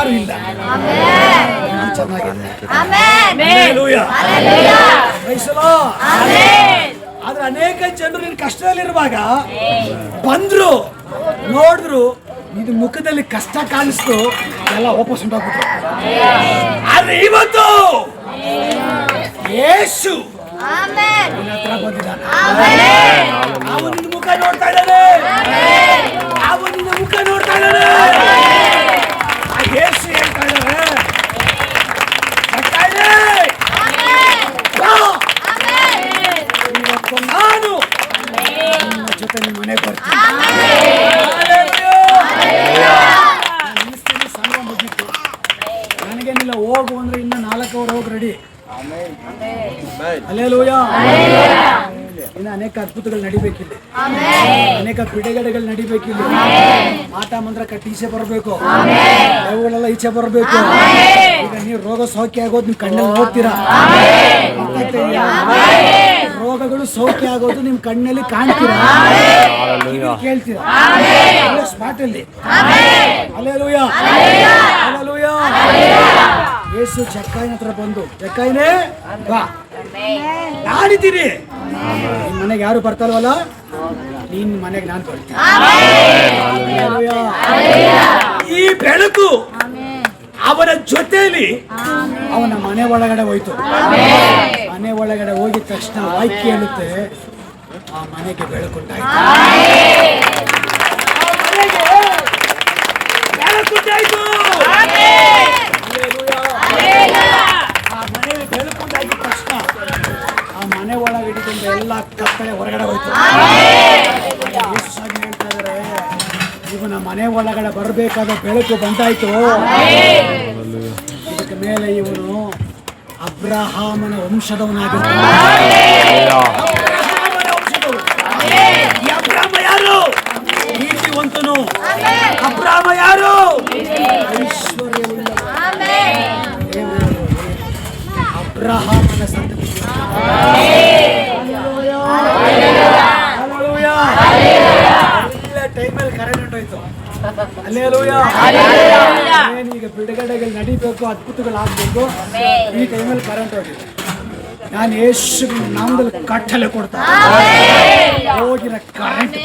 ಯಾರು ಇಲ್ಲ. ಚೆನ್ನಾಗಿದೆ. ಆದ್ರೆ ಅನೇಕ ಜನರು ನಿನ್ ಕಷ್ಟದಲ್ಲಿರುವಾಗ ಬಂದ್ರು, ನೋಡಿದ್ರು, ಇದು ಮುಖದಲ್ಲಿ ಕಷ್ಟ ಕಾಣಿಸ್ತು, ಎಲ್ಲ ವಾಪಸ್ ಉಂಟಾಗ್ಬಿಟ್ರು. ಆದ್ರೆ ಇವತ್ತು ಯೇಸು ನಿನ್ನ ಹತ್ರ ಬಂದಿದ್ದಾನೆ. ಅವನು ನಿನ್ನ ಮುಖ ನೋಡ್ತಾ ಇದ್ದಾನೆ. ಅವನು ನಿನ್ನ ಮುಖ ನೋಡ್ತಾ ಇದ್ದಾನೆ. ಯೇಸು ಹೇಳ್ತಾ ಇದ್ದಾರೆ, ಇವತ್ತು ನಾನು ನಿಮ್ಮ ಜೊತೆ ನಿಮ್ಮ ಮನೆಗೆ ಬರ್ತೀನಿ. ಸಂಘ ಮುಗಿತು, ನನಗೇನಿಲ್ಲ, ಹೋಗು ಅಂದ್ರೆ ಇನ್ನು 4 ಅವರು ಹೋಗಿ ರೆಡಿ. ಹಲ್ಲೆಲೂಯಾ. ಇನ್ನು ಅನೇಕ ಅದ್ಭುತಗಳು ನಡಿಬೇಕಿಲ್ಲಿ, ಅನೇಕ ಬಿಡುಗಡೆಗಳು ನಡಿಬೇಕಿಲ್ಲಿ. ಮಾಟ ಮಂತ್ರ ಕಟ್ಟಿ ಈಚೆ ಬರಬೇಕು, ಅವುಗಳೆಲ್ಲ ಈಚೆ ಬರಬೇಕು. ಈಗ ನೀವು ರೋಗ ಸೌಖ್ಯ ಆಗೋದು ನಿಮ್ ಕಣ್ಣಲ್ಲಿ ನೋಡ್ತೀರಾ. ರೋಗಗಳು ಸೌಖ್ಯ ಆಗೋದು ನಿಮ್ ಕಣ್ಣಲ್ಲಿ ಕಾಣ್ತೀರಾ, ಕೇಳ್ತೀರಾ ಸ್ಪಾಟ್ ಅಲ್ಲಿ. Hallelujah, hallelujah. ಯೇಸು ಜಕ್ಕಾಯನ ಹತ್ರ ಬಂದು, ಜಕ್ಕಾಯನೇ ಬಾ, ನಾನಿದ್ದೀನಿ. ನಿನ್ ಮನೆಗೆ ಯಾರು ಬರ್ತಾರವಲ್ಲ, ನಿನ್ ಮನೆಗೆ ನಾನು ಬರ್ತೀನಿ. ಈ ಬೆಳಕು ಅವನ ಜೊತೆಯಲ್ಲಿ ಅವನ ಮನೆ ಒಳಗಡೆ ಹೋಯ್ತು. ಮನೆ ಒಳಗಡೆ ಹೋಗಿದ ತಕ್ಷಣ ವಾಕ್ಯ ಹೇಳುತ್ತೆ, ಆ ಮನೆಗೆ ಬೆಳಕುಂಟಾಯ್ತು. ಬೆಳಕುಂಟಾಯ್ತು. ಆ ಮನೆಗೆ ಬೆಳಕುಂಟಾಗಿದ ತಕ್ಷಣ ಆ ಮನೆ ಒಳಗೆ ಹಿಡಿದುಕೊಂಡ ಎಲ್ಲ ಕತ್ತಲೆ ಹೊರಗಡೆ ಹೋಯ್ತು. ಯೇಸುವಾಗಿ ಹೇಳ್ತಾ ಇದ್ದಾರೆ, ಇವನ ಮನೆ ಒಳಗಡೆ ಬರಬೇಕಾದ ಬೆಳಕು ಬಂದಾಯ್ತು. ಇದಕ್ಕೆ ಮೇಲೆ ಇವನು ಅಬ್ರಹಾಮನ ವಂಶದವನಾಗಿರ್ತಾನೆ. ಅಬ್ರಹಾಮ ಯಾರು? ನೀತಿವಂತನು. ಅಬ್ರಹಾಮ ಯಾರು? ಐಶ್ವರ್ಯವುಳ್ಳ. ಅಬ್ರಹಾಮನ ಸಂತತಿ. ಟೈಮಲ್ಲಿ ಕರೆಂಟ್ ಹೊಂಟೋಯ್ತು. ಹಲ್ಲೆಲೂಯಾ. ಈಗ ಬಿಡುಗಡೆಗಳು ನಡಿಬೇಕು, ಅದ್ಭುತಗಳಾಗಬೇಕು. ಈ ಟೈಮಲ್ಲಿ ಕರೆಂಟ್ ಹೋಗಿದೆ. ನಾನು ಯೇಸುವಿನ ನಾಮದಲ್ಲಿ ಕಟ್ಟಲೆ ಕೊಡ್ತಾ ಹೋಗಿರೋ ಕರೆಂಟ್.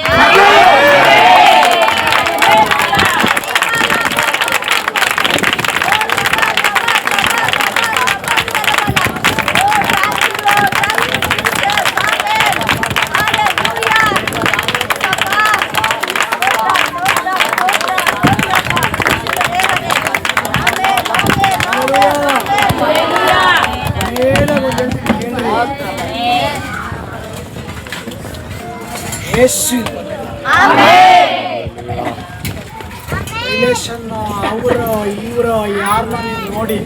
ರಿಲೇಷನ್ ಅವರು ಇವರು ಯಾರನ್ನ ನೀವು ನೋಡಿ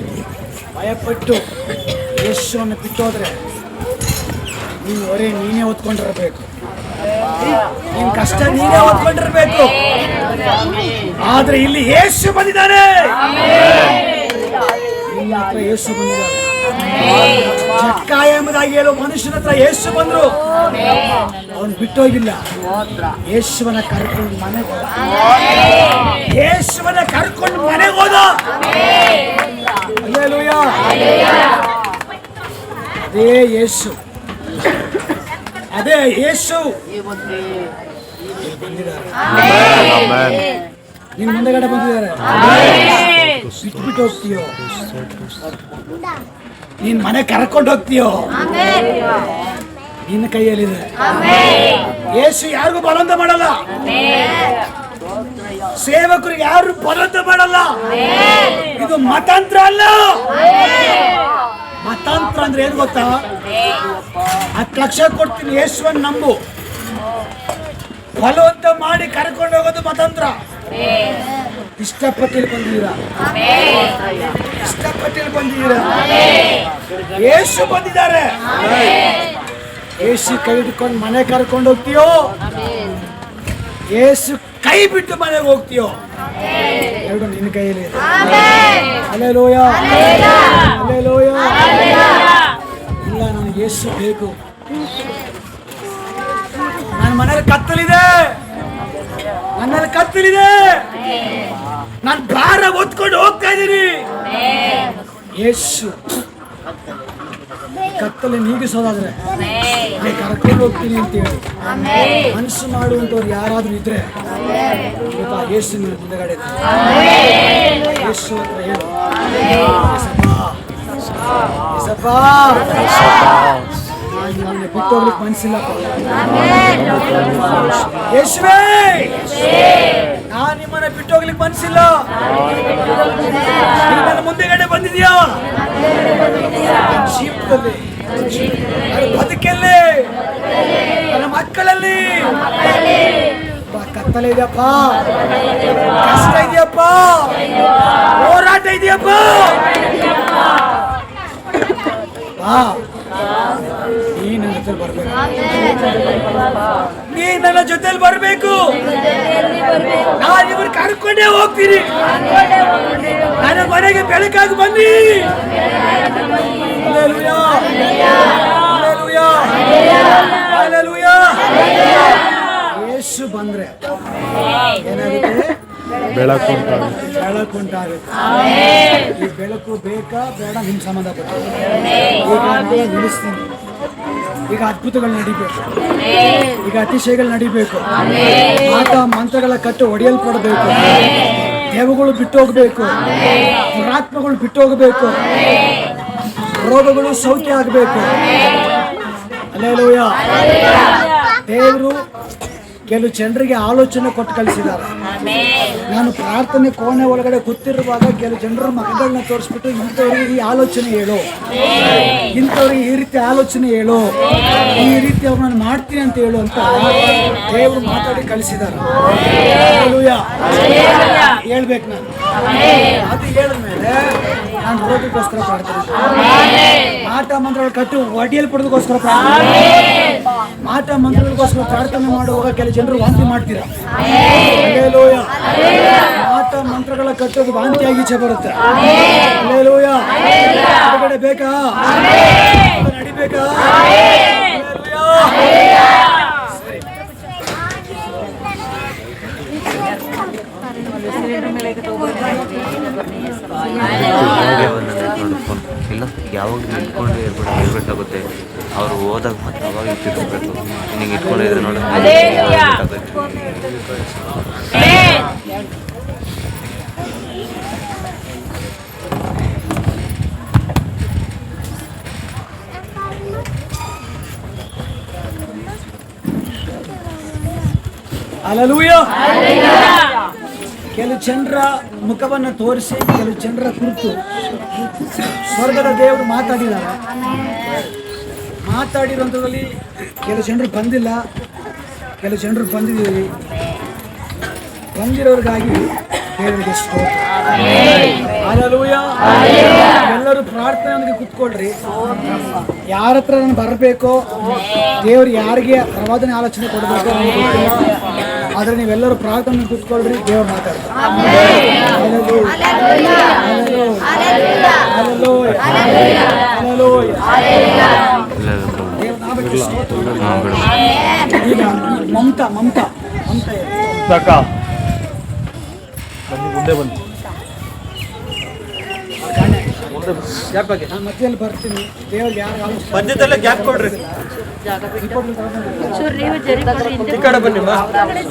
ಭಯಪಟ್ಟು ಯೇಸುವನ್ನು ಬಿಟ್ಟೋದ್ರೆ ನೀನು ಹೊರೆ ನೀನೇ ಹೊತ್ಕೊಂಡಿರ್ಬೇಕು. ನಿನ್ ಕಷ್ಟ ನೀನೇ ಹೊತ್ಕೊಂಡಿರ್ಬೇಕು. ಆದ್ರೆ ಇಲ್ಲಿ ಯೇಸು ಬಂದಿದ್ದಾನೆ. ಇಲ್ಲ ಹತ್ರ ಯೇಸು ಬಂದಿದ್ದಾರೆ. ಜಕ್ಕಾಯ ಎಂಬುದಾಗಿ ಹೇಳೋ ಮನುಷ್ಯನ ಹತ್ರ ಯೇಸು ಬಂದ್ರು. ಅವನು ಬಿಟ್ಟೋಗಿಲ್ಲ. ಯೇಸುವನ್ನ ಕರ್ಕೊಂಡು ಮನೆಗೆ ಹೋದ. ಯೇಸುವನ್ನ ಕರ್ಕೊಂಡು ಮನೆಗೆ ಹೋದ. ಹಲ್ಲೆಲೂಯಾ. ಅದೇ ಯೇಸು, ಅದೇ ಯೇಸು ಬಂದಿದ್ದಾರೆ. ನಿನ್ ಮುಂದೆಗಡೆ ಬಂದಿದ್ದಾರೆ. ಬಿಟ್ಬಿಟ್ಟು ಹೋಗ್ತೀಯೋ, ನೀನ್ ಮನೆ ಕರ್ಕೊಂಡು ಹೋಗ್ತೀಯೋ, ನಿನ್ನ ಕೈಯಲ್ಲಿದೆ. ಯೇಸು ಯಾರಿಗೂ ಬಲವಂತ ಮಾಡಲ್ಲ. ಸೇವಕರಿಗೆ ಯಾರು ಬಲವಂತ ಮಾಡಲ್ಲ. ಇದು ಮತಾಂತ್ರ ಅಲ್ಲ. ಮತಾಂತ್ರ ಅಂದ್ರೆ ಏನ್ ಗೊತ್ತಾ? 10 ಲಕ್ಷ ಕೊಡ್ತೀನಿ, ಯೇಸುವನ್ನು ನಂಬು. ಬಲವಂತ ಮಾಡಿ ಕರ್ಕೊಂಡು ಹೋಗೋದು ಮತಾಂತ್ರ. ಇಷ್ಟಪಟ್ಟಿಲ್ಲಿ ಬಂದಿದ್ದೀರಾ, ಇಷ್ಟಪಟ್ಟಿಲ್ಲಿ ಬಂದಿದ್ದೀರಾ. ಯೇಸು ಬಂದಿದ್ದಾರೆ. ಯೇಸು ಕೈ ಹಿಡ್ಕೊಂಡು ಮನೆ ಕರ್ಕೊಂಡು ಹೋಗ್ತೀಯೋ, ಯೇಸು ಕೈ ಬಿಟ್ಟು ಮನೆಗೆ ಹೋಗ್ತೀಯೋ, ಎರಡು ನಿನ್ನ ಕೈಯಲ್ಲಿ ಇದೆ. Hallelujah, hallelujah. ಇಲ್ಲ, ನನಗೆ ಯೇಸು ಬೇಕು. ನನ್ನ ಮನೇಲಿ ಕತ್ತಲಿದೆ, ನನ್ನಲ್ಲಿ ಕತ್ತಲಿದೆ. ನಾನು ಭಾರ ಹೊತ್ಕೊಂಡು ಹೋಗ್ತಾ ಇದ್ದೀನಿ. ಯೇಸು ಕತ್ತಲೆ ನೀಗಿಸೋದಾದ್ರೆ ಕರ್ಕೊಂಡು ಹೋಗ್ತೀನಿ ಅಂತ ಹೇಳಿ ಮನಸ್ಸು ಮಾಡುವಂತವ್ರು ಯಾರಾದ್ರೂ ಇದ್ರೆ ಯೇಸು ನಿಮ್ಮ ಮುಂದೆಗಡೆ ಯೇಸು ಹತ್ರ ಹೇಳು, ನಾನು ಬಿಟ್ಟು ಹೋಗ್ಲಿಕ್ಕೆ ಮನಸ್ಸಿಲ್ಲಪ್ಪ. ಯೇಸುವೇ, ನಾನು ನಿಮ್ಮನ್ನ ಬಿಟ್ಟು ಹೋಗ್ಲಿಕ್ಕೆ ಮನಸ್ಸಿಲ್ಲ. ನನ್ನ ಮುಂದೆಗಡೆ ಬಂದಿದ್ಯಾ ಜೀವನದಲ್ಲಿ, ಬದುಕಲ್ಲಿ, ನನ್ನ ಮಕ್ಕಳಲ್ಲಿ. ಕತ್ತಲೆ ಇದೆಯಪ್ಪ, ಕಷ್ಟ ಇದೆಯಪ್ಪ, ಹೋರಾಟ ಇದೆಯಪ್ಪ. ನೀ ನನ್ನ ಜೊತೆ ಬರ್ಬೇಕು, ನೀ ನನ್ನ ಜೊತೆಲಿ ಬರ್ಬೇಕು. ನಾನು ಇವ್ರು ಕರ್ಕೊಂಡೇ ಹೋಗ್ತೀನಿ. ನನ್ನ ಮನೆಗೆ ಬೆಳಕಾಗಿ ಬನ್ನಿ. Hallelujah, hallelujah, hallelujah. ಯೇಸು ಬಂದ್ರೆ ಏನಾಗುತ್ತೆ? ಬೆಳಕುಂಟಾಗುತ್ತೆ. ಈ ಬೆಳಕು ಬೇಕಾ ಬೇಡ ನಿಮ್ ಸಂಬಂಧಪಟ್ಟ. ಈಗ ನಾನು ನಿಲ್ಲಿಸ್ತೀನಿ. ಈಗ ಅದ್ಭುತಗಳು ನಡಿಬೇಕು, ಈಗ ಅತಿಶಯಗಳು ನಡಿಬೇಕು, ಮಾತ ಮಂತ್ರಗಳ ಕಟ್ಟು ಒಡೆಯಲ್ಪಡಬೇಕು, ದೇವಗಳು ಬಿಟ್ಟು ಹೋಗ್ಬೇಕು, ದುರಾತ್ಮಗಳು ಬಿಟ್ಟು ಹೋಗಬೇಕು, ರೋಗಗಳು ಸೌಖ್ಯ ಆಗಬೇಕು. ಹಲ್ಲೆಲೂಯಾ. ದೇವರು ಕೆಲವು ಜನರಿಗೆ ಆಲೋಚನೆ ಕೊಟ್ಟು ಕಳಿಸಿದ್ದಾರೆ. ನಾನು ಪ್ರಾರ್ಥನೆ ಕೋಣೆ ಒಳಗಡೆ ಕೂತಿರುವಾಗ ಕೆಲವು ಜನರ ಮಕ್ಕಳನ್ನ ತೋರಿಸ್ಬಿಟ್ಟು ಇಂಥವ್ರಿಗೆ ಈ ಆಲೋಚನೆ ಹೇಳು, ಇಂಥವ್ರಿಗೆ ಈ ರೀತಿ ಆಲೋಚನೆ ಹೇಳು, ಈ ರೀತಿ ಅವ್ರು ನಾನು ಮಾಡ್ತೀನಿ ಅಂತ ಹೇಳು ಅಂತ ದೇವರು ಮಾತಾಡಿ ಕಳಿಸಿದ್ದಾರೆ. ಹೇಳ್ಬೇಕು ನಾನು. ಅದು ಹೇಳಿದ್ಮೇಲೆ ನಾನು ರೋಗಕ್ಕೋಸ್ಕರ ಪ್ರಾರ್ಥನೆ, ಮಾಟ ಮಂತ್ರಗಳು ಕಟ್ಟು ಒಡೆಯಲ್ಪಡೋದಕ್ಕೋಸ್ಕರ ಪ್ರಾರ್ಥನೆ, ಮಾಟ ಮಂತ್ರಗಳಿಗೋಸ್ಕರ ಪ್ರಾರ್ಥನೆ ಮಾಡುವಾಗ ಕೆಲವು ಜನರು ವಾಂತಿ ಮಾಡ್ತೀರಾ. ಹಲ್ಲೆಲೂಯಾ. ಮಾಟ ಮಂತ್ರಗಳ ಕಟ್ಟೋದು ವಾಂತಿಯಾಗಿ ಈಚೆ ಬರುತ್ತೆ. ಹಲ್ಲೆಲೂಯಾ. ಹೊರಗಡೆ ಬೇಕಾ, ನಡಿಬೇಕಾ? ಇಲ್ಲ ಯಾವಾಗ ಇಟ್ಕೊಂಡು ಇರ್ಬೇಕಾಗುತ್ತೆ. ಅವರು ಹೋದಾಗ ಮತ್ತೆ ಅವಾಗ ಇಟ್ಟಿರ್ಬೇಕು. ನಿನಗೆ ಇಟ್ಕೊಂಡಿದ್ರೆ ನೋಡಿ. ಹಲ್ಲೆಲೂಯಾ. ಕೆಲವು ಜನರ ಮುಖವನ್ನು ತೋರಿಸಿ ಕೆಲವು ಜನರ ಕುರಿತು ಸ್ವರ್ಗದ ದೇವರು ಮಾತಾಡಿದ್ದಾರೆ. ಮಾತಾಡಿರೋಂಥದ್ರಲ್ಲಿ ಕೆಲವು ಜನರು ಬಂದಿಲ್ಲ, ಕೆಲವು ಜನರು ಬಂದಿದ್ದೀವಿ. ಬಂದಿರೋರಿಗಾಗಿ ದೇವರಿಗೆ ಸ್ತೋತ್ರ. ಹಲ್ಲೆಲೂಯಾ. ಎಲ್ಲರೂ ಪ್ರಾರ್ಥನೆಯೊಂದಿಗೆ ಕೂತ್ಕೊಳ್ರಿ. ಯಾರ ಹತ್ರ ನಾನು ಬರಬೇಕೋ, ದೇವ್ರು ಯಾರಿಗೆ ಪ್ರವಾದನೆ ಆಲೋಚನೆ ಕೊಡಬೇಕು ನನಗೆ ಗೊತ್ತಿಲ್ಲ. ಆದರೆ ನೀವೆಲ್ಲರೂ ಪ್ರಾರ್ಥನೆ ಕೂತ್ಕೊಳ್ರಿ, ದೇವ್ರು ಮಾತಾಡ್ತಾರೆ. ಈಗ ಮಮತಾ ಮಮತಾ ಮಮತಾ ಮುಂದೆ ಬಂದು ಮಧ್ಯದಲ್ಲಿ ಬರ್ತೀನಿ. ದೇವ್ರಿಗೆ ಯಾರು ಮಧ್ಯದಲ್ಲೇ ಗ್ಯಾಪ್ ಕೊಡ್ರಿ. ಈ ಕಡೆ ಬನ್ನಿ.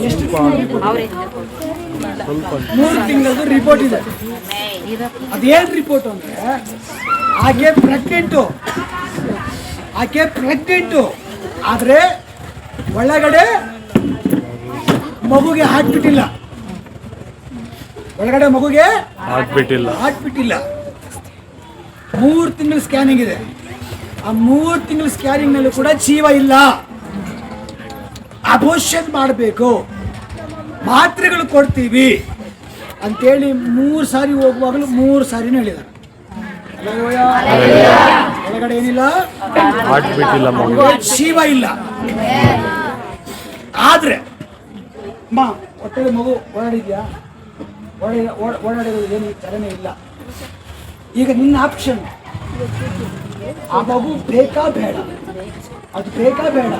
ಎಷ್ಟು 3 ತಿಂಗಳದ್ದು ರಿಪೋರ್ಟ್ ಇದೆ. ಅದೇನು ರಿಪೋರ್ಟ್ ಅಂದ್ರೆ ಆಕೆ ಪ್ರೆಗ್ನೆಂಟು ಆದ್ರೆ ಒಳಗಡೆ ಮಗುಗೆ ಹಾಕ್ಬಿಟ್ಟಿಲ್ಲ. ಒಳಗಡೆ ಮಗುಗೆ ಹಾಕ್ಬಿಟ್ಟಿಲ್ಲ. 3 ತಿಂಗಳ ಸ್ಕ್ಯಾನಿಂಗ್ ಇದೆ. ಆ 3 ತಿಂಗಳ ಸ್ಕ್ಯಾನಿಂಗ್ ನಲ್ಲೂ ಕೂಡ ಜೀವ ಇಲ್ಲ. ಅಬೋಷನ್ ಮಾಡಬೇಕು, ಮಾತ್ರೆಗಳು ಕೊಡ್ತೀವಿ ಅಂತೇಳಿ 3 ಸಾರಿ ಹೋಗುವಾಗಲೂ 3 ಸಾರಿನೂ ಹೇಳಿದ್ದಾರೆ. ಒಳಗಡೆ ಏನಿಲ್ಲ, ಜೀವ ಇಲ್ಲ. ಆದ್ರೆ ಹೊಟ್ಟೆ ಮಗು ಓಡಾಡಿದ್ಯಾ? ಓಡಾಡಿರೋದು ಏನು ಚಲನೆ ಇಲ್ಲ. ಈಗ ನಿನ್ನ ಆಪ್ಷನ್, ಆ ಮಗು ಬೇಕಾ ಬೇಡ, ಅದು ಬೇಕಾ ಬೇಡ.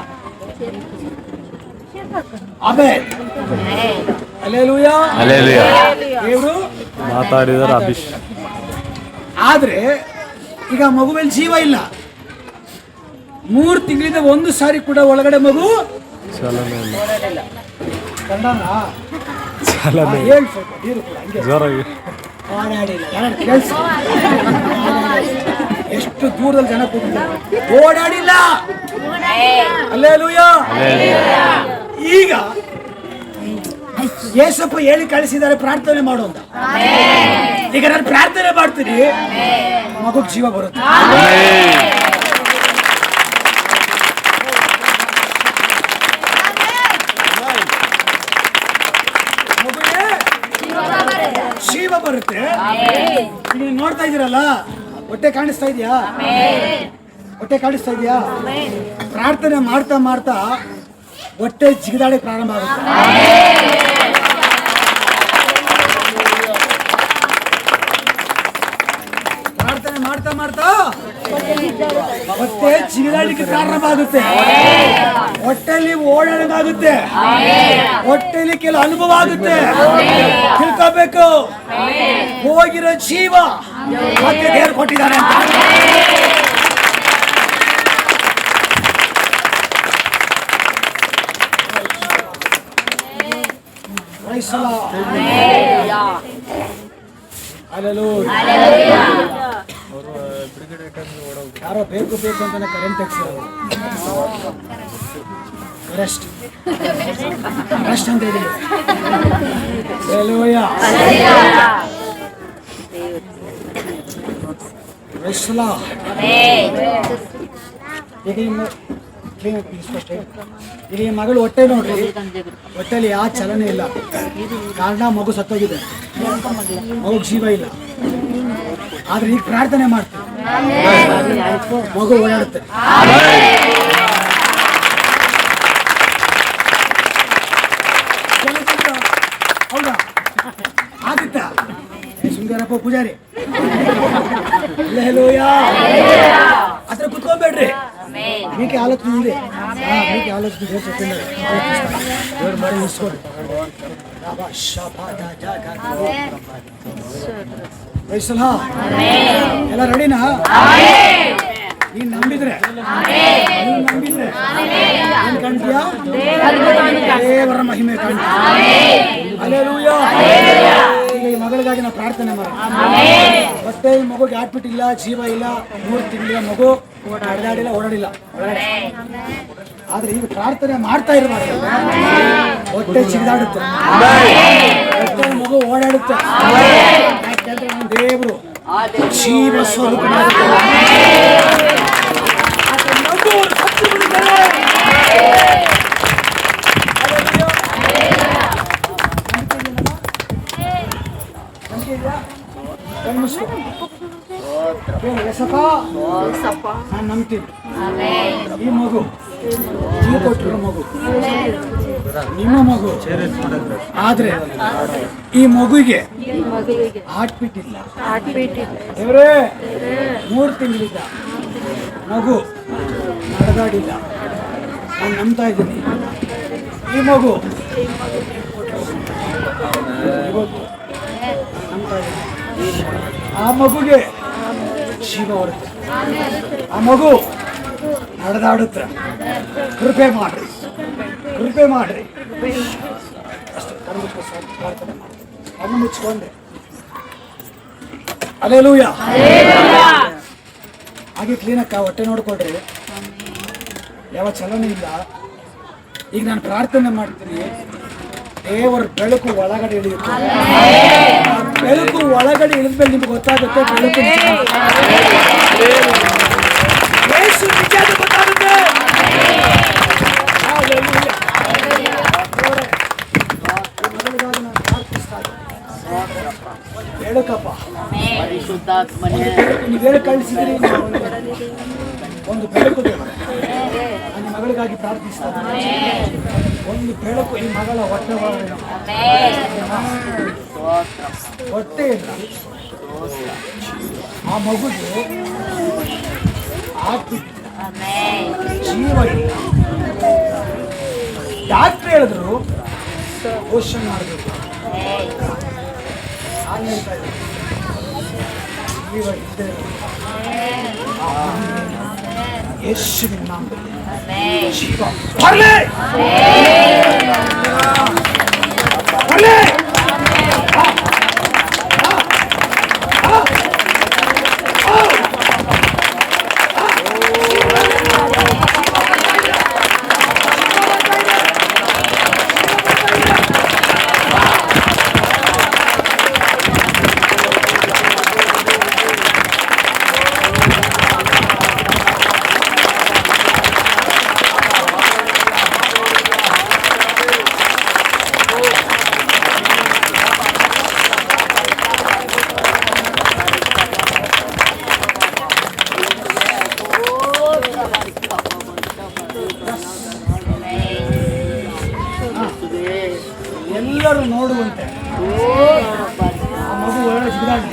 ಆಮೇಲೆ ಹಲ್ಲೆಲೂಯಾ. ದೇವರು ಮಾತಾಡಿದರೆ ಅಭಿಷ್. ಆದ್ರೆ ಈಗ ಮಗುವಲ್ಲಿ ಜೀವ ಇಲ್ಲ. 3 ತಿಂಗಳಿಂದ ಒಂದು ಸಾರಿ ಕೂಡ ಒಳಗಡೆ ಮಗು ಚಲನೆ ಇಲ್ಲ. ಕನ್ನಡನ ಚಲನೆ ಹೇಳಿ ಸ್ವಲ್ಪ ನೀರು ಕೂಡ ಹಂಗೆ ಜೋರಾಗಿ ಓಡಾಡಿಲ್ಲ. ಯಾರು ಕೇಳಿಸಿ ಎಷ್ಟು ದೂರದಲ್ಲಿ ಜನ ಕೂತಿದ್ದಾರೆ. ಓಡಾಡಿಲ್ಲ. ಹಲ್ಲೆಲೂಯಾ. ಈಗ ಯೇಸಪ್ಪ ಹೇಳಿ ಕಳಿಸಿದ್ದಾರೆ ಪ್ರಾರ್ಥನೆ ಮಾಡು ಅಂತ. ಈಗ ನಾನು ಪ್ರಾರ್ಥನೆ ಮಾಡ್ತೀನಿ, ಮಗುಗೆ ಜೀವ ಬರುತ್ತೆ. ಮಗುಗೆ ಜೀವ ಬರುತ್ತೆ. ನೀವು ನೋಡ್ತಾ ಇದ್ದೀರಲ್ಲ, ಹೊಟ್ಟೆ ಕಾಣಿಸ್ತಾ ಇದೆಯಾ? ಹೊಟ್ಟೆ ಕಾಣಿಸ್ತಾ ಇದೆಯಾ? ಪ್ರಾರ್ಥನೆ ಮಾಡ್ತಾ ಮಾಡ್ತಾ ಹೊಟ್ಟೆ ಜಿಗಿದಾಡಿ ಪ್ರಾರಂಭ ಆಗುತ್ತೆ. ಪ್ರಾರ್ಥನೆ ಮಾಡ್ತಾ ಮಾಡ್ತಾ ಹೊಟ್ಟೆ ಜಿಗಿದಾಡಿಕೆ ಪ್ರಾರಂಭ ಆಗುತ್ತೆ. ಹೊಟ್ಟೆಯಲ್ಲಿ ಓಡಾಡೋದಾಗುತ್ತೆ. ಹೊಟ್ಟೆಯಲ್ಲಿ ಕೆಲವು ಅನುಭವ ಆಗುತ್ತೆ. ತಿಳ್ಕೋಬೇಕು, ಹೋಗಿರೋ ಜೀವ ಮತ್ತೆ ದೇವರು ಕೊಟ್ಟಿದ್ದಾರೆ ಅಂತ. ಯಾರೋ ಬೇಕು ಬೇಕು ಅಂತಾನೆ ಕರೆಂಟ್ ತೆಗ್ಸಿರೋದು. ರೆಸ್ಟ್ ರೆಸ್ಟ್ ಅಂತ ಹೇಳಿ. ಈಗ ಈ ಮಗಳು ಹೊಟ್ಟೆ ನೋಡ್ರಿ, ಹೊಟ್ಟೆಲಿ ಯಾವ ಚಲನೆ ಇಲ್ಲ. ಕಾರಣ ಮಗು ಸತ್ತೋಗಿದೆ, ಮಗು ಜೀವ ಇಲ್ಲ. ಆದ್ರೆ ಈಗ ಪ್ರಾರ್ಥನೆ ಮಾಡ್ತೀವಿ, ಮಗು ಓಡಾಡುತ್ತೆ. ಹೌದಾ? ಆದಿತ್ತ ಸುಂದರಪ್ಪ ಪೂಜಾರಿ ಹತ್ರ ಕುತ್ಕೊಂಡ್ಬೇಡ್ರಿ. ಮೀಕೆ ಆಲೋಚನೆ ಇದೆ, ಮೀಕೆ ಆಲೋಚನೆ ದೇವ್ರ ಮಾಡಿ ಇಸ್ಕೊಡಿ. ಎಲ್ಲ ರೆಡಿನಾ? ನೀನ್ ನಂಬಿದ್ರೆ ಏನ್ ಕಾಣ್ತೀಯಾ? ದೇವರ ಮಹಿಮೆ ಕಾಣ್ತೀಯ. ಹಲ್ಲೆಲೂಯಾ. ಈಗ ಈ ಮಗಳಿಗಾಗಿ ನಾವು ಪ್ರಾರ್ಥನೆ ಮಾಡೋಣ. ಮತ್ತೆ ಈ ಮಗುಗೆ ಹಾಕ್ಬಿಟ್ಟಿಲ್ಲ, ಜೀವ ಇಲ್ಲ, 3 ತಿಂಗಳ ಮಗು ನಡೆದಾಡಿಲ್ಲ, ಓಡಾಡಿಲ್ಲ ಒಳಗಡೆ. ಆದ್ರೆ ಈಗ ಪ್ರಾರ್ಥನೆ ಮಾಡ್ತಾ ಇರುವಾಗ ಹೊಟ್ಟೆ ಚಿಗಿದಾಡುತ್ತೆ, ಹೊಟ್ಟೆ ಮಗು ಓಡಾಡುತ್ತೆ. ಯಾಕೆಂದ್ರೆ ನಮ್ಮ ದೇವರು ಜೀವ ಸ್ವರೂಪ. ನಾನು ನಂಬ್ತೀನಿ ಈ ಮಗು ನೀವು ಕೊಟ್ಟಿರೋ ಮಗು ನಿಮ್ಮ ಮಗು. ಆದ್ರೆ ಈ ಮಗುಗೆ ಹಾರ್ಟ್ ಬೀಟ್ ಇಲ್ಲ. ದೇವರೇ, 3 ತಿಂಗಳಿಂದ ಮಗು ನಡೆದಾಡಿಲ್ಲ. ನಾನು ನಂಬ್ತಾ ಇದ್ದೀನಿ ಈ ಮಗು ಇವತ್ತು ನಂಬ್ತಾ ಇದ್ದೀನಿ. ಆ ಮಗುಗೆ ಜೀವ ಬರುತ್ತೆ, ಆ ಮಗು ನಡೆದಾಡುತ್ತೆ. ಕೃಪೆ ಮಾಡ್ರಿ, ಕೃಪೆ ಮಾಡ್ರಿ. ಅಷ್ಟೇ. ಕಣ್ಣು ಮುಚ್ಕೊಂಡ್ರೆ ಹಲ್ಲೆಲೂಯಾ. ಹಾಗೆ ಕ್ಲೀನಕ್ಕ ಹೊಟ್ಟೆ ನೋಡ್ಕೊಳ್ರಿ, ಯಾವ ಚಲನೆ ಇಲ್ಲ. ಈಗ ನಾನು ಪ್ರಾರ್ಥನೆ ಮಾಡ್ತೀನಿ, ದೇವರ ಬೆಳಕು ಒಳಗಡೆ ಇಳಿಯುತ್ತೆ. ಬೆಳಕು ಒಳಗಡೆ ಇಳಿದ್ಮೇಲೆ ನಿಮ್ಗೆ ಗೊತ್ತಾಗುತ್ತೆ ಬೆಳಕು ಯೇಸು ನಿಜ ಅಂತ ಗೊತ್ತಾಗುತ್ತೆ. ಬೆಳಕಪ್ಪ, ನೀವು ಹೇಳಿ ಕಳಿಸಿದ್ರಿ, ಒಂದು ಬೆಳಕು ದೇವರೇ. ನನ್ನ ಮಗಳಿಗಾಗಿ ಪ್ರಾರ್ಥಿಸ್ತಾರೆ, ಒಂದು ಬೆಳಕು ಈ ಮಗಳ ಹೊಟ್ಟೆ ಒಳಗಡೆ. ಹೊಟ್ಟೆ ಇಲ್ಲ, ಆ ಮಗುಗೆ ಜೀವ ಇಲ್ಲ. ಡಾಕ್ಟ್ರ್ ಹೇಳಿದ್ರು ಕ್ವಶನ್ ಮಾಡಬೇಕು. ನಾನು ಹೇಳ್ತಾ ಇದ್ದೀನಿ ಜೀವ ಇದ್ದೇ ಯೇಸುವಿನ ನಾಮದಲ್ಲಿ ಜೀವ ಬರಲಿ ಬರಲಿ. ಎಲ್ಲರೂ ನೋಡುವಂತೆ ಆ ಮಗು ಒಳ್ಳೆ ಜಿಗಿದಾಡಿ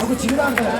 ಮಗು ಜಿಗಿದಾಡ್ತಾರೆ.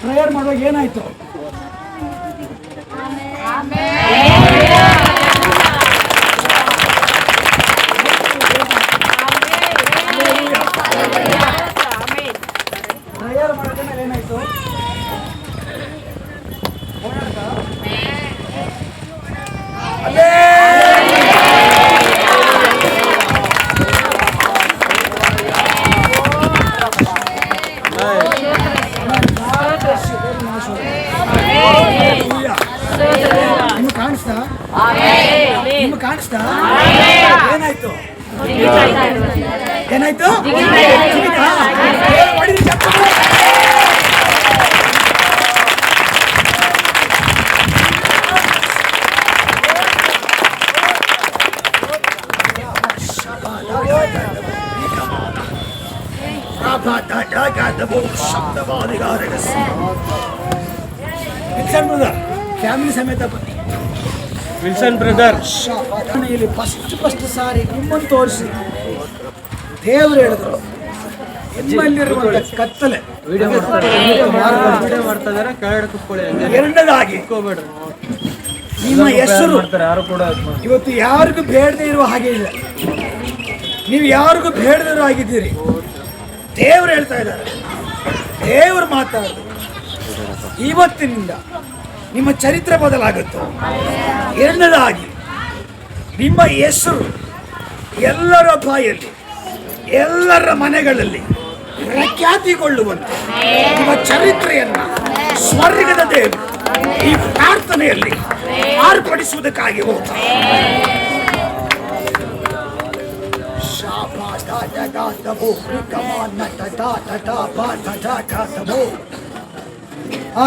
ಪ್ರೇಯರ್ ಮಾಡುವಾಗ ಏನಾಯ್ತು? ಪ್ರೇಯರ್ ಮಾಡಿದ ಮೇಲೆ ಏನಾಯ್ತು? ನಿಮ್ಗೆ ಕಾಣಿಸ್ತಾ? ನಿಮ್ಗೆ ಕಾಣಿಸ್ತಾ? ಏನಾಯ್ತು? ಏನಾಯ್ತು? ಜಿಗಿತಾ? ಹೊಡೀರಿ ಚಪ್ಪಾಳೆ. ವಿಲ್ಸನ್ ಬ್ರದರ್ ಫ್ಯಾಮಿಲಿ ಸಮೇತ ಬನ್ನಿ. ವಿಲ್ಸನ್ ಬ್ರದರ್ ಇಲ್ಲಿ ಫಸ್ಟ್ ಸಾರಿ ನಿಮ್ಮನ್ನು ತೋರಿಸಿ ದೇವರು ಹೇಳಿದ್ರು ನಿಮ್ಮಲ್ಲಿರುವಂತ ಕತ್ತಲೆ ಎರಡನೇದಾಗಿ ನಿಮ್ಮ ಹೆಸರು ಇವತ್ತು ಯಾರಿಗೂ ಬೇಡದೇ ಇರುವ ಹಾಗೆ ಇಲ್ಲ. ನೀವು ಯಾರಿಗೂ ಬೇಡದಿರೋ ಆಗಿದ್ದೀರಿ. ದೇವರು ಹೇಳ್ತಾ ಇದ್ದಾರೆ, ದೇವರು ಮಾತಾಡೋದು ಇವತ್ತಿನಿಂದ ನಿಮ್ಮ ಚರಿತ್ರೆ ಬದಲಾಗುತ್ತೆ. ಎರಡನೇದಾಗಿ ನಿಮ್ಮ ಹೆಸರು ಎಲ್ಲರ ಬಾಯಲ್ಲಿ ಎಲ್ಲರ ಮನೆಗಳಲ್ಲಿ ಪ್ರಖ್ಯಾತಿಗೊಳ್ಳುವಂತೆ ನಿಮ್ಮ ಚರಿತ್ರೆಯನ್ನ ಸ್ವರ್ಗದ ದೇವರು ಈ ಪ್ರಾರ್ಥನೆಯಲ್ಲಿ ಮಾರ್ಪಡಿಸುವುದಕ್ಕಾಗಿ ಹೋಗ್ತಾರೆ.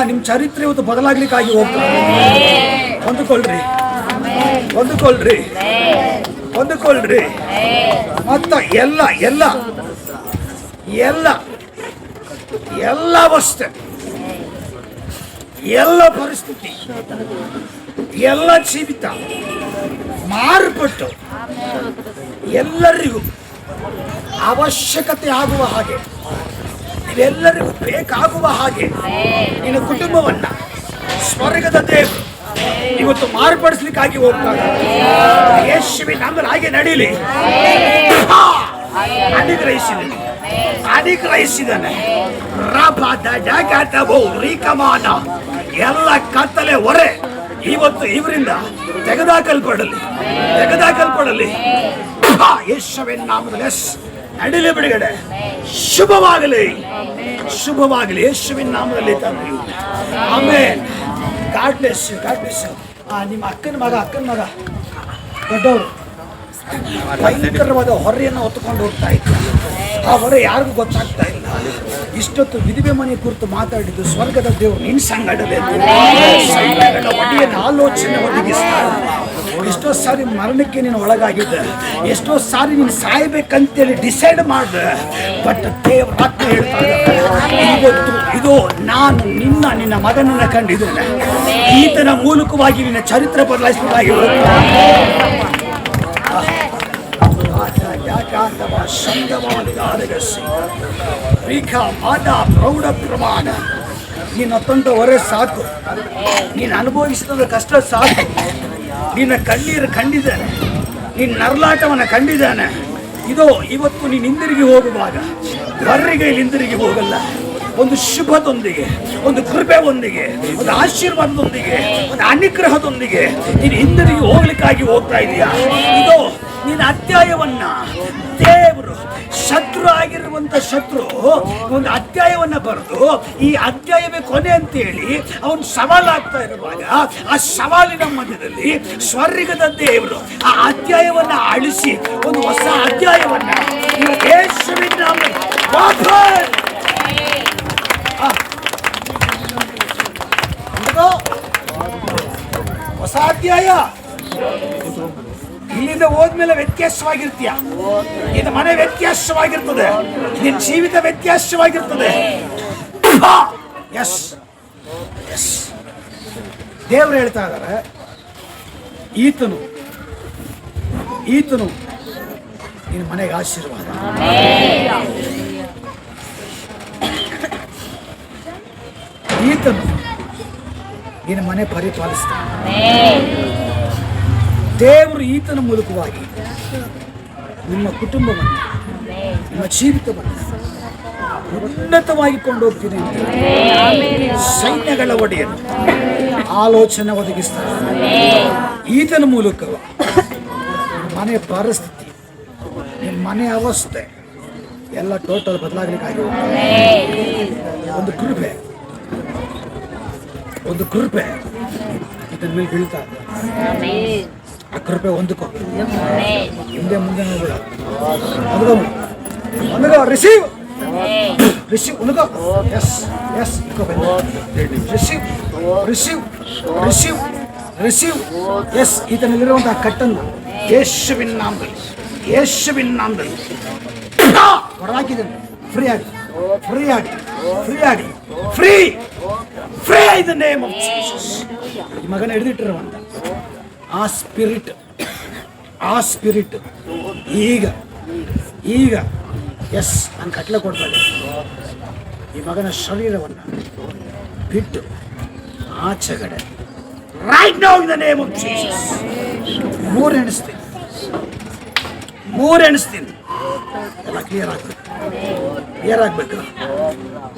ನಿಮ್ ಚರಿತ್ರೆ ಇವತ್ತು ಬದಲಾಗ್ಲಿಕ್ಕಾಗಿ ಹೋಗ್ತಾರೆ. ಹೊಂದಿಕೊಳ್ಳ್ರಿ, ಹೊಂದಿಕೊಳ್ಳ್ರಿ, ಹೊಂದಿಕೊಳ್ಳ್ರಿ. ಮತ್ತ ಎಲ್ಲ ಎಲ್ಲ ಎಲ್ಲ ಎಲ್ಲ ಅವಸ್ಥೆ, ಎಲ್ಲ ಪರಿಸ್ಥಿತಿ, ಎಲ್ಲ ಜೀವಿತ ಮಾರ್ಪಟ್ಟು ಎಲ್ಲರಿಗೂ ಅವಶ್ಯಕತೆ ಆಗುವ ಹಾಗೆ, ನೀವೆಲ್ಲರಿಗೂ ಬೇಕಾಗುವ ಹಾಗೆ ನಿನ್ನ ಕುಟುಂಬವನ್ನ ಸ್ವರ್ಗದ ದೇವರು ಇವತ್ತು ಮಾರ್ಪಡಿಸ್ಲಿಕ್ಕಾಗಿ ಹೋಗ್ತಾರೆ. ಯೇಸುವಿನ ನಾಮದಲ್ಲಿ ಹಾಗೆ ನಡೀಲಿ. ಅನುಗ್ರಹಿಸಿದ್ದಾನೆ, ಅನುಗ್ರಹಿಸಿದ್ದಾನೆ. ಎಲ್ಲ ಕತ್ತಲೆ ಹೊರೆ ಇವತ್ತು ಇವರಿಂದ ತೆಗೆದಾಕಲ್ಪಡಲಿ. ಯೇಸುವಿನ ನಾಮದಲ್ಲಿ ನಡಿಲಿ ಬಿಡುಗಡೆ. ಶುಭವಾಗಲಿ ಯೇಸುವಿನ ನಾಮದಲ್ಲಿ ತಂದೆ. ಆಮೇನ್. God bless you. ನಿಮ್ಮ ಅಕ್ಕನ ಮಗ ದೊಡ್ಡವರು ಭಯಂಕರವಾದ ಹೊರೆಯನ್ನು ಹೊತ್ತುಕೊಂಡು ಹೋಗ್ತಾ ಇದ್ರು. ಆ ಹೊರೆ ಯಾರಿಗೂ ಗೊತ್ತಾಗ್ತಾ ಇಲ್ಲ. ಇಷ್ಟೊತ್ತು ವಿಧವೆ ಮನೆ ಕುರಿತು ಮಾತಾಡಿದ್ದು ಸ್ವರ್ಗದ ದೇವರು ನಿನ್ ಸಂಗಡದೆ ಒಡೆಯನ ಆಲೋಚನೆ ಒದಗಿಸ್ತಾರೆ. ಎಷ್ಟೋ ಸಾರಿ ಮರಣಕ್ಕೆ ನೀನು ಒಳಗಾಗಿದ್ದೆ, ಎಷ್ಟೋ ಸಾರಿ ನೀನು ಸಾಯ್ಬೇಕಂತೇಳಿ ಡಿಸೈಡ್ ಮಾಡಿದೆ. ಬಟ್ ದೇವ್ರ ಆತ್ಮ ಹೇಳ್ತಾ ಇದ್ದಾರೆ, ಇವತ್ತು ಇದು ನಾನು ನಿನ್ನ ಮಗನನ್ನ ಕಂಡಿದ್ದೇನೆ. ಈತನ ಮೂಲಕವಾಗಿ ನಿನ್ನ ಚರಿತ್ರೆ ಬದಲಾಯಿಸಬೇಕಾಗಿ ಪ್ರೌಢ ಪ್ರಮಾಣ. ನೀನು ತಂದ ಹೊರೆ ಸಾಕು, ನೀನು ಅನುಭವಿಸಿದ ಕಷ್ಟ ಸಾಕು. ನಿನ್ನ ಕಣ್ಣೀರು ಕಂಡಿದ್ದಾನೆ, ನಿನ್ನ ನರಳಾಟವನ್ನು ಕಂಡಿದ್ದಾನೆ. ಇದು ಇವತ್ತು ನೀನು ಹಿಂದಿರುಗಿ ಹೋಗುವಾಗ ಹೊರಗೆ ಹಿಂದಿರುಗಿ ಹೋಗಲ್ಲ. ಒಂದು ಶುಭದೊಂದಿಗೆ, ಒಂದು ಕೃಪೆಯೊಂದಿಗೆ, ಒಂದು ಆಶೀರ್ವಾದದೊಂದಿಗೆ, ಒಂದು ಅನುಗ್ರಹದೊಂದಿಗೆ ನೀನು ಹಿಂದಿರುಗಿ ಹೋಗ್ಲಿಕ್ಕಾಗಿ ಹೋಗ್ತಾ ಇದೆಯಾ? ಇದು ನಿನ್ನ ಅಧ್ಯಾಯವನ್ನ ದೇವರು ಶತ್ರು ಆಗಿರುವಂತ ಶತ್ರು ಒಂದು ಅಧ್ಯಾಯವನ್ನ ಬರೆದು ಈ ಅಧ್ಯಾಯವೇ ಕೊನೆ ಅಂತೇಳಿ ಅವನು ಸವಾಲಾಗ್ತಾ ಇರುವಾಗ ಆ ಸವಾಲಿನ ಮಧ್ಯದಲ್ಲಿ ಸ್ವರ್ಗದ ದೇವರು ಆ ಅಧ್ಯಾಯವನ್ನ ಅಳಿಸಿ ಒಂದು ಹೊಸ ಅಧ್ಯಾಯವನ್ನ ಯೇಸುವಿನ ನಾಮದಲ್ಲಿ ವಾಪಸ್ ಹೊಸ ಅಧ್ಯಾಯ. ಇಲ್ಲಿಂದ ಹೋದ್ಮೇಲೆ ವ್ಯತ್ಯಾಸವಾಗಿರ್ತೀಯ. ನಿನ್ನ ಮನೆ ವ್ಯತ್ಯಾಸವಾಗಿರ್ತದೆ, ನಿನ್ನ ಜೀವಿತ ವ್ಯತ್ಯಾಸವಾಗಿರ್ತದೆ. ಎಸ್ ದೇವರು ಹೇಳ್ತಾ ಇದ್ದಾರೆ, ಈತನು ನಿನ್ನ ಮನೆಗೆ ಆಶೀರ್ವಾದ. ಈತನು ನಿನ್ನ ಮನೆ ಪರಿಪಾಲಿಸ್ತಾನೆ. ದೇವರು ಈತನ ಮೂಲಕವಾಗಿ ನಿಮ್ಮ ಕುಟುಂಬವನ್ನು, ನಿಮ್ಮ ಜೀವಿತವನ್ನು ಉನ್ನತವಾಗಿ ಕೊಂಡೋಗ್ತೀನಿ ಅಂತ ಸೈನ್ಯಗಳ ಒಡೆಯನು ಆಲೋಚನೆ ಒದಗಿಸ್ತಾರೆ. ಈತನ ಮೂಲಕ ಮನೆ ಪರಿಸ್ಥಿತಿ, ನಿಮ್ಮ ಮನೆ ಅವಸ್ಥೆ ಎಲ್ಲ ಟೋಟಲ್ ಬದಲಾಗಲಿಕ್ಕಾಗಿ ಒಂದು ಕೃಪೆ ಇದನ್ನ ಮೇಲೆ ಬೀಳ್ತಾ ಆ ಕೃಪೆ ಹೊಂದಿಕೋ. ಹಿಂದೆ ಮುಂದೆ ನೋಡಬೇಡ. ರಿಸೀವ್ ಉನಗೋ. ರಿಸೀವ್. ಎಸ್ ಈತನಲ್ಲಿರುವಂತಹ ಕಟ್ಟನ್ನು ಯೇಸುವಿನ ನಾಮದಲ್ಲಿ ಹೊರಹಾಕಿದ್ದೇನೆ. Free in the name of Jesus. ಈ ಮಗನ ಹಿಡಿದಿಟ್ಟಿರುವಂತ ಆ ಸ್ಪಿರಿಟ್ ಈಗ ಎಸ್ ನಾನು ಕಟ್ಲೆ ಕೊಡ್ತಾ ಇದ್ದೆ. ಈ ಮಗನ ಶರೀರವನ್ನು ಬಿಟ್ಟು ಆಚೆಗಡೆ right now in the name of Jesus. ಮೂರು ಎಣಿಸ್ತೀನಿ. ಎಲ್ಲ ಕ್ಲಿಯರ್ ಆಗ್ಬೇಕು.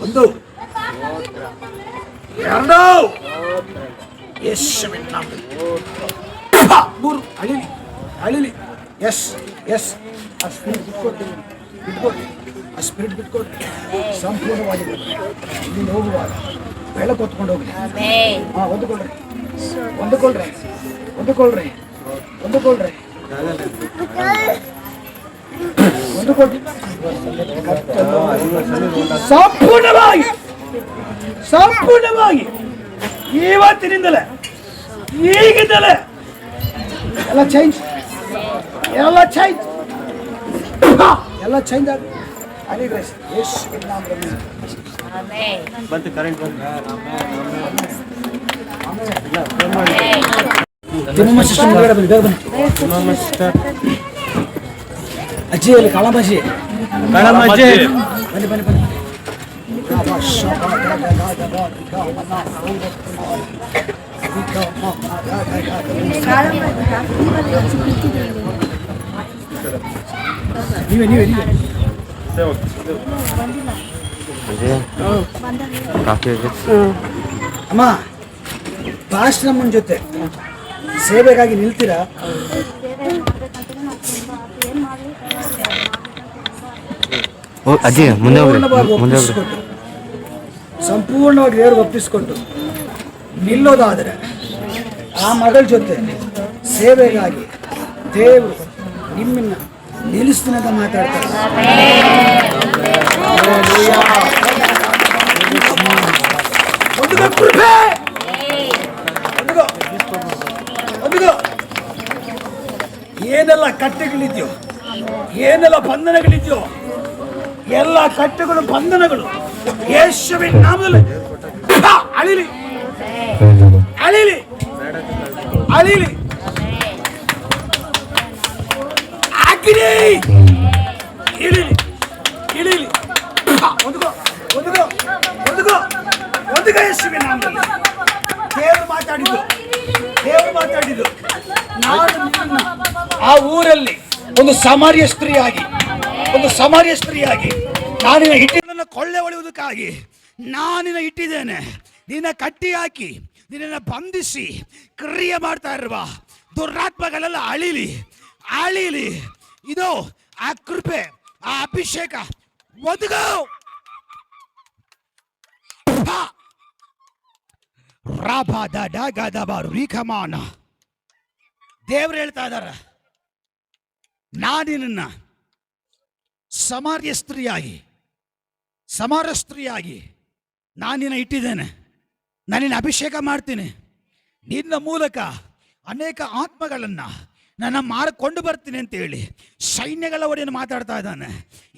1 2 ಯೇಸುವಿನ ನಾಮದಲ್ಲಿ 3 ಅಳಿಲಿ. ಎಸ್ ಆ ಸ್ಪಿರಿಟ್ ಬಿಟ್ಕೊಡಿ. ಸಂಪೂರ್ಣವಾಗಿ ಇಲ್ಲಿ ಹೋಗುವಾಗ ಬೆಳಕು ಹೊತ್ಕೊಂಡು ಹೋಗ್ಲಿ. ಹೊಂದಿಕೊಳ್ಳ್ರಿ. ಸಂಪೂರ್ಣವಾಗಿ ಇವತ್ತಿನಿಂದಲೇ ಈಗಿಂದಲೇ ಎಲ್ಲ ಚೇಂಜ್ ಆಗಿ ಬಂತು ಕರೆಂಟ್ ಬಂತು. ಅಜ್ಜಿಯಲ್ಲಿ ಕಾಳಮಜ್ಜಿ ಬನ್ನಿ ನೀವೇ ಅಮ್ಮ ಪಾಸ್ಟಮ್ಮನ ಜೊತೆ ಸೇವೆಗಾಗಿ ನಿಲ್ತೀರಾ? ಅಜ್ಜಿ ಮುಂದೆ ಸಂಪೂರ್ಣವಾಗಿ ಒಪ್ಪಿಸ್ಕೊಟ್ಟು, ಸಂಪೂರ್ಣವಾಗಿ ದೇವ್ರಿಗೆ ಒಪ್ಪಿಸ್ಕೊಟ್ಟು ನಿಲ್ಲೋದಾದರೆ ಆ ಮಗಳ ಜೊತೆ ಸೇವೆಗಾಗಿ ದೇವರು ನಿಮ್ಮನ್ನ ನಿಲ್ಲಿಸ್ತೀನಿ ಅಂತ ಮಾತಾಡ್ತಾರೆ. ಏನೆಲ್ಲ ಕಟ್ಟೆಗಳಿದೆಯೋ, ಏನೆಲ್ಲ ಬಂಧನಗಳಿದೆಯೋ, ಎಲ್ಲ ಕಟ್ಟೆಗಳು ಬಂಧನಗಳು ಯೇಸುವಿನ ನಾಮದಲ್ಲಿ ಅಳಿಲಿ, ಅಳಿಲಿ, ಅಳಿಲಿ, ಅಗ್ನಿ ಇಳಿಲಿ, ಇಳಿಲಿ. ಒಂದುಗೋ, ಒಂದುಗೋ, ಒಂದುಗೋ, ಒಂದುಗೋ ಯೇಸುವಿನ ನಾಮದಲ್ಲಿ. ದೇವರು ಮಾತಾಡಿದ್ದು, ದೇವರು ಮಾತಾಡಿದ್ದು, ನಾನು ನಿನ್ನನ್ನು ಆ ಊರಲ್ಲಿ ಒಂದು ಸಮಾರ್ಯ ಸ್ತ್ರೀಯಾಗಿ, ಒಂದು ಸಮಾರ್ಯ ಸ್ತ್ರೀಯಾಗಿ ನಾನಿನ ಇಟ್ಟಿದ್ದನ್ನು ಕೊಳ್ಳೆ ಹೊಳೆಯುವುದಕ್ಕಾಗಿ ನಾನಿನ ಇಟ್ಟಿದ್ದೇನೆ. ನಿನ್ನ ಕಟ್ಟಿ ಹಾಕಿ ನಿನ್ನನ್ನು ಬಂಧಿಸಿ ಕ್ರಿಯೆ ಮಾಡ್ತಾ ಇರುವ ದುರಾತ್ಮಗಳೆಲ್ಲ ಅಳಿಲಿ, ಅಳಿಲಿ. ಇದು ಆ ಕೃಪೆ, ಆ ಅಭಿಷೇಕ. ಒದಗೋ ರೀಖಮಾನ. ದೇವ್ರು ಹೇಳ್ತಾ ಇದಾರ, ನಾನಿನ್ನ ಸಮಾರ್ಯ ಸ್ತ್ರೀಯಾಗಿ, ಸಮಾರ ಸ್ತ್ರೀಯಾಗಿ ನಾನಿನ್ನ ಇಟ್ಟಿದ್ದೇನೆ. ನಾನಿನ್ನ ಅಭಿಷೇಕ ಮಾಡ್ತೀನಿ. ನಿನ್ನ ಮೂಲಕ ಅನೇಕ ಆತ್ಮಗಳನ್ನು ನನ್ನ ಮಾರಿಕೊಂಡು ಬರ್ತೀನಿ ಅಂತ ಹೇಳಿ ಸೈನ್ಯಗಳ ಒಡೆಯನ್ನು ಮಾತಾಡ್ತಾ ಇದ್ದಾನೆ.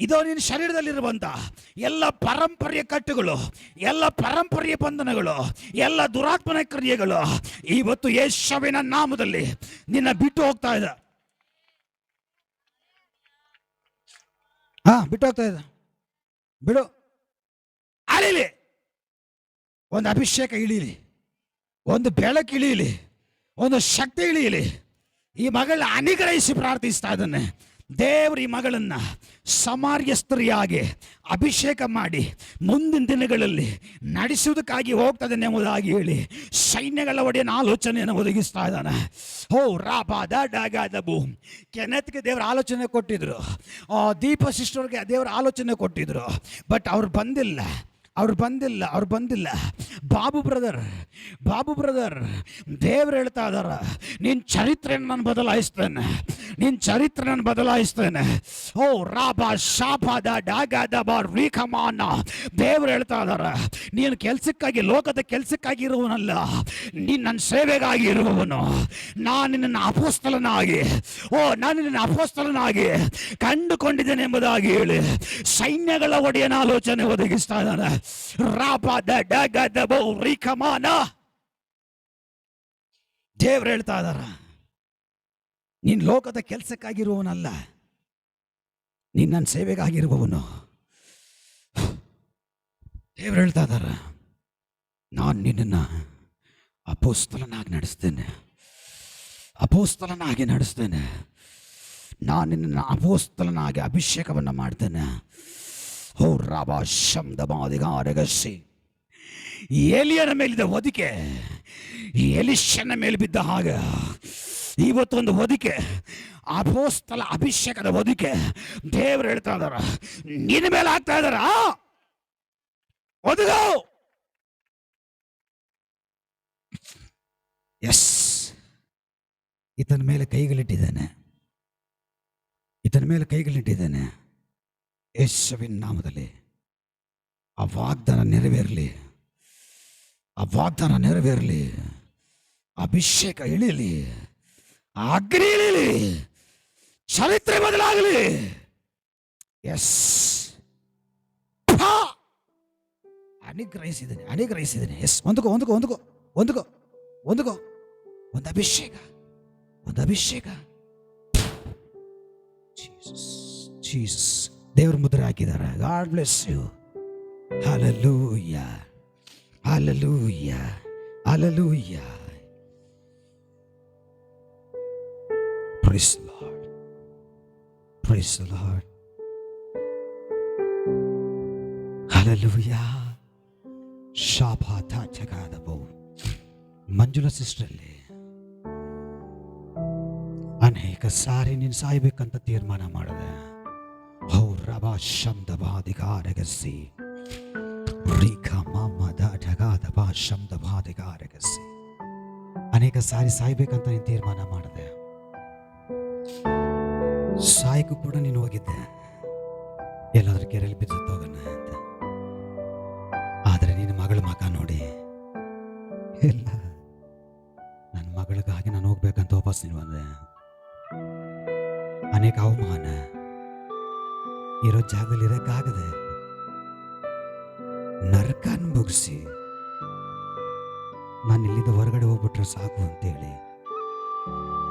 ಇದೋ ನಿನ್ನ ಶರೀರದಲ್ಲಿರುವಂಥ ಎಲ್ಲ ಪರಂಪರೆಯ ಕಟ್ಟುಗಳು, ಎಲ್ಲ ಪರಂಪರೆಯ ಬಂಧನಗಳು, ಎಲ್ಲ ದುರಾತ್ಮನ ಕ್ರಿಯೆಗಳು ಇವತ್ತು ಯೇಸುವಿನ ನಾಮದಲ್ಲಿ ನಿನ್ನ ಬಿಟ್ಟು ಹೋಗ್ತಾ ಇದೆ. ಬಿಟ್ಟು ಹೋಗ್ತಾ ಇದೆ. ಬಿಡು, ಅಳಿಲಿ. ಒಂದು ಅಭಿಷೇಕ ಇಳೀಲಿ, ಒಂದು ಬೆಳಕು ಇಳಿಯಲಿ, ಒಂದು ಶಕ್ತಿ ಇಳಿಯಲಿ. ಈ ಮಗಳನ್ನ ಅನುಗ್ರಹಿಸಿ ಪ್ರಾರ್ಥಿಸ್ತಾ ಇದ್ದಾನೆ. ದೇವರು ಈ ಮಗಳನ್ನ ಸಮಾರ್ಯ ಸ್ತ್ರೀಯಾಗಿ ಅಭಿಷೇಕ ಮಾಡಿ ಮುಂದಿನ ದಿನಗಳಲ್ಲಿ ನಡೆಸುವುದಕ್ಕಾಗಿ ಹೋಗ್ತದೆ ಎಂಬುದಾಗಿ ಹೇಳಿ ಸೈನ್ಯಗಳ ಒಡೆಯನ ಆಲೋಚನೆಯನ್ನು ಒದಗಿಸ್ತಾ ಇದ್ದಾನೆ. ರಾಬಾದಬು ಕೆನೆತ್ಗೆ ದೇವರ ಆಲೋಚನೆ ಕೊಟ್ಟಿದ್ರು, ದೀಪ ಸಿಸ್ಟರ್ಗೆ ದೇವರ ಆಲೋಚನೆ ಕೊಟ್ಟಿದ್ರು. ಬಟ್ ಅವ್ರು ಬಂದಿಲ್ಲ. ಬಾಬು ಬ್ರದರ್ ದೇವ್ರು ಹೇಳ್ತಾ ಇದಾರ, ನಿನ್ನ ಚರಿತ್ರೆಯನ್ನು ನಾನು ಬದಲಾಯಿಸ್ತೇನೆ, ನಿನ್ನ ಚರಿತ್ರೆ ನಾನು ಬದಲಾಯಿಸ್ತೇನೆ. ರಾಬಾ ಶಾಬಾದ ಡಾಗಾದ ರೀಖಮಾನ. ದೇವ್ರು ಹೇಳ್ತಾ ಇದಾರ, ನೀನು ಕೆಲಸಕ್ಕಾಗಿ, ಲೋಕದ ಕೆಲಸಕ್ಕಾಗಿ ಇರುವವನಲ್ಲ, ನೀನು ನನ್ನ ಸೇವೆಗಾಗಿ ಇರುವವನು. ನಾನು ನಿನ್ನ ಅಪೋಸ್ತಲನಾಗಿ, ನಾನು ನಿನ್ನ ಅಪೋಸ್ತಲನಾಗಿ ಕಂಡುಕೊಂಡಿದ್ದೇನೆ ಎಂಬುದಾಗಿ ಹೇಳಿ ಸೈನ್ಯಗಳ ಒಡೆಯನ ಆಲೋಚನೆ ಒದಗಿಸ್ತಾ ಇದ್ದಾನೆ. ದೇವ್ರು ಹೇಳ್ತಾ ಇದಾರ, ನೀನ್ ಲೋಕದ ಕೆಲಸಕ್ಕಾಗಿರುವವನಲ್ಲ, ನೀನ್ ನನ್ನ ಸೇವೆಗಾಗಿರುವವನು. ದೇವ್ರು ಹೇಳ್ತಾ ಇದಾರ, ನಾನು ನಿನ್ನನ್ನು ಅಪೋಸ್ತಲನಾಗಿ ನಡೆಸ್ತೇನೆ. ನಾನು ನಿನ್ನನ್ನು ಅಪೋಸ್ತಲನಾಗಿ ಅಭಿಷೇಕವನ್ನು ಮಾಡ್ತೇನೆ. ರಾಬಾ ಶಬ್ದಮಾದಿಗಾರಗಸಿ. ಏಲಿಯನ ಮೇಲಿದ್ದ ಹೊದಿಕೆ ಎಲಿಷನ ಮೇಲೆ ಬಿದ್ದ ಹಾಗೆ ಇವತ್ತೊಂದು ಹೊದಿಕೆ, ಅಪೋಸ್ತಲ ಅಭಿಷೇಕದ ಹೊದಿಕೆ ದೇವರು ಹೇಳ್ತಾ ಇದಾರ, ನಿನ್ನ ಮೇಲೆ ಹಾಕ್ತಾ ಇದಾರ. ಒದಗೋ. ಎಸ್, ಈತನ ಮೇಲೆ ಕೈಗಳಿಟ್ಟಿದ್ದೇನೆ. ಯೇಸುವಿನ ನಾಮದಲ್ಲಿ ಆ ವಾಗ್ದಾನ ನೆರವೇರಲಿ, ಅಭಿಷೇಕ ಇಳಿಯಲಿ, ಅಗ್ನಿ ಇಳಿಯಲಿ, ಚರಿತ್ರೆ ಬದಲಾಗಲಿ. ಎಸ್, ಅನುಗ್ರಹಿಸಿದ್ದೇನೆ. ಎಸ್, ಒಂದುಕೋ. ಒಂದು ಅಭಿಷೇಕ. ಜೀಸಸ್ ದೇವ್ರ ಮುದ್ರೆ ಹಾಕಿದ್ದಾರೆ. God bless you. Hallelujah. Praise the Lord. Hallelujah. Shabata chakadabo. Manjula ಸಿಸ್ಟ್ರಲ್ಲಿ ಅನೇಕ ಸಾರಿ ನೀನು ಸಾಯ್ಬೇಕಂತ ತೀರ್ಮಾನ ಮಾಡಿದೆ. ರಬಾ ಶಬ್ದವಾದಿಗಾರಗಸಿ ರೀಖಾ ಮಾಮದ ಢಗಾದಬಾ ಶಬ್ದವಾದಿಗಾರಗಸಿ ಅನೇಕ ಸಾರಿ ಸಾಯ್ಬೇಕಂತ ನೀನು ತೀರ್ಮಾನ ಮಾಡಿದೆ. ಸಾಯ್ಕು ಕೂಡ ನೀನು ಹೋಗಿದ್ದೆ, ಎಲ್ಲಾದ್ರೂ ಕೆರೆಯಲ್ಲಿ ಬಿದ್ದೋಗೋಣ ಅಂತ. ಆದರೆ ನಿನ್ನ ಮಗಳ ಮಗ ನೋಡಿ, ಇಲ್ಲ, ನನ್ನ ಮಗಳಿಗಾಗಿ ನಾನು ಹೋಗ್ಬೇಕಂತ ವಾಪಸ್ ನೀನು ಬಂದೆ. ಅನೇಕ ಅವಮಾನ, ಇರೋ ಜಾಗದಲ್ಲಿ ಇರೋಕ್ಕಾಗದೆ ನರಕ ಅನುಭವಿಸಿ ನಾನು ಇಲ್ಲಿಂದ ಹೊರಗಡೆ ಹೋಗ್ಬಿಟ್ರೆ ಸಾಕು ಅಂತೇಳಿ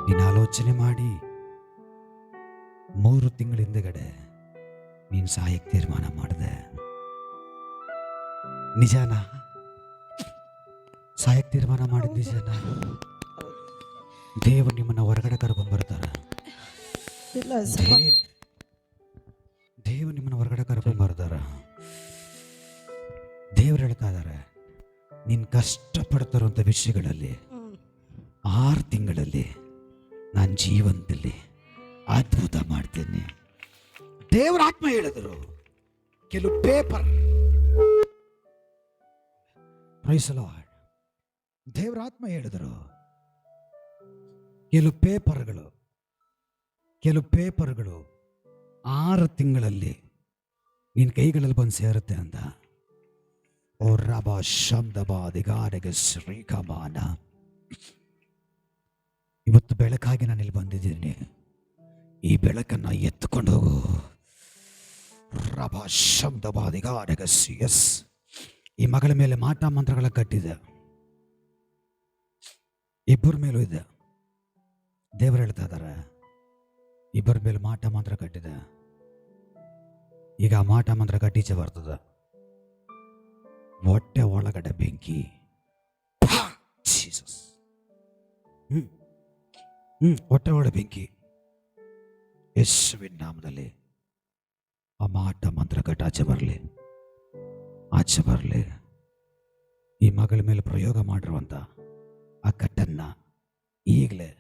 ನೀನು ಆಲೋಚನೆ ಮಾಡಿ 3 ತಿಂಗಳ ಹಿಂದೆಗಡೆ ನೀನು ಸಾಯಕ್ಕೆ ತೀರ್ಮಾನ ಮಾಡಿದೆ. ನಿಜಾನ? ಸಾಯಕ್ಕೆ ತೀರ್ಮಾನ ಮಾಡಿದ ನಿಜಾನ? ದೇವರು ನಿಮ್ಮನ್ನ ಹೊರಗಡೆ ಕರ್ಕೊಂಡ್ಬರ್ತಾರ. ದೇವರು ನಿಮ್ಮನ್ನ ಹೊರಗಡೆ ಕರ್ಕೊಂಡ್ಬರ್ತಾರ. ದೇವರು ಹೇಳ್ತಾ ಇದ್ದಾರೆ, ನೀನು ಕಷ್ಟಪಡ್ತಾರಂಥ ವಿಷಯಗಳಲ್ಲಿ 6 ತಿಂಗಳಲ್ಲಿ ನಾನು ಜೀವನದಲ್ಲಿ ಅದ್ಭುತ ಮಾಡ್ತೇನೆ. ದೇವರ ಆತ್ಮ ಹೇಳಿದರು. ಕೆಲವು ಪೇಪರ್, ಪ್ರೈಸ್ ಲಾರ್ಡ್, ದೇವರ ಆತ್ಮ ಹೇಳಿದರು, ಕೆಲವು ಪೇಪರ್ಗಳು 6 ತಿಂಗಳಲ್ಲಿ ನಿನ್ನ ಕೈಗಳಲ್ಲಿ ಬಂದು ಸೇರುತ್ತೆ ಅಂತ. ಓ ರಬಾ ಶಬ್ದವಾದಿಗಾರಗೆ ಶ್ರೀಕಮಾನ. ಇವತ್ತು ಬೆಳಕಾಗಿ ನಾನು ಇಲ್ಲಿ ಬಂದಿದ್ದೀನಿ. ಈ ಬೆಳಕನ್ನು ಎತ್ತುಕೊಂಡು ಹೋಗು. ರಬಾ ಶಬ್ದವಾದಿಗಾರಗೆ ಎಸ್. ಈ ಮಗಳ ಮೇಲೆ ಮಾಟ ಮಂತ್ರಗಳ ಕಟ್ಟಿದೆ, ಇಬ್ಬರ ಮೇಲೂ ಇದೆ. ದೇವರು ಹೇಳ್ತಾ ಇದ್ದಾರೆ, ಇಬ್ಬರ ಮೇಲೆ ಮಾಟ ಮಂತ್ರ ಕಟ್ಟಿದೆ. ಈಗ ಆ ಮಾಟ ಮಂತ್ರ ಕಟ್ಟೀಚೆ ಬರ್ತದೆ. ಹೊಟ್ಟೆ ಒಳಗಡೆ ಬೆಂಕಿ. ಹೊಟ್ಟೆ ಒಳಗಡೆ ಬೆಂಕಿ. ಯೇಸುವಿನ ನಾಮದಲ್ಲಿ ಆ ಮಾಟ ಮಂತ್ರ ಕಟ್ಟ ಆಚೆ ಬರಲಿ. ಈ ಮಗಳ ಮೇಲೆ ಪ್ರಯೋಗ ಮಾಡಿರುವಂತ ಆ ಕಟ್ಟನ್ನ ಈಗಲೇ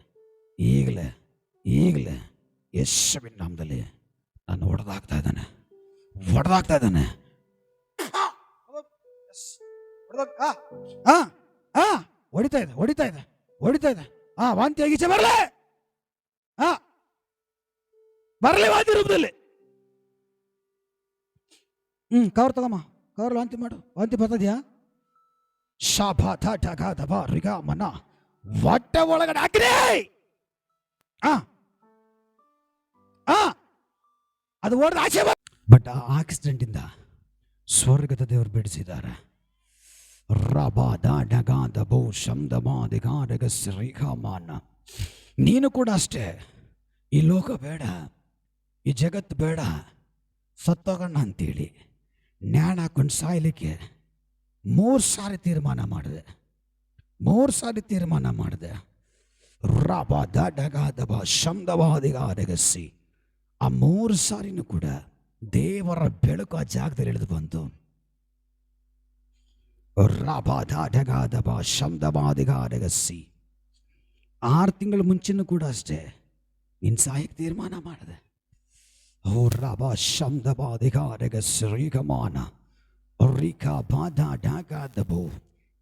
ಯೇಸುವಿನ ನಾಮದಲ್ಲಿ ನಾನು ಹೊಡೆದಾಗ್ತಾ ಇದ್ದಾನೆ. ಹೊಡಿತಾ ಇದೆ. ವಾಂತಿ ಆಗೀಚೆ ಬರಲಿ ವಾಂತಿ ರೂಪದಲ್ಲಿ. ಕವರ್ ತಗಮ್ಮ, ಕವರ್ ವಾಂತಿ ಮಾಡು. ವಾಂತಿ ಬರ್ತದ್ಯಾ? ಮನ ಹೊಟ್ಟೆ ಒಳಗಡೆ ಹಾಕಿರಿ. ಅದು ಹೊಡೆದ ಆಚೆ. ಬಟ್ ಆ ಆಕ್ಸಿಡೆಂಟ್ ಇಂದ ಸ್ವರ್ಗದ ದೇವರು ಬಿಡಿಸಿದ್ದಾರೆ. ನೀನು ಕೂಡ ಅಷ್ಟೇ. ಈ ಲೋಕ ಬೇಡ, ಈ ಜಗತ್ತು ಬೇಡ, ಸತ್ತೋಗೋಣ ಅಂತೇಳಿ ನ್ಯಾಣ ಹಾಕೊಂಡು ಸಾಯ್ಲಿಕ್ಕೆ 3 ಸಾರಿ ತೀರ್ಮಾನ ಮಾಡಿದೆ. 3 ಸಾರಿ ತೀರ್ಮಾನ ಮಾಡಿದೆ. ಶಬ್ದವಾದಿಗಾರಗಸಿ ಆ 3 ಸಾರಿನೂ ಕೂಡ ದೇವರ ಬೆಳಕು ಆ ಜಾಗದಲ್ಲಿ ಇಳಿದು ಬಂತು. ಶಬ್ದವಾದಿಗಾರಗಸಿ 6 ತಿಂಗಳ ಮುಂಚೆನೂ ಕೂಡ ಅಷ್ಟೇ ನೀನು ಸಾಯಕ್ಕೆ ತೀರ್ಮಾನ ಮಾಡಿದೆ. ಶಬ್ದವಾದಿಗಾರಗಮಾನ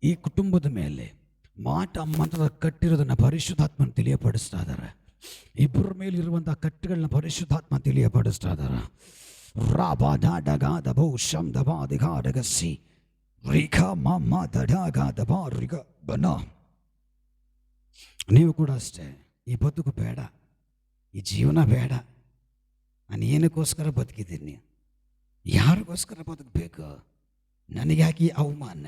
ಈ ಕುಟುಂಬದ ಮೇಲೆ ಮಾಟ ಮಂತ್ರದ ಕಟ್ಟಿರೋದನ್ನ ಪರಿಶುದ್ಧಾತ್ಮನ ತಿಳಿಯಪಡಿಸ್ತಾ ಇದ್ದಾರೆ. ಇಬ್ಬರ ಮೇಲೆ ಇರುವಂತಹ ಕಟ್ಟುಗಳನ್ನ ಪರಿಶುದ್ಧಾತ್ಮ ತಿಳಿಯಪಡಿಸ್ತಾ ಇದ್ದಾರೆ. ಶಬ್ದವಾದಿಗಾರಗಸಿ ನೀವು ಕೂಡ ಅಷ್ಟೇ. ಈ ಬದುಕು ಬೇಡ, ಈ ಜೀವನ ಬೇಡ. ನಾನು ಏನಕ್ಕೋಸ್ಕರ ಬದುಕಿದ್ದೀನಿ? ಯಾರಿಗೋಸ್ಕರ ಬದುಕಬೇಕು? ನನಗೆ ಯಾಕೆ ಈ ಅವಮಾನ?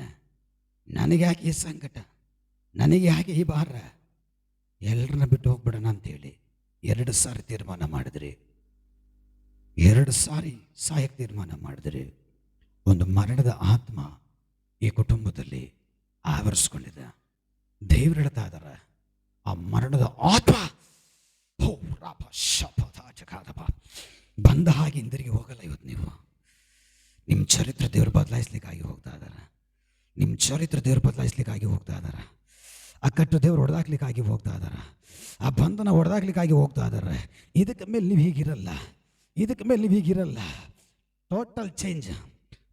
ನನಗೆ ಯಾಕೆ ಈ ಸಂಕಟ? ನನಗೆ ಯಾಕೆ ಈ ಭಾರ? ಎಲ್ಲರನ್ನ ಬಿಟ್ಟು ಹೋಗ್ಬಿಡೋಣ ಅಂತೇಳಿ 2 ಸಾರಿ ತೀರ್ಮಾನ ಮಾಡಿದ್ರಿ. 2 ಸಾರಿ ಸಾಯಕ್ಕೆ ತೀರ್ಮಾನ ಮಾಡಿದ್ರಿ. ಒಂದು ಮರಣದ ಆತ್ಮ ಈ ಕುಟುಂಬದಲ್ಲಿ ಆವರಿಸ್ಕೊಂಡಿದೆ. ದೇವರು ಹೇಳ್ತಾ ಇದ್ದಾರೆ, ಆ ಮರಣದ ಆತ್ಮ ಬಂದ ಹಾಗೆ ಹಿಂದಿರುಗಿ ಹೋಗಲ್ಲ. ಇವತ್ತು ನಿಮ್ಮ ಚರಿತ್ರೆ ದೇವರು ಬದಲಾಯಿಸ್ಲಿಕ್ಕಾಗಿ ಹೋಗ್ತಾ ಇದ್ದಾರೆ. ಆ ಕಟ್ಟು ದೇವರು ಹೊಡೆದಾಕ್ಲಿಕ್ಕಾಗಿ ಹೋಗ್ತಾ ಇದ್ದಾರೆ, ಆ ಬಂಧನ ಹೊಡೆದಾಕ್ಲಿಕ್ಕಾಗಿ ಹೋಗ್ತಾ ಇದ್ದಾರೆ. ಇದಕ್ಕೆ ಮೇಲೆ ನೀವು ಹೀಗಿರಲ್ಲ, ಇದಕ್ಕೆ ಮೇಲೆ ನೀವು ಹೀಗಿರಲ್ಲ. Total change,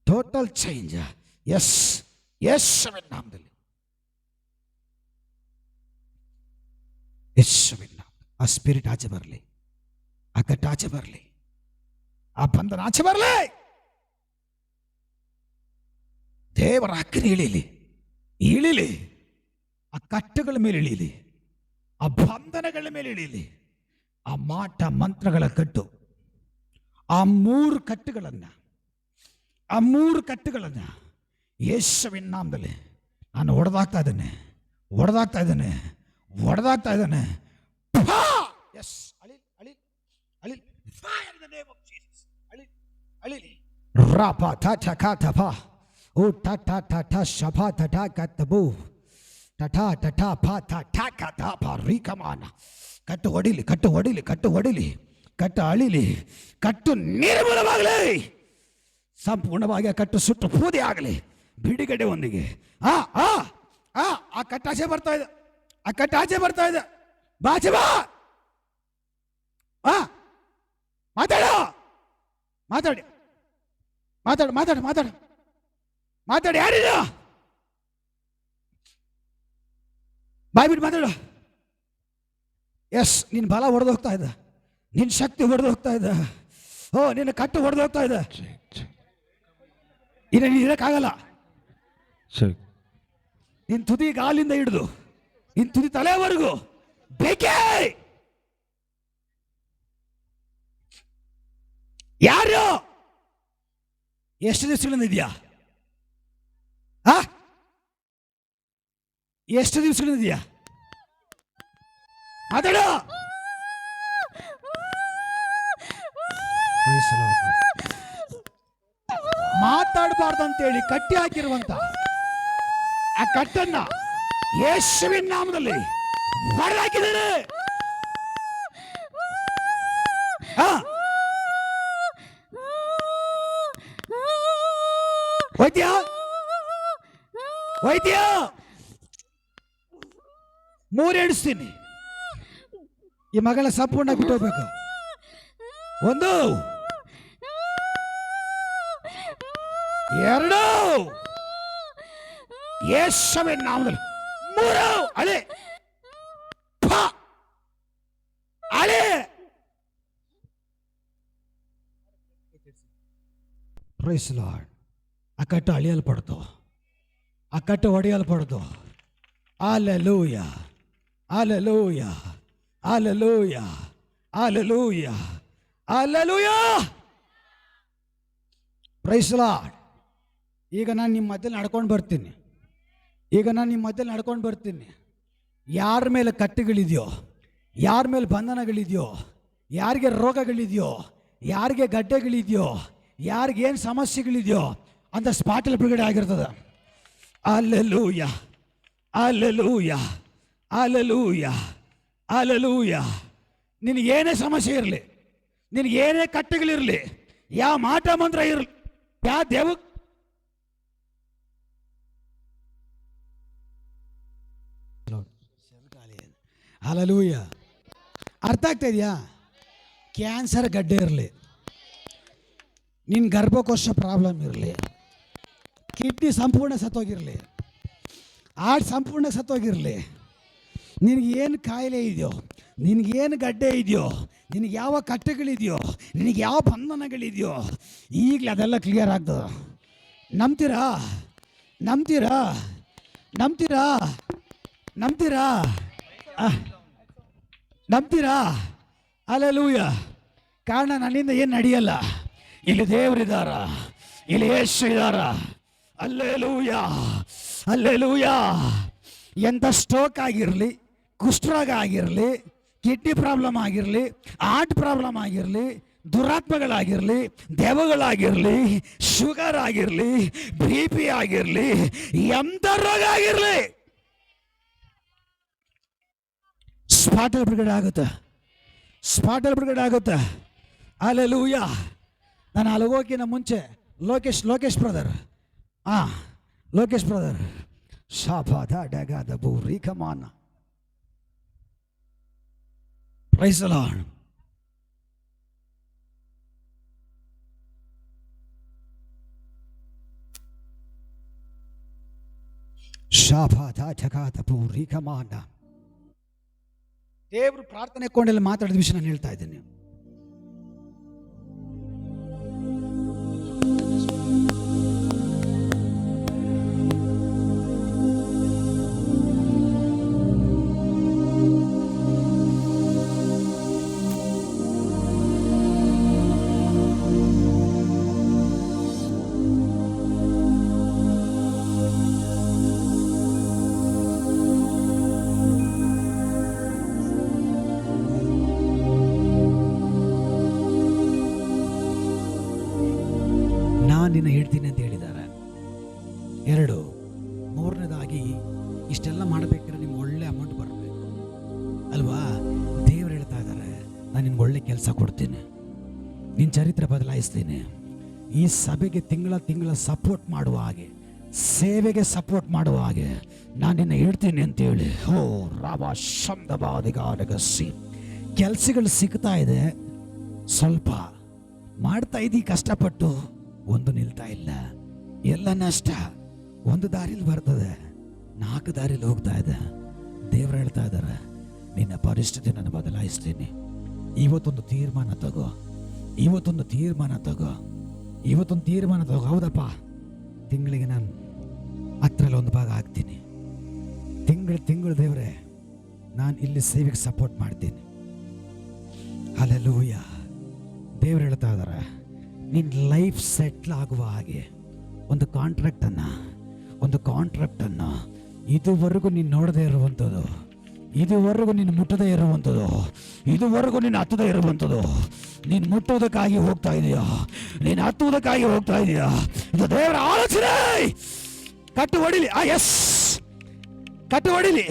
total change. Yes ಯೇಸುವಿನ ನಾಮದಲ್ಲಿ, ಯೇಸುವಿನ ನಾಮ. ಆ ಸ್ಪಿರಿಟ್ ಆಚೆ ಬರಲಿ, ಆ ಕಟ್ಟು ಆಚೆ ಬರಲಿ, ಆ ಬಂಧನ ಆಚೆ ಬರಲಿ. ದೇವರ ಅಕ್ಕರೆ ಇಳೀಲಿ, ಇಳಿಲಿ. ಆ ಕಟ್ಟುಗಳ ಮೇಲೆ ಇಳೀಲಿ, ಆ ಬಂಧನಗಳ ಮೇಲೆ ಇಳೀಲಿ. ಆ ಮಾಟ ಮಂತ್ರಗಳ ಕಟ್ಟು, ಆ ಮೂರು ಕಟ್ಟುಗಳನ್ನು ಯೇಸುವಿನ ನಾಮದಲ್ಲಿ ನಾನು ಹೊಡೆದಾಕ್ತಾ ಇದ್ದೇನೆ, ಹೊಡೆದಾಕ್ತಾ ಇದ್ದೇನೆ, ಹೊಡೆದಾಕ್ತಾ ಇದ್ದೇನೆ. ಎಸ್, ಅಳಿ ಅಳಿ ಅಳಿ, fire in the name of Jesus. ಅಳಿ ಅಳಿಲಿ. ರಾಪ ಠ ಠ ಕ ಠ ಪ, ಓ ಠ ಠ ಠ ಠ ಶಫ ಠ ಠ ಕ ತ ಬು, ಠ ಠ ಠ ಠ ಪ ಠ ಠ ಕ ತ ಪ ರೀ ಕಮಾನ. ಕಟ್ಟು ಹೊಡಿಲಿ, ಕಟ್ಟು ಹೊಡಿಲಿ, ಕಟ್ಟು ಹೊಡಿಲಿ, ಕಟ್ಟು ಅಳಿಲಿ, ಕಟ್ಟು ನಿರ್ಮೂಲವಾಗಲಿ. ಸಂಪೂರ್ಣವಾಗಿ ಆ ಕಟ್ಟು ಸುಟ್ಟು ಬೂದಿ ಆಗಲಿ, ಬಿಡುಗಡೆ ಒಂದಿಗೆ. ಆ ಆ ಆ ಕಟ್ಟು ಆಚೆ ಬರ್ತಾ ಇದೆ, ಆ ಕಟ್ಟು ಆಚೆ ಬರ್ತಾ ಇದೆ. ಬಾಚೆ ಬಾ, ಮಾತಾಡು, ಮಾತಾಡಿ, ಮಾತಾಡು, ಮಾತಾಡು, ಮಾತಾಡು, ಮಾತಾಡಿ. ಯಾರಿಲ್ಲ, ಬಾಯ್ ಬಿಟ್ಟು ಮಾತಾಡು. ಎಸ್, ನಿನ್ನ ಬಲ ಹೊಡೆದು ಹೋಗ್ತಾ ಇದೆ, ನಿನ್ನ ಶಕ್ತಿ ಹೊಡೆದು ಹೋಗ್ತಾ ಇದೆ. ಓ, ನಿನ್ನ ಕಟ್ಟು ಹೊಡೆದು ಹೋಗ್ತಾ ಇದೆ. ಇನ್ನು ನೀನು ಇರೋಕ್ಕಾಗಲ್ಲ. ನಿನ್ನ ತುದಿ ಗಾಲಿಂದ ಹಿಡಿದು ನಿನ್ನ ತುದಿ ತಲೆವರೆಗೂ ಬೇಕೇ. ಯಾರು? ಎಷ್ಟು ದಿವಸಗಳಿಂದ ಇದೆಯಾ? ಎಷ್ಟು ದಿವಸಗಳಿಂದ ಇದೆಯಾ? ಮಾತಾಡು. ಮಾತಾಡಬಾರ್ದು ಅಂತೇಳಿ ಕಟ್ಟಿ ಹಾಕಿರುವಂತ ಆ ಕಟ್ಟನ್ನ ಯೇಸುವಿನ ನಾಮದಲ್ಲಿ ಹೊರಹಾಕಿದ್ದಾರೆ. ವೈದ್ಯ, ವೈದ್ಯ, 3 ಎಣಿಸ್ತೀನಿ. ಈ ಮಗಳ ಸಂಪೂರ್ಣ ಬಿಟ್ಟು ಹೋಗ್ಬೇಕು. 1, 2, ಯೇಸುವಿನ ನಾಮದಲ್ಲಿ 3. ಅಳೆ ಅಳೆ. Praise Lord. ಆ ಕಟ್ಟು ಅಳಿಯಲ್ಪಡ್ತು, ಆ ಕಟ್ಟು ಹೊಡೆಯಲ್ಪಡ್ತು. Hallelujah, hallelujah, hallelujah, hallelujah, hallelujah. Praise Lord. ಈಗ ನಾನು ನಿಮ್ಮ ಮಧ್ಯದಲ್ಲಿ ನಡ್ಕೊಂಡು ಬರ್ತೀನಿ, ಈಗ ನಾನು ನಿಮ್ಮ ಮಧ್ಯದಲ್ಲಿ ನಡ್ಕೊಂಡು ಬರ್ತೀನಿ. ಯಾರ ಮೇಲೆ ಕಟ್ಟುಗಳಿದೆಯೋ, ಯಾರ ಮೇಲೆ ಬಂಧನಗಳಿದೆಯೋ, ಯಾರಿಗೆ ರೋಗಗಳಿದೆಯೋ, ಯಾರಿಗೆ ಗಡ್ಡೆಗಳಿದೆಯೋ, ಯಾರಿಗೇನು ಸಮಸ್ಯೆಗಳಿದೆಯೋ ಅಂತ ಸ್ಪಾಟಲ್ಲಿ ಬಿಡುಗಡೆ ಆಗಿರ್ತದೆ. Hallelujah, hallelujah, hallelujah, hallelujah. ನಿನಗೇನೇ ಸಮಸ್ಯೆ ಇರಲಿ, ನಿನಗೇನೇ ಕಟ್ಟುಗಳಿರಲಿ, ಯಾವ ಮಾಟ ಮಂತ್ರ ಇರಲಿ, ಯಾವ ದೇವ ಹಲ್ಲೆಲೂಯಾ. ಅರ್ಥ ಆಗ್ತಾ ಇದೆಯಾ? ಕ್ಯಾನ್ಸರ್ ಗಡ್ಡೆ ಇರಲಿ, ನಿನ್ನ ಗರ್ಭಕೋಶ ಪ್ರಾಬ್ಲಮ್ ಇರಲಿ, ಕಿಡ್ನಿ ಸಂಪೂರ್ಣ ಸತ್ತೋಗಿರಲಿ, ಹಾರ್ಟ್ ಸಂಪೂರ್ಣ ಸತ್ತೋಗಿರಲಿ, ನಿನಗೇನು ಕಾಯಿಲೆ ಇದೆಯೋ, ನಿನಗೇನು ಗಡ್ಡೆ ಇದೆಯೋ, ನಿನಗೆ ಯಾವ ಕಟ್ಟೆಗಳಿದೆಯೋ, ನಿನಗೆ ಯಾವ ಬಂಧನಗಳಿದೆಯೋ, ಈಗಲೇ ಅದೆಲ್ಲ ಕ್ಲಿಯರ್ ಆಗ್ತದೆ. ನಂಬ್ತೀರಾ? ನಂಬ್ತೀರಾ? ನಂಬ್ತೀರಾ? ನಂಬ್ತೀರಾ? ನಂಬ್ತೀರಾ? ಹಲ್ಲೆಲೂಯಾ. ಕಾರಣ ನನ್ನಿಂದ ಏನು ನಡೆಯಲ್ಲ. ಇಲ್ಲಿ ದೇವರಿದ್ದಾರ, ಇಲ್ಲಿ ಯೇಸು ಇದ್ದಾರ. Hallelujah, hallelujah. ಎಂಥ ಸ್ಟ್ರೋಕ್ ಆಗಿರಲಿ, ಕುಷ್ಠರೋಗ ಆಗಿರಲಿ, ಕಿಡ್ನಿ ಪ್ರಾಬ್ಲಮ್ ಆಗಿರಲಿ, ಹಾರ್ಟ್ ಪ್ರಾಬ್ಲಮ್ ಆಗಿರಲಿ, ದುರಾತ್ಮಗಳಾಗಿರಲಿ, ದೆವ್ವಗಳಾಗಿರಲಿ, ಶುಗರ್ ಆಗಿರಲಿ, BP ಆಗಿರಲಿ, ಎಂಥ ರೋಗ ಆಗಿರಲಿ, ಸ್ಪಾಟಲ್ಲಿ ಬಿಡುಗಡೆ ಆಗುತ್ತೆ, ಸ್ಪಾಟಲ್ಲಿ ಬಿಡುಗಡೆ ಆಗುತ್ತೆ. ಹಲ್ಲೆಲೂಯಾ. ನಾನು ಅಲ್ಲಿಗೋಕಿನ ಮುಂಚೆ ಲೋಕೇಶ್ ಬ್ರದರ್, ಲೋಕೇಶ್ ಬ್ರದರ್ ಶಾಪಾದ ಡಗಾದ ಬೂರಿ ಕಮಾನ. Praise the Lord. ಶಾಪಾದ ಡಗಾದ ಬೂರಿ ಕಮಾನ. ದೇವರು ಪ್ರಾರ್ಥನೆ ಕೊಂಡೆಲ್ಲ ಮಾತಾಡಿದ ವಿಷಯ ನಾನು ಹೇಳ್ತಾ ಇದ್ದೀನಿ. ನಿನ್ನ ಹೇಳ್ತೀನಿ ಅಂತ ಹೇಳಿದ್ದಾರೆ. 2, 3ನೇದಾಗಿ ಇಷ್ಟೆಲ್ಲ ಮಾಡಬೇಕಾದ್ರೆ ನಿಮ್ಗೆ ಒಳ್ಳೆ ಅಮೌಂಟ್ ಬರಬೇಕು ಅಲ್ವಾ? ದೇವರು ಹೇಳ್ತಾ ಇದ್ದಾರೆ, ನಾನು ನಿನ್ಗೆ ಒಳ್ಳೆ ಕೆಲಸ ಕೊಡ್ತೀನಿ, ನಿನ್ನ ಚರಿತ್ರೆ ಬದಲಾಯಿಸ್ತೀನಿ, ಈ ಸಭೆಗೆ ತಿಂಗಳ ಸಪೋರ್ಟ್ ಮಾಡುವ ಹಾಗೆ, ಸೇವೆಗೆ ಸಪೋರ್ಟ್ ಮಾಡುವ ಹಾಗೆ ನಾನು ನಿನ್ನ ಹೇಳ್ತೀನಿ ಅಂತೇಳಿ. ಓ ರಾಮ ಶಬ್ದವಾದಿಗಾರಗಸಿ. ಕೆಲಸಗಳು ಸಿಗ್ತಾ ಇದೆ, ಸ್ವಲ್ಪ ಮಾಡ್ತಾ ಇದ್ದೀ ಕಷ್ಟಪಟ್ಟು, ಒಂದು ನಿಲ್ತಾ ಇಲ್ಲ, ಎಲ್ಲ ನಷ್ಟ. ಒಂದು ದಾರಿಲಿ ಬರ್ತದೆ, 4 ದಾರಿಲಿ ಹೋಗ್ತಾ ಇದೆ. ದೇವರು ಹೇಳ್ತಾ ಇದ್ದಾರೆ, ನಿನ್ನ ಪರಿಸ್ಥಿತಿ ನಾನು ಬದಲಾಯಿಸ್ತೀನಿ. ಇವತ್ತೊಂದು ತೀರ್ಮಾನ ತಗೋ, ಇವತ್ತೊಂದು ತೀರ್ಮಾನ ತಗೋ. ಹೌದಪ್ಪ, ತಿಂಗಳಿಗೆ ನಾನು 10ರಲ್ಲಿ 1 ಭಾಗ ಹಾಕ್ತೀನಿ. ತಿಂಗಳು ದೇವರೇ ನಾನು ಇಲ್ಲಿ ಸೇವೆಗೆ ಸಪೋರ್ಟ್ ಮಾಡ್ತೀನಿ. ಹಲ್ಲೆಲೂಯಾ. ದೇವರು ಹೇಳ್ತಾ ಇದ್ದಾರೆ, ನಿನ್ನ ಲೈಫ್ ಸೆಟ್ಲ್ ಆಗುವ ಹಾಗೆ ಒಂದು ಕಾಂಟ್ರಾಕ್ಟನ್ನು ಇದುವರೆಗೂ ನೀನು ನೋಡದೇ ಇರುವಂಥದ್ದು, ಇದುವರೆಗೂ ನೀನು ಮುಟ್ಟದೇ ಇರುವಂಥದ್ದು, ಇದುವರೆಗೂ ನೀನು ಹತ್ತದೇ ಇರುವಂಥದ್ದು, ನೀನು ಮುಟ್ಟುವುದಕ್ಕಾಗಿ ಹೋಗ್ತಾ ಇದೆಯಾ, ನೀನು ಹತ್ತುವುದಕ್ಕಾಗಿ ಹೋಗ್ತಾ ಇದೆಯಾ? ಇದು ದೇವರ ಆಲೋಚನೆ. ಕಟ್ಟು ಹೊಡಿಲಿ. ಎಸ್, ಕಟ್ಟು ಹೊಡಿಲಿ.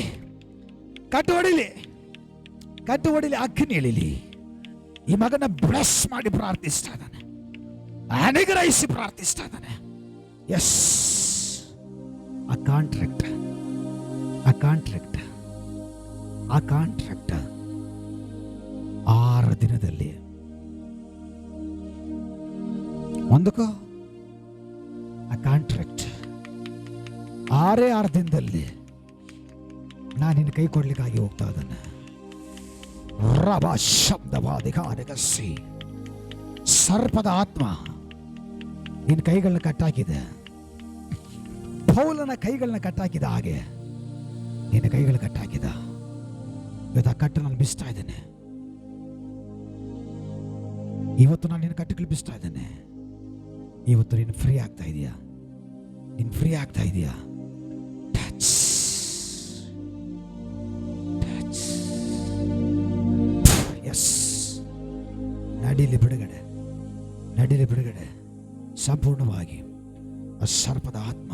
ಅಗ್ನಿ ಇಳಿಲಿ. ಈ ಮಗನ ಬ್ಲೆಸ್ ಮಾಡಿ ಪ್ರಾರ್ಥಿಸ್ತಾ ಇದ್ದಾನೆ, ಅನುಗ್ರಹಿಸಿ ಪ್ರಾರ್ಥಿಸ್ತಾ ಇದ್ದಾನೆ. ಎಸ್, ಆ ಕಾಂಟ್ರಾಕ್ಟ್ 6 ದಿನದಲ್ಲಿ ಒಂದಕ್ಕೋ ಆ ಕಾಂಟ್ರಾಕ್ಟ್ 6 ದಿನದಲ್ಲಿ ನಾನು ನಿನ್ನ ಕೈ ಕೊಡ್ಲಿಕ್ಕಾಗಿ ಹೋಗ್ತಾ ಇದ್ದಾನೆ. ರಬ ಶಬ್ದವಾದಿಗಾರಗಸಿ. ಸರ್ಪದ ಆತ್ಮ ನಿನ್ನ ಕೈಗಳನ್ನ ಕಟ್ಟಾಕಿದೆ, ಪೌಲನ ಕೈಗಳನ್ನ ಕಟ್ಟಾಕಿದ ಹಾಗೆ ನಿನ್ನ ಕೈಗಳು ಕಟ್ಟಾಕಿದ. ಇವತ್ತು ಆ ಕಟ್ಟು ನಾನು ಬಿಸ್ತಾ ಇದ್ದೇನೆ. ಇವತ್ತು ನಾನು ನಿನ್ನ ಕಟ್ಟುಗಳು ಬಿಸ್ತಾ ಇದ್ದೇನೆ. ಇವತ್ತು ನೀನು ಫ್ರೀ ಆಗ್ತಾ ಇದೆಯಾ? ಎಸ್, ನಡಿಲಿ ಬಿಡುಗಡೆ ಸಂಪೂರ್ಣವಾಗಿ. ಆ ಸರ್ಪದ ಆತ್ಮ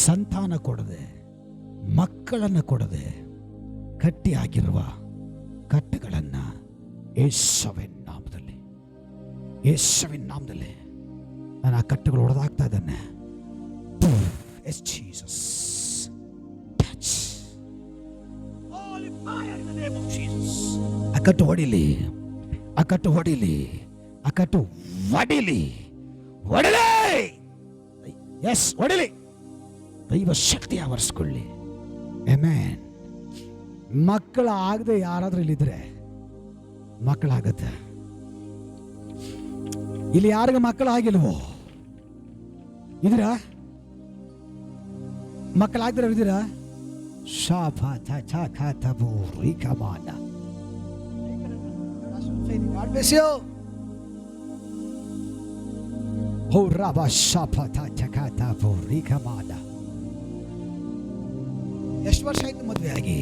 ಸಂತಾನ ಕೊಡದೆ, ಮಕ್ಕಳನ್ನು ಕೊಡದೆ ಕಟ್ಟಿ ಹಾಕಿರುವ ಕಟ್ಟುಗಳನ್ನು ಯೇಸುವಿನ ನಾಮದಲ್ಲಿ ನಾನು ಆ ಕಟ್ಟುಗಳು ಹೊಡೆದಾಗ್ತಾ ಇದ್ದೇನೆ. Yes Jesus. ಆ ಕಟ್ಟು ಹೊಡಿಲಿ. ಎಸ್, ಹೊಡಿಲಿ. ದೈವ ಶಕ್ತಿ ಆವರಿಸ್ಕೊಳ್ಳಿ. ಆಮೆನ್. ಮಕ್ಕಳು ಆಗದೆ ಯಾರಾದ್ರೂ ಇಲ್ಲಿದ್ರೆ ಮಕ್ಕಳಾಗತ್ತೆ. ಇಲ್ಲಿ ಯಾರಿಗ ಮಕ್ಕಳಾಗಿಲ್ವೋ? ಇದ್ದೀರಾ? ಮಕ್ಕಳಾಗ್ದಿರ ಶಾಫಾತ ಚಾಖಾತಬು ರಿಕಮಾನ. God bless you. ಹೋ ರಬ ಶಾಫಾತ ಚಾಖಾತಬು ರಿಕಮಾನ. ಎಷ್ಟು ವರ್ಷ ಆಯ್ತು ಮದುವೆ ಆಗಿ?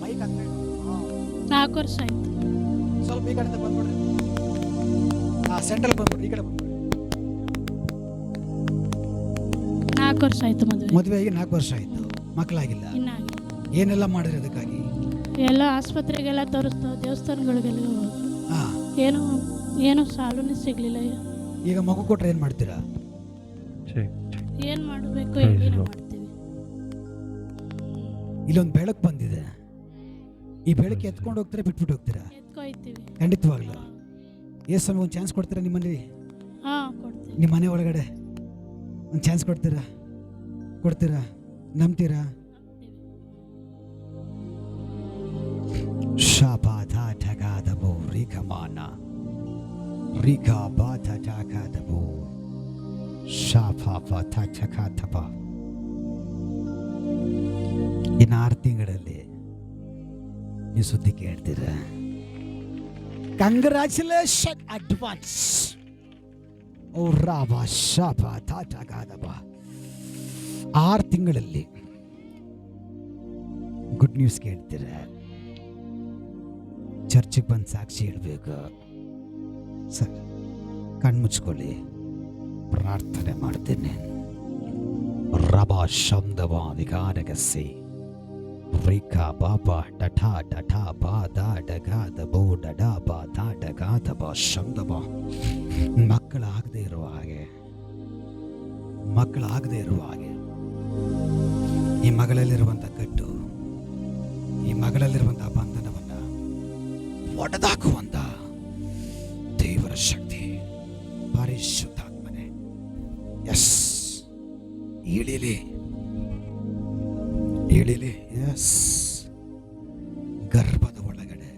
ಮೈಕ್ ಹಾಕ್ತಾ 4 ವರ್ಷ ಆಯ್ತು. ಸ್ವಲ್ಪ ಈ ಕಡೆ ಬಂದ್ಬಿಡ್ರಿ. ಸೆಂಟ್ರಲ್ ಬಂದ್ಬಿಡ್ರಿ, ಈ ಕಡೆ ಬಂದ್ಬಿಡ್ರಿ. 4 ವರ್ಷ ಆಯ್ತು ಮದುವೆ ಆಗಿ 4 ವರ್ಷ ಆಯ್ತು, ಮಕ್ಕಳಾಗಿಲ್ಲ. ಇನ್ನಾಗಿ ಏನೆಲ್ಲ ಮಾಡಿದ್ರೆ ಅದಕ್ಕಾಗಿ? ಎಲ್ಲ ಆಸ್ಪತ್ರೆಗೆಲ್ಲ ತೋರಿಸ್ತಾವ, ದೇವಸ್ಥಾನಗಳಿಗೆಲ್ಲ ಹೋದ್ರು. ಹಾಂ, ಏನು ಸಾಲನೇ ಸಿಗ್ಲಿಲ್ಲ. ಈಗ ಮಗು ಕೊಟ್ರೆ ಏನು ಮಾಡ್ತೀರಾ? ಏನು ಮಾಡಬೇಕು ಹೇಳಿ ನಾವು ಮಾಡ್ತೀವಿ. ಇಲ್ಲೊಂದು ಬೆಳಕು ಬಂದಿದೆ. ಈ ಬೆಳಕು ಎತ್ಕೊಂಡು ಹೋಗ್ತೀರಾ, ಬಿಟ್ಬಿಟ್ಟು ಹೋಗ್ತೀರಾ? ಎತ್ಕೊಯ್ತೀವಿ. ಖಂಡಿತವಾಗ್ಲೂ. ಸ್ವಾಮಿ ಒಂದು ಚಾನ್ಸ್ ಕೊಡ್ತೀರಾ ನಿಮ್ಮಲ್ಲಿ? ಹಾಂ, ಕೊಡ್ತೀವಿ. ನಿಮ್ಮ ಮನೆ ಒಳಗಡೆ ಒಂದು ಚಾನ್ಸ್ ಕೊಡ್ತೀರಾ? ನಂಬ್ತೀರಾ? ಶಾಪಾದ ಠಗಾದಬೋ ರಿಕಮಾನ ರಿಕಾ ಬಾತ ಠಗಾದಬೋ ಶಾಪಾಪ ಠಗಾದಬ. ಇನ್ನು 6 ತಿಂಗಳಲ್ಲಿ ನೀವು ಸುದ್ದಿ ಕೇಳ್ತೀರ. Congratulation advance. ಓ ರಾಬಾ ಶಾಪ ಠಗಾದಬ. 6 ತಿಂಗಳಲ್ಲಿ ಗುಡ್ ನ್ಯೂಸ್ ಕೇಳ್ತೀರ. ಚರ್ಚಿಗೆ ಬಂದು ಸಾಕ್ಷಿ ಇಡಬೇಕು. ಸರ್, ಕಣ್ಮುಚ್ಕೊಳ್ಳಿ, ಪ್ರಾರ್ಥನೆ ಮಾಡ್ತೇನೆ. ರಬಾ ಶಬ್ದವಾದಿಗಾರಗಸಿ ರೇಖಾ ಬಾಬಾ ಡಠಾ ಡಠಾ ಬಾ ದಾ ಡಗಾದ ಬೋ ಡಡಾ ಬಾ ದಾ ಡಗಾದ ಬಾ ಶಬ್ದವ. ಮಕ್ಕಳಾಗದೇ ಇರುವ ಹಾಗೆ ಈ ಮಗಳಲ್ಲಿರುವಂಥ ಕಟ್ಟು, ಈ ಮಗಳಲ್ಲಿರುವಂಥ ಬಂಧನವನ್ನ ಒಡೆದಾಕುವಂತ ದೇವರ ಶಕ್ತಿ, ಪರಿಶುದ್ಧಾತ್ಮನೆ ಎಸ್ ಇಳಿಲಿ. ಎಸ್, ಗರ್ಭದ ಒಳಗಡೆ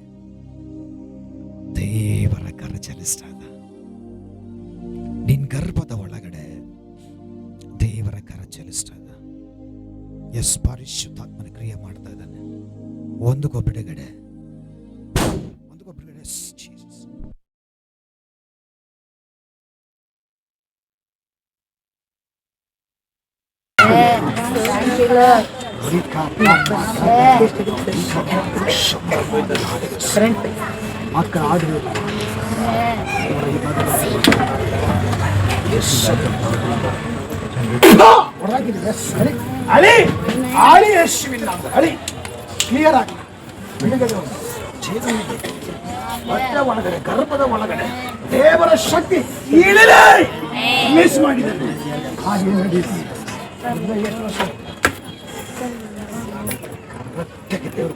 ದೇವರ ಕರ ಚಲಿಸ್ತಾ ಇದ್ದ. ನಿನ್ ಗರ್ಭದ ಒಳಗಡೆ ದೇವರ ಕರ ಚಲಿಸ್ತಾ ಇದ್ದ. ಎಸ್, ಪರಿಶುದ್ಧಾತ್ಮನ ಕ್ರಿಯೆ ಮಾಡ್ತಾ ಇದ್ದಾನೆ. ಒಂದಕ್ಕೋ ಬಿಡುಗಡೆ. ಜೀಸಸ್. ಮಕ್ಕಳ ಆಡಬೇಕು. ಕ್ಲಿಯರ್ ಆಗಿ ಹೊಟ್ಟೆ ಒಳಗಡೆ, ಗರ್ಭದ ಒಳಗಡೆ ದೇವರ ಶಕ್ತಿ ಇಳಿಲೆ. ಮಿಸ್ ಮಾಡಿದ್ದಾರೆ. ಹಾಗೆ ನಡೀತಿ. ಎಷ್ಟು ವರ್ಷ ಪ್ರತ್ಯೇಕ ದೇವರು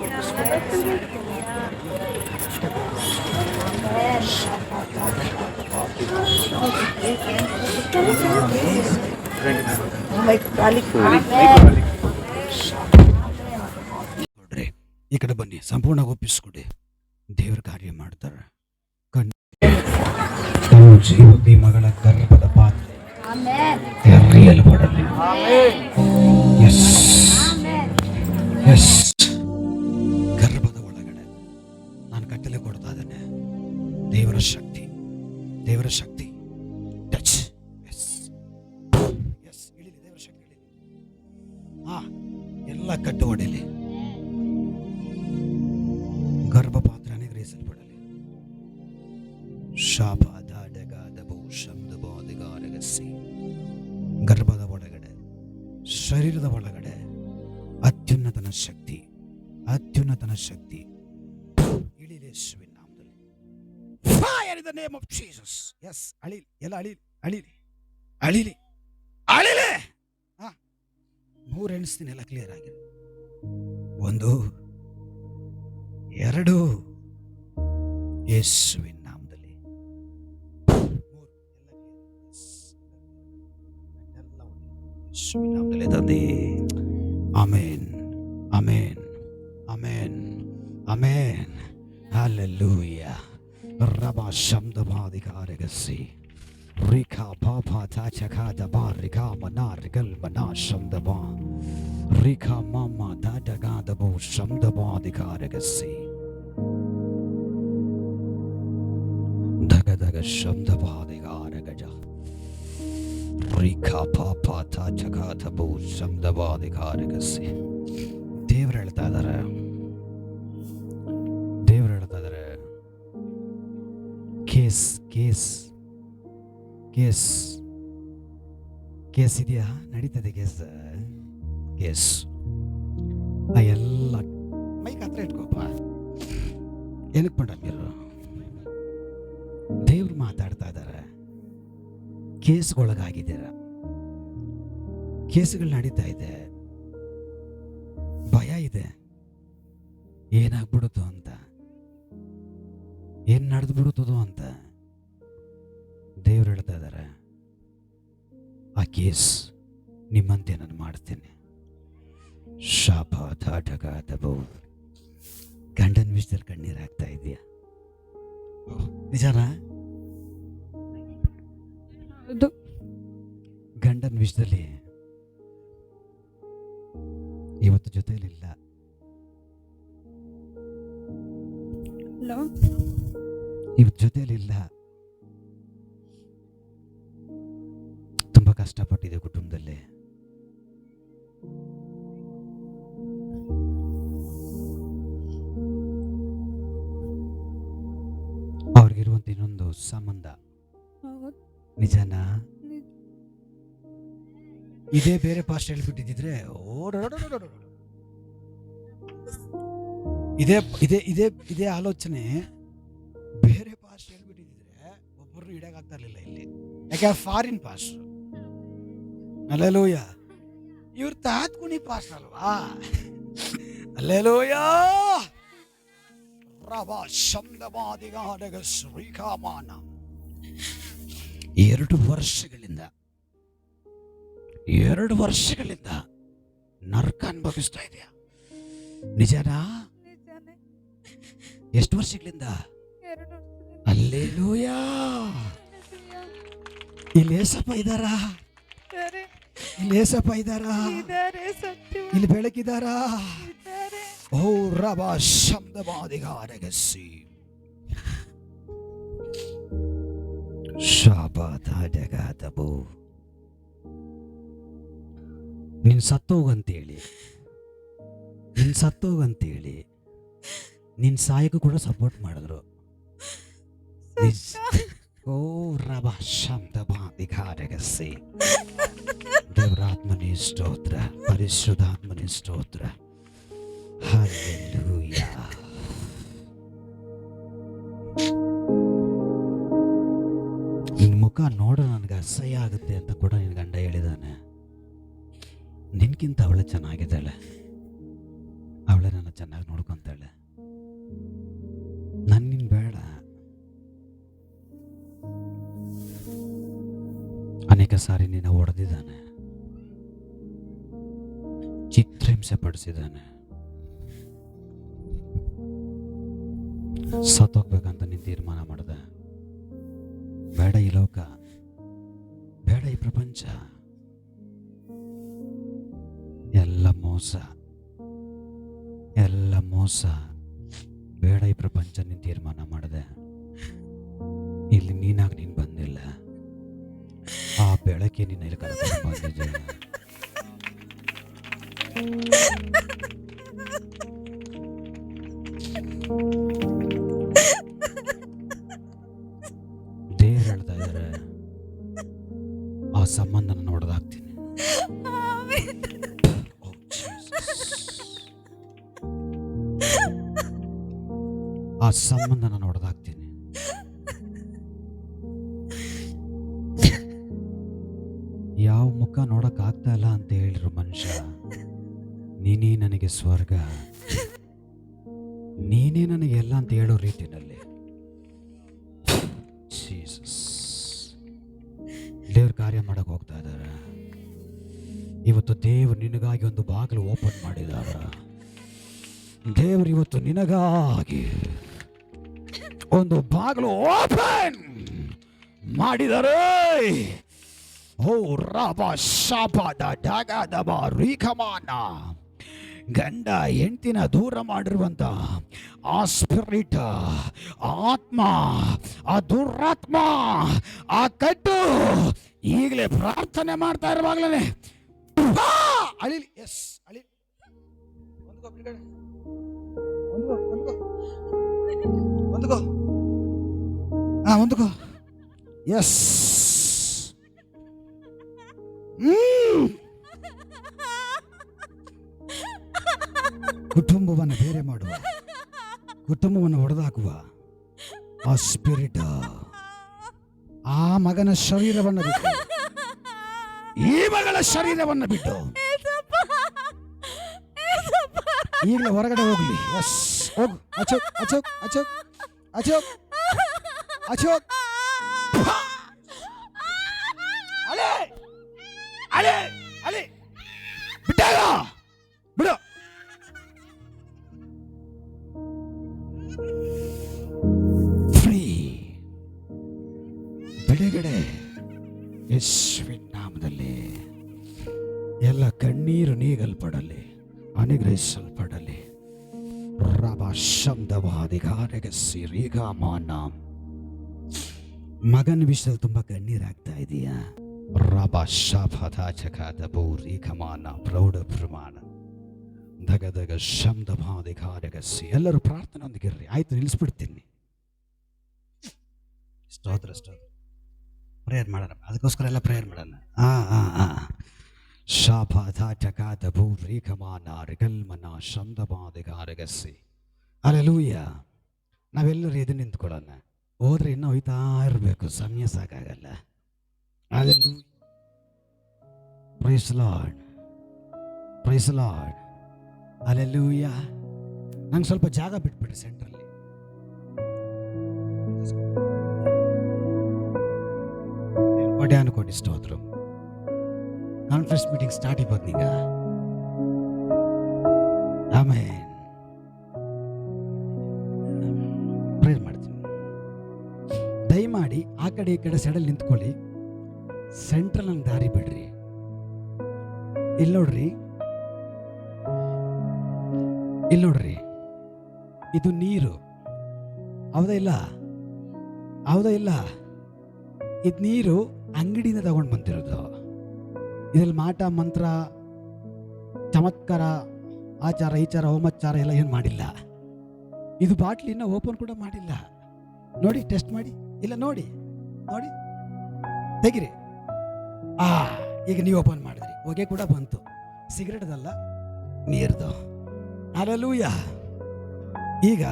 ನೋಡ್ರಿ, ಈ ಕಡೆ ಬನ್ನಿ. ಸಂಪೂರ್ಣ ಒಪ್ಪಿಸ್ಕೊಡಿ. ದೇವರ ಕಾರ್ಯ ಮಾಡ್ತಾರೆ. ಜೀವತಿ ಮಗಳ ಗರ್ಭದ ಪಾತ್ರೆ ತೆರೆಯಲ್ಪಡಲಿ. ಎಸ್ ಎಸ್, ಗರ್ಭದ ಒಳಗಡೆ ನಾನು ಕಟ್ಟಲೆ ಕೊಡ್ತಾ ಇದ್ದೇನೆ. ದೇವರ ಶಕ್ತಿ, ದೇವರ ಶಕ್ತಿ ಟಚ್. ಎಸ್ ಎಸ್, ಇಳಿಲಿ ದೇವರ ಶಕ್ತಿ, ಇಳಿಲಿ. ಎಲ್ಲ ಕಟ್ಟು ಹೊಡೆಯಲಿ. ಗರ್ಭಪಾತ್ರ ನಿಗ್ರಹಿಸಲ್ಪಡಲಿ. ಶಾಪಾದ ಡಗಾದಬೋ ಶಬ್ದಬೋದಿಗಾರಗಸಿ. ಗರ್ಭದ ಒಳಗಡೆ, ಶರೀರದ ಒಳಗಡೆ ಅತ್ಯುನ್ನತನ ಶಕ್ತಿ ಇಳಿಲಿ ಯೇಸುವಿನ ನಾಮದಲ್ಲಿ. Fire in the name of Jesus. Yes, ಅಳಿಲಿ, ಎಲ್ಲ ಅಳಿಲಿ. 3 ಎಣಿಸ್ತೀನಿ, ಎಲ್ಲ ಕ್ಲಿಯರ್ ಆಗಿದೆ. 1 2 ಯೇಸುವಿನ ನಾಮದಲ್ಲಿ 3 ಯೇಸುವಿನ ನಾಮದಲ್ಲಿ ತಂದೆ. Amen, amen, amen, amen. Hallelujah. ರಬಾ ಶಬ್ದವಾದಿಗಾರಗಸಿ ರಿಕಾ ಬಾಬಾ ತಾಚಕಾದ ಬಾ ರಿಕಾ ಮನಾ ರಿಗಲ್ ಮನಾ ಶಬ್ದವಾ ರಿಕಾ ಮಾಮ ದಾದಗಾದಬೋ ಶಬ್ದವಾದಿಗಾರಗಸಿ ಧಗಧಗ ಶಬ್ದವಾದಿಗಾರಗಜ ರಿಕಾ ಪಾಪಾ ತಾಚಕಾದಬೋ ಶಬ್ದವಾದಿಗಾರಗಸಿ. ದೇವರು ಹೇಳ್ತಾ ಇದ್ದಾರೆ, ಕೇಸ್ ಇದೆಯಾ? ನಡೀತದೆ ಕೇಸ್. ಎಲ್ಲ ಮೈಕ್ ಹತ್ರ ಇಟ್ಕೋಪ್ಪ. ಏನಕ್ಕೆ ಮೇಡಮ್ మీరు ದೇವ್ರು ಮಾತಾಡ್ತಾ ಇದ್ದಾರೆ, ಕೇಸ್ಗೊಳಗಾಗಿದ್ದೀರ, ಕೇಸುಗಳು ನಡೀತಾ ಇದೆ, ಭಯ ಇದೆ, ಏನಾಗ್ಬಿಡುತ್ತೋ ಅಂತ, ಏನು ನಡೆದು ಬಿಡುತ್ತದೋ ಅಂತ. ದೇವ್ರು ಹೇಳ್ತಾ ಇದ್ದಾರೆ, ಆ ಕೇಸ್ ನಿಮ್ಮಂತೆ ನಾನು ಮಾಡ್ತೇನೆ. ಶಾಪ ತಾಟಕ ತಬೋ. ಗಂಡನ ವಿಷಯದಲ್ಲಿ ಕಣ್ಣೀರು ಆಗ್ತಾ ಇದೆಯಾ? ನಿಜಾನಾ? ಗಂಡನ ವಿಷಯದಲ್ಲಿ ಇವತ್ತು ಜೊತೆಯಲ್ಲಿಲ್ಲ. ಇವತ್ತು ಜೊತೆಯಲ್ಲಿಲ್ಲ. ತುಂಬಾ ಕಷ್ಟಪಟ್ಟಿದೆ ಕುಟುಂಬದಲ್ಲಿ. ಅವ್ರಿಗಿರುವಂತ ಇನ್ನೊಂದು ಸಂಬಂಧ. ನಿಜನಾ? ಇದೇ ಬೇರೆ ಪಾಸ್ಟ್ ಹೇಳ್ಬಿಟ್ಟಿದ್ರೆ ಇದೇ ಇದೇ ಇದೇ ಇದೇ ಆಲೋಚನೆ ಬೇರೆ ಪಾಸ್ಟ್ ಹೇಳ್ಬಿಟ್ಟಿದ್ರೆ ಒಬ್ಬರು ಇಡಕ್ಕಾಗ್ತಾ ಇರ್ಲಿಲ್ಲ ಇಲ್ಲಿ. ಯಾಕೆ ಫಾರಿನ್ ಪಾಸ್ಟ್. ಅಲ್ಲೆಲೂಯ. ಇವ್ರ ತಾತ್ಕುಣಿ ಪಾಸ್ಟ್ ಅಲ್ವಾ? ಅಲ್ಲೆಲೂಯ. ಶ್ರೀಕಾಮಾನ 2 ವರ್ಷಗಳಿಂದ ನರಕ ಅನುಭವಿಸ್ತಾ ಇದೆಯಾ? ನಿಜನಾ? ಎಷ್ಟು ವರ್ಷಗಳಿಂದ? ಅಲ್ಲೇಲೂಯ. ಇಲ್ಲಿ ಏಸಪ್ಪ ಇದ್ದಾರಾ? ಇಲ್ಲಿ ಏಸಪ್ಪ ಇದ್ದಾರಾ? ಇಲ್ಲಿ ಬೆಳಕಿದ್ದಾರಾ? ಓ ರಬ ಶಬ್ದವಾದಿಗಾರಗಸಿ ಶಾಪದಾಡಗಾದಬು. ನೀನು ಸತ್ತೋಗಂತೇಳಿ ನಿನ್ನ ಸಾಯಕ್ಕೂ ಕೂಡ ಸಪೋರ್ಟ್ ಮಾಡಿದ್ರು. ಓ ರಬ ಶಬ್ದವಾದಿಗಾರಗಸಿ. ದೇವರಾತ್ಮನೇ ಸ್ತೋತ್ರ, ಪರಿಶುದ್ಧಾತ್ಮನೇ ಸ್ತೋತ್ರ. ಹಲ್ಲೆಲೂಯಾ. ನಿನ್ನ ಮುಖ ನೋಡ ನನಗೆ ಅಸಹ್ಯ ಆಗುತ್ತೆ ಅಂತ ಕೂಡ ನಿನ್ನ ಗಂಡ ಹೇಳಿದಾನೆ. ನಿನ್ಗಿಂತ ಅವಳೆ ಚೆನ್ನಾಗಿದ್ದಾಳೆ, ಅವಳೆ ನನ್ನ ಚೆನ್ನಾಗಿ ನೋಡ್ಕೊಂತಾಳೆ. ನನ್ನಿನ್ ಬೇಡ. ಅನೇಕ ಸಾರಿ ನಿನ್ನ ಹೊಡೆದಿದ್ದಾನೆ, ಚಿತ್ರಹಿಂಸೆ ಪಡಿಸಿದ್ದಾನೆ. ಸತ್ತೋಗ್ಬೇಕಂತ ನೀನು ತೀರ್ಮಾನ ಮಾಡಿದೆ. ಬೇಡ ಈ ಲೋಕ, ಬೇಡ ಈ ಪ್ರಪಂಚ, ಎಲ್ಲ ಮೋಸ, ಬೇಡ ಈ ಪ್ರಪಂಚ ನೀನು ತೀರ್ಮಾನ ಮಾಡಿದೆ. ಇಲ್ಲಿ ನೀನಾಗಿ ನೀನು ಬಂದಿಲ್ಲ, ಆ ಬೆಳಕೆ ನಿನ್ನ ಇಲ್ಲಿ ಕರ್ಕೊಂಡು ಬಂದಿದೆ. ದೇವ್ರು ಹೇಳ್ತಾ ಇದ್ದಾರೆ, ಆ ಸಂಬಂಧನ ನೋಡ್ದಾಗ್ತೀನಿ. ಆ ಸಂಬಂಧನ ನೋಡ್ದಾಗ್ತೀನಿ. ಯಾವ ಮುಖ ನೋಡಕ್ ಆಗ್ತಾ ಇಲ್ಲ ಅಂತ ಹೇಳಿದ್ರು ಮನುಷ್ಯ, ನೀನೇ ನನಗೆ ಸ್ವರ್ಗ, ನೀನೇ ನನಗೆ ಎಲ್ಲ ಅಂತ ಹೇಳೋ ರೀತಿಯಲ್ಲಿ ದೇವ್ರ ಕಾರ್ಯ ಮಾಡಕ್ ಹೋಗ್ತಾ ಇದ್ದಾರೆ. ಇವತ್ತು ದೇವ್ರು ನಿನಗಾಗಿ ಒಂದು ಬಾಗಿಲು ಓಪನ್ ಮಾಡಿದ್ದಾರೆ. ದೇವರು ಇವತ್ತು ನಿನಗಾಗಿ ಒಂದು ಬಾಗಿಲು ಓಪನ್ ಮಾಡಿದ್ದಾರೆ. ಓ ರಾಬ ಶಾಪದ ಡಗದಬ ರೀಕಮಾನ. ಗಂಡ ಹೆಂಡತಿನ ದೂರ ಮಾಡಿರುವಂತ ಆ ಸ್ಪಿರಿಟ್, ಆತ್ಮ, ಆ ದುರಾತ್ಮ, ಆ ಕಟ್ಟು ಈಗಲೇ ಪ್ರಾರ್ಥನೆ ಮಾಡ್ತಾ ಇರುವಾಗಲೇ ಅಳಿಲಿ. ಎಸ್ ಅಳಿ. ಒಂದುಗೋ. ಎಸ್. ಕುಟುಂಬವನ್ನು ಬೇರೆ ಮಾಡುವ ಕುಟುಂಬವನ್ನು ಹೊಡೆದಾಕುವ ಆ ಸ್ಪಿರಿಟ್ ಆ ಮಗನ ಶರೀರವನ್ನು ಬಿಟ್ಟು, ಈ ಮಗಳ ಶರೀರವನ್ನು ಬಿಟ್ಟು ಈಗಲೇ ಹೊರಗಡೆ ಹೋಗ್ಲಿ. ಎಸ್, ಹೋಗು. ಅಶೋಕ್ ಅಶೋಕ್ ಅಶೋಕ್ ಅಶೋಕ್ ಅಶೋಕ್ ಅಲೆ ಅಲೆ ಅಲೆ ಬಿಟ್ಟಾಗ ಬಿಡು. ಫ್ರೀ ಬಿಡುಗಡೆ ಯೇಸುವಿನ ನಾಮದಲ್ಲಿ. ಎಲ್ಲ ಕಣ್ಣೀರು ನೀಗಲ್ಪಡಲಿ, ಅನುಗ್ರಹಿಸಲ್ಪಡಲಿ. ರಬ ಶಬ್ದವಾದಿಗಾರಗೆ ಸಿರಿಗ ಮಾನ. ಮಗನ ವಿಷಯದಲ್ಲಿ ತುಂಬಾ ಕಣ್ಣೀರಾಗ್ತಾ ಇದೆಯಾ? ರಬ ಶಫದಾಚಕಾದ ಬೋರಿಕಮಾನ ಪ್ರೌಢ ಪ್ರಮಾಣ ದಗದಗ ಶಬ್ದವಾದಿಗಾರಗಸಿ. ಎಲ್ಲರೂ ಪ್ರಾರ್ಥನೆಯೊಂದಿಗಿರ್ರಿ. ಆಯ್ತು, ನಿಲ್ಲಿಸ್ಬಿಡ್ತೀನಿ. ಸ್ತೋತ್ರ ಸ್ತೋತ್ರ. ಪ್ರೇಯರ್ ಮಾಡೋಣ, ಅದಕ್ಕೋಸ್ಕರ ಎಲ್ಲ ಪ್ರೇಯರ್ ಮಾಡೋಣ. ಶಾಫದಾಚಕಾದ ಬೋರಿಕಮಾನ ರಿಗಲ್ಮನ ಶಬ್ದವಾದಿಗಾರಗಸಿ. ಅಲ್ಲೆಲೂಯ. ನಾವೆಲ್ಲರೂ ಎದ್ದು ನಿಂತ್ಕೊಳ್ಳೋಣ. ಹೋದ್ರೆ ಇನ್ನೂ ಹೋಯ್ತಾ ಇರಬೇಕು, ಸಮಯ ಸಾಕಾಗಲ್ಲ. Hallelujah. Praise the Lord. Praise the Lord. Hallelujah. ನಂಗೆ ಸ್ವಲ್ಪ ಜಾಗ ಬಿಟ್ಬಿಟ್ರಿ ಸೆಂಟ್ರಲ್ಲಿ. ಕೊಡಿ ಅನ್ಕೊಡಿ. ಸ್ತೋತ್ರ. ಕಾನ್ಫರೆನ್ಸ್ ಮೀಟಿಂಗ್ ಸ್ಟಾರ್ಟ್ ಇವತ್ತೀಗ. ಆಮೇನ್. ಪ್ರೇಯರ್ ಮಾಡ್ತೀನಿ. ದಯಮಾಡಿ ಆ ಕಡೆ ಈ ಕಡೆ ಸೈಡಲ್ಲಿ ನಿಂತ್ಕೊಳ್ಳಿ. ಸೆಂಟ್ರಲ್ ನಂಗೆ ದಾರಿ ಬಿಡ್ರಿ. ಇಲ್ಲಿ ನೋಡ್ರಿ, ಇಲ್ಲಿ ನೋಡ್ರಿ, ಇದು ನೀರು. ಹೌದಾ ಇಲ್ಲ? ಹೌದಾ ಇಲ್ಲ? ಇದು ನೀರು ಅಂಗಡಿಯಿಂದ ತಗೊಂಡು ಬಂದಿರೋದು. ಇದ್ರಲ್ಲಿ ಮಾಟ ಮಂತ್ರ ಚಮತ್ಕಾರ ಆಚಾರ ಈಚಾರ ಹೋಮಾಚಾರ ಎಲ್ಲ ಏನು ಮಾಡಿಲ್ಲ. ಇದು ಬಾಟ್ಲಿನ ಓಪನ್ ಕೂಡ ಮಾಡಿಲ್ಲ. ನೋಡಿ, ಟೆಸ್ಟ್ ಮಾಡಿ. ಇಲ್ಲ ನೋಡಿ, ನೋಡಿ, ತೆಗಿರಿ. ಈಗ ನೀವು ಓಪನ್ ಮಾಡಿದ್ರಿ, ಹೊಗೆ ಕೂಡ ಬಂತು. ಸಿಗರೇಟ್ದಲ್ಲ, ನೀರ್ದು. ಹಲ್ಲೆಲೂಯಾ. ಈಗ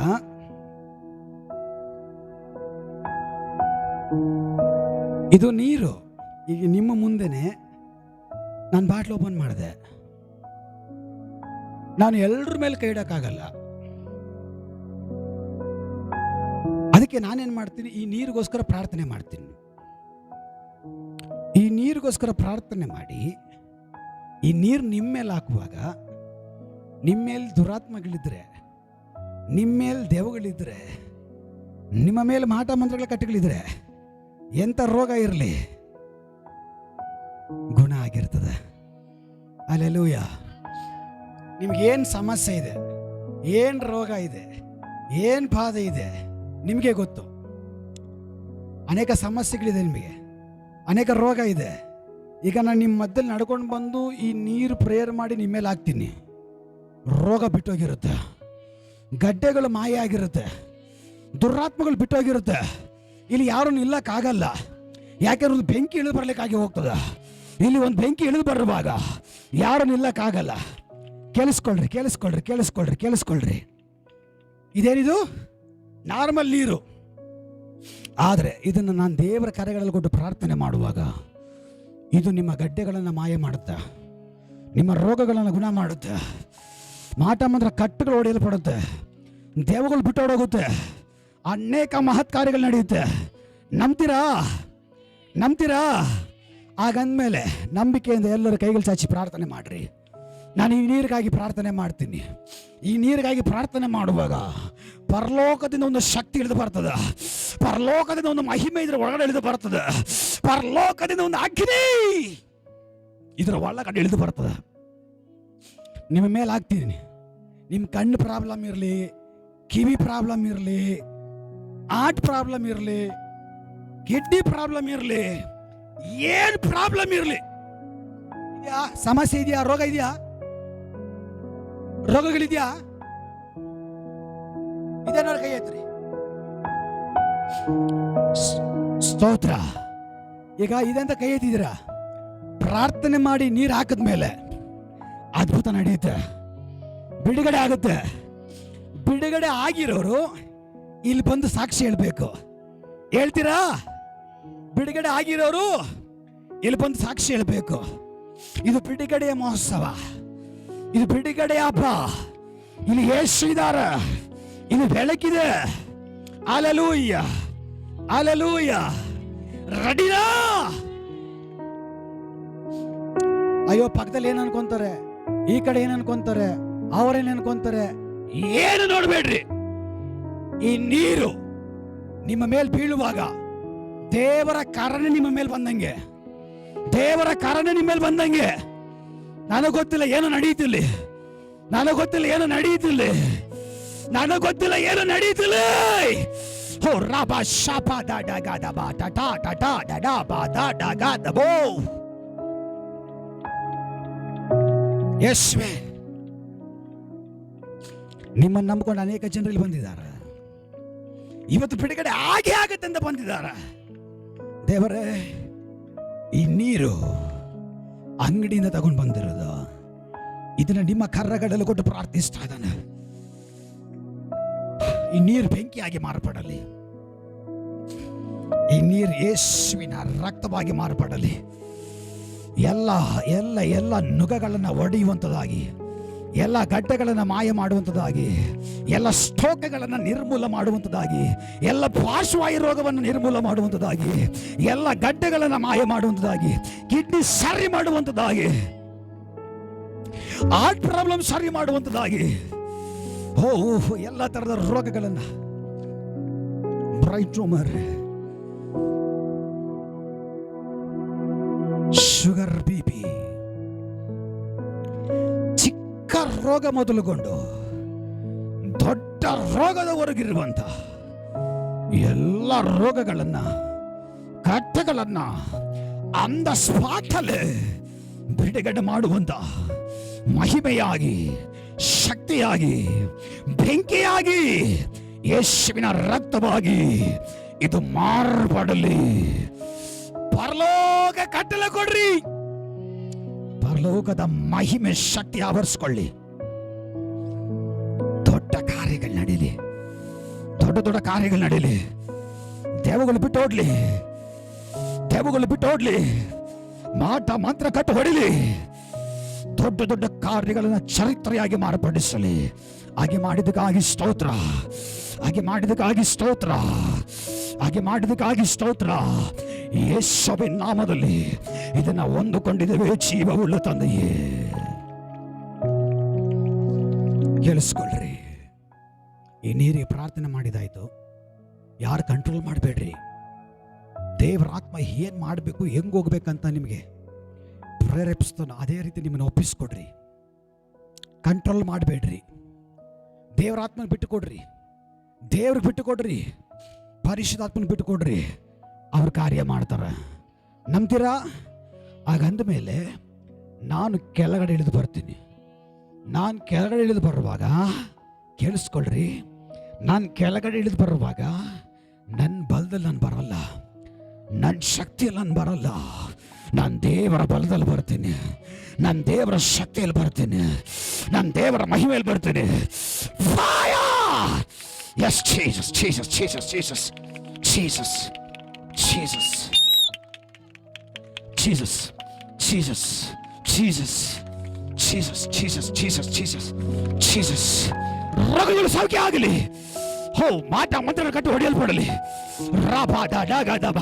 ಇದು ನೀರು. ಈಗ ನಿಮ್ಮ ಮುಂದೆನೆ ನಾನು ಬಾಟ್ಲ್ ಓಪನ್ ಮಾಡಿದೆ. ನಾನು ಎಲ್ಲರ ಮೇಲೆ ಕೈ ಇಡಕ್ಕಾಗಲ್ಲ. ಅದಕ್ಕೆ ನಾನೇನು ಮಾಡ್ತೀನಿ, ಈ ನೀರಿಗೋಸ್ಕರ ಪ್ರಾರ್ಥನೆ ಮಾಡ್ತೀನಿ. ಈ ನೀರಿಗೋಸ್ಕರ ಪ್ರಾರ್ಥನೆ ಮಾಡಿ, ಈ ನೀರು ನಿಮ್ಮ ಮೇಲೆ ಹಾಕುವಾಗ, ನಿಮ್ಮ ಮೇಲೆ ದುರಾತ್ಮಗಳಿದ್ರೆ, ನಿಮ್ಮ ಮೇಲೆ ದೆವ್ವಗಳಿದ್ರೆ, ನಿಮ್ಮ ಮೇಲೆ ಮಾಟ ಮಂತ್ರಗಳ ಕಟ್ಟುಗಳಿದ್ರೆ, ಎಂಥ ರೋಗ ಇರಲಿ ಗುಣ ಆಗಿರ್ತದೆ. ಹಲ್ಲೆಲೂಯ. ನಿಮ್ಗೇನು ಸಮಸ್ಯೆ ಇದೆ, ಏನು ರೋಗ ಇದೆ, ಏನು ಬಾಧೆ ಇದೆ ನಿಮಗೆ ಗೊತ್ತು. ಅನೇಕ ಸಮಸ್ಯೆಗಳಿದೆ, ನಿಮಗೆ ಅನೇಕ ರೋಗ ಇದೆ. ಈಗ ನಾನು ನಿಮ್ಮ ಮಧ್ಯದಲ್ಲಿ ನಡ್ಕೊಂಡು ಬಂದು ಈ ನೀರು ಪ್ರೇಯರ್ ಮಾಡಿ ನಿಮ್ಮ ಮೇಲೆ ಹಾಕ್ತೀನಿ. ರೋಗ ಬಿಟ್ಟೋಗಿರುತ್ತೆ, ಗಡ್ಡೆಗಳು ಮಾಯ ಆಗಿರುತ್ತೆ, ದುರಾತ್ಮಗಳು ಬಿಟ್ಟೋಗಿರುತ್ತೆ. ಇಲ್ಲಿ ಯಾರೂ ನಿಲ್ಲಕ್ಕಾಗಲ್ಲ. ಯಾಕೆಂದ್ರೆ ಒಂದು ಬೆಂಕಿ ಇಳಿದು ಬರ್ಲಿಕ್ಕಾಗಿ ಹೋಗ್ತದೆ. ಇಲ್ಲಿ ಒಂದು ಬೆಂಕಿ ಇಳಿದು ಬರುವಾಗ ಯಾರು ನಿಲ್ಲಕ್ಕಾಗಲ್ಲ. ಕೇಳಿಸ್ಕೊಳ್ರಿ, ಕೇಳಿಸ್ಕೊಳ್ರಿ, ಕೇಳಿಸ್ಕೊಳ್ರಿ, ಕೇಳಿಸ್ಕೊಳ್ರಿ. ಇದೇನಿದು? ನಾರ್ಮಲ್ ನೀರು. ಆದರೆ ಇದನ್ನು ನಾನು ದೇವರ ಕರೆಗಳಲ್ಲಿ ಕೊಟ್ಟು ಪ್ರಾರ್ಥನೆ ಮಾಡುವಾಗ ಇದು ನಿಮ್ಮ ಗಡ್ಡೆಗಳನ್ನು ಮಾಯ ಮಾಡುತ್ತೆ, ನಿಮ್ಮ ರೋಗಗಳನ್ನು ಗುಣ ಮಾಡುತ್ತೆ, ಮಾಟ ಮಂತ್ರ ಕಟ್ಟುಗಳು ಹೊಡೆಯಲ್ಪಡುತ್ತೆ, ದೇವಗಳು ಬಿಟ್ಟೋಡೋಗುತ್ತೆ, ಅನೇಕ ಮಹತ್ ಕಾರ್ಯಗಳು ನಡೆಯುತ್ತೆ. ನಂಬ್ತೀರಾ? ನಂಬ್ತೀರಾ? ಹಾಗಂದ್ಮೇಲೆ ನಂಬಿಕೆಯಿಂದ ಎಲ್ಲರೂ ಕೈಗಳು ಚಾಚಿ ಪ್ರಾರ್ಥನೆ ಮಾಡಿರಿ. ನಾನು ಈ ನೀರಿಗಾಗಿ ಪ್ರಾರ್ಥನೆ ಮಾಡ್ತೀನಿ. ಈ ನೀರಿಗಾಗಿ ಪ್ರಾರ್ಥನೆ ಮಾಡುವಾಗ ಪರಲೋಕದಿಂದ ಒಂದು ಶಕ್ತಿ ಇಳಿದು ಬರ್ತದೆ, ಪರಲೋಕದಿಂದ ಒಂದು ಮಹಿಮೆ ಇದರ ಒಳಗಡೆ ಇಳಿದು ಬರ್ತದೆ, ಪರಲೋಕದಿಂದ ಒಂದು ಅಗ್ನಿ ಇದರ ಒಳಗಡೆ ಇಳಿದು ಬರ್ತದೆ. ನಿಮ್ಮ ಮೇಲೆ ಹಾಕ್ತೀನಿ. ನಿಮ್ಮ ಕಣ್ಣು ಪ್ರಾಬ್ಲಮ್ ಇರಲಿ, ಕಿವಿ ಪ್ರಾಬ್ಲಮ್ ಇರಲಿ, ಆರ್ಟ್ ಪ್ರಾಬ್ಲಮ್ ಇರಲಿ, ಕಿಡ್ನಿ ಪ್ರಾಬ್ಲಮ್ ಇರಲಿ, ಏನು ಪ್ರಾಬ್ಲಮ್ ಇರಲಿ, ಇದೆಯಾ ಸಮಸ್ಯೆ ಇದೆಯಾ, ರೋಗ ಇದೆಯಾ, ರೋಗಗಳಿದೆಯಾ, ಇದೇನಾರ ಕೈ ಎತ್ರಿ. ಸ್ತೋತ್ರ. ಈಗ ಇದಂತ ಕೈ ಎತ್ತಿದ್ದೀರಾ, ಪ್ರಾರ್ಥನೆ ಮಾಡಿ ನೀರು ಹಾಕಿದ್ಮೇಲೆ ಅದ್ಭುತ ನಡೆಯುತ್ತೆ, ಬಿಡುಗಡೆ ಆಗುತ್ತೆ. ಬಿಡುಗಡೆ ಬಿಡುಗಡೆ ಆಗಿರೋರು ಇಲ್ಲಿ ಬಂದು ಸಾಕ್ಷಿ ಹೇಳ್ಬೇಕು. ಹೇಳ್ತೀರಾ? ಬಿಡುಗಡೆ ಆಗಿರೋರು ಇಲ್ಲಿ ಬಂದು ಸಾಕ್ಷಿ ಹೇಳ್ಬೇಕು. ಇದು ಬಿಡುಗಡೆಯ ಮಹೋತ್ಸವ, ಇದು ಬಿಡುಗಡೆಯ ಹಬ್ಬ. ಇಲ್ಲಿ ಯೇಸು ಇದ್ದಾರೆ, ಇಲ್ಲಿ ಬೆಳಕಿದೆ. Hallelujah, hallelujah. ರೆಡಿನಾ? ಅಯ್ಯೋ, ಪಕ್ಕದಲ್ಲಿ ಏನ್ ಅನ್ಕೊಂತಾರೆ, ಈ ಕಡೆ ಏನ್ ಅನ್ಕೊಂತಾರೆ, ಅವರೇನ್ ಅನ್ಕೊಂತಾರೆ, ಏನು ನೋಡ್ಬೇಡ್ರಿ. ಈ ನೀರು ನಿಮ್ಮ ಮೇಲೆ ಬೀಳುವಾಗ ದೇವರ ಕಾರಣ ನಿಮ್ಮ ಮೇಲೆ ಬಂದಂಗೆ, ದೇವರ ಕಾರಣ ನಿಮ್ಮ ಮೇಲೆ ಬಂದಂಗೆ. ನನಗೆ ಗೊತ್ತಿಲ್ಲ ಏನು ನಡೆಯುತ್ತಿಲ್ಲ, ನನಗೆ ಗೊತ್ತಿಲ್ಲ ಏನು ನಡೆಯುತ್ತಿಲ್ಲ, ನನಗೆ ಗೊತ್ತಿಲ್ಲ ಏನು ನಡೆಯುತ್ತಿಲ್ಲ. ಹೋ ರಾಬಾ ಶಾಪಾ ದಾಡಾ ಗಾದಾ ಬಾ ಟಾಟಾ ಟಾಟಾ ಡಾಡಾ ಬಾ ದಾಡಾ ಗಾದಾ ಬೋ. ಯೇಸುವೇ, ನಿಮ್ಮನ್ನು ನಂಬಿಕೊಂಡು ಅನೇಕ ಜನರಲ್ಲಿ ಬಂದಿದ್ದಾರೆ. ಇವತ್ತು ಬಿಡುಗಡೆ ಹಾಗೆ ಆಗುತ್ತೆ ಅಂತ ಬಂದಿದ್ದಾರೆ. ದೇವರೇ, ಈ ನೀರು ಅಂಗಡಿಯಿಂದ ತಗೊಂಡು ಬಂದಿರೋದು, ಇದನ್ನ ನಿಮ್ಮ ಕರ್ರಗಡಲು ಕೊಟ್ಟು ಪ್ರಾರ್ಥಿಸ್ತಾ ಇದ್ದಾನೆ. ಈ ನೀರು ಬೆಂಕಿಯಾಗಿ ಮಾರ್ಪಡಲಿ, ಈ ನೀರು ಯೇಸುವಿನ ರಕ್ತವಾಗಿ ಮಾರ್ಪಡಲಿ. ಎಲ್ಲ ಎಲ್ಲ ಎಲ್ಲ ನುಗಗಳನ್ನು ಒಡೆಯುವಂಥದ್ದಾಗಿ, ಎಲ್ಲ ಗಡ್ಡೆಗಳನ್ನು ಮಾಯ ಮಾಡುವಂಥದ್ದಾಗಿ, ಎಲ್ಲ ಸ್ಟೋಕಗಳನ್ನು ನಿರ್ಮೂಲ ಮಾಡುವಂಥದ್ದಾಗಿ, ಎಲ್ಲ ಪಾರ್ಶ್ವವಾಯು ರೋಗವನ್ನು ನಿರ್ಮೂಲ ಮಾಡುವಂಥದ್ದಾಗಿ, ಎಲ್ಲ ಗಡ್ಡೆಗಳನ್ನು ಮಾಯ ಮಾಡುವಂಥದ್ದಾಗಿ, ಕಿಡ್ನಿ ಸರಿ ಮಾಡುವಂಥದ್ದಾಗಿ, ಹಾರ್ಟ್ ಪ್ರಾಬ್ಲಮ್ ಸರಿ ಮಾಡುವಂಥದ್ದಾಗಿ, ಎಲ್ಲ ತರದ ರೋಗಗಳನ್ನು, ಬ್ರೈನ್ ಟ್ಯೂಮರ್, ಶುಗರ್, ಬಿಪಿ, ಚಿಕ್ಕ ರೋಗ ಮೊದಲುಗೊಂಡು ದೊಡ್ಡ ರೋಗದವರೆಗಿರುವಂತ ಎಲ್ಲ ರೋಗಗಳನ್ನ, ಕಟ್ಟೆಗಳನ್ನ ಅಂದ ಸ್ಪಾಟಲ್ಲಿ ಬಿಡುಗಡೆ ಮಾಡುವಂತ ಮಹಿಮೆಯಾಗಿ, ಶಕ್ತಿಯಾಗಿ, ಬೆಂಕಿಯಾಗಿ, ಯೇಸುವಿನ ರಕ್ತವಾಗಿ ಇದು ಮಾರ್ಪಡಲಿ. ಪರಲೋಕ ಕಟ್ಟಲೆ ಕೊಡ್ರಿ, ಪರಲೋಕದ ಮಹಿಮೆ ಶಕ್ತಿ ಆವರಿಸಿಕೊಳ್ಳಿ. ದೊಡ್ಡ ಕಾರ್ಯಗಳು ನಡೀಲಿ, ದೊಡ್ಡ ದೊಡ್ಡ ಕಾರ್ಯಗಳು ನಡೀಲಿ. ದೇವಗಳು ಬಿಟ್ಟು ಓಡ್ಲಿ, ದೇವಗಳು ಬಿಟ್ಟು ಓಡ್ಲಿ. ಮಾಟ ಮಂತ್ರ ಕಟ್ಟು ಹೊಡಿಲಿ. ದೊಡ್ಡ ದೊಡ್ಡ ಕಾರ್ಯಗಳನ್ನು ಚರಿತ್ರೆಯಾಗಿ ಮಾರ್ಪಡಿಸಲಿ. ಹಾಗೆ ಮಾಡಿದಕ್ಕಾಗಿ ಸ್ತೋತ್ರ, ಹಾಗೆ ಮಾಡಿದಕ್ಕಾಗಿ ಸ್ತೋತ್ರ, ಹಾಗೆ ಮಾಡಿದಕ್ಕಾಗಿ ಸ್ತೋತ್ರ. ಯೇಸುವಿನ ನಾಮದಲ್ಲಿ ಇದನ್ನ ಹೊಂದಿಕೊಂಡಿದ್ದೇವೆ. ಜೀವವುಳ್ಳ ತಂದೆಯೇ, ಕೇಳಿಸ್ಕೊಳ್ರಿ. ಈ ನೀರಿಗೆ ಪ್ರಾರ್ಥನೆ ಮಾಡಿದಾಯ್ತು. ಯಾರು ಕಂಟ್ರೋಲ್ ಮಾಡಬೇಡ್ರಿ. ದೇವರ ಆತ್ಮ ಏನ್ ಮಾಡಬೇಕು, ಹೆಂಗ್ ಹೋಗ್ಬೇಕಂತ ನಿಮಗೆ ಪ್ರೇರೇಪಿಸ್ತಾನೋ ಅದೇ ರೀತಿ ನಿಮ್ಮನ್ನು ಒಪ್ಪಿಸ್ಕೊಡ್ರಿ. ಕಂಟ್ರೋಲ್ ಮಾಡಬೇಡ್ರಿ. ದೇವರ ಆತ್ಮನ ಬಿಟ್ಟುಕೊಡ್ರಿ, ದೇವ್ರಿಗೆ ಬಿಟ್ಟುಕೊಡ್ರಿ, ಪರಿಶುದ್ಧಾತ್ಮನ ಬಿಟ್ಟುಕೊಡ್ರಿ. ಅವ್ರ ಕಾರ್ಯ ಮಾಡ್ತಾರೆ. ನಂಬ್ತೀರಾ? ಹಾಗಂದ ಮೇಲೆ ನಾನು ಕೆಳಗಡೆ ಇಳಿದು ಬರ್ತೀನಿ. ನಾನು ಕೆಳಗಡೆ ಇಳಿದು ಬರುವಾಗ ಕೇಳಿಸ್ಕೊಳ್ರಿ, ನಾನು ಕೆಳಗಡೆ ಇಳಿದು ಬರುವಾಗ ನನ್ನ ಬಲದಲ್ಲಿ ನಾನು ಬರಲ್ಲ, ನನ್ನ ಶಕ್ತಿಯಲ್ಲಿ ನಾನು ಬರಲ್ಲ. ನಾನು ದೇವರ ಬಲದಲ್ಲಿ ಬರ್ತೀನಿ, ನಾನು ದೇವರ ಶಕ್ತಿಯಲ್ಲಿ ಬರ್ತೀನಿ, ನಾನು ದೇವರ ಮಹಿಮೆಯಲ್ಲಿ ಬರ್ತೀನಿ. Yes Jesus, Jesus, Jesus, Jesus, Jesus, Jesus, Jesus, Jesus, Jesus, Jesus, Jesus, Jesus, Jesus, Jesus. ರೋಗಗಳು ಸೌಖ್ಯ ಆಗಲಿ. ಹೋ, ಮಾಟ ಮಂತ್ರ ಕಟ್ಟು ಹೊಡೆಯಲ್ಪಡಲಿ. ರಾಬಾ ಡಾಗಾದಬ,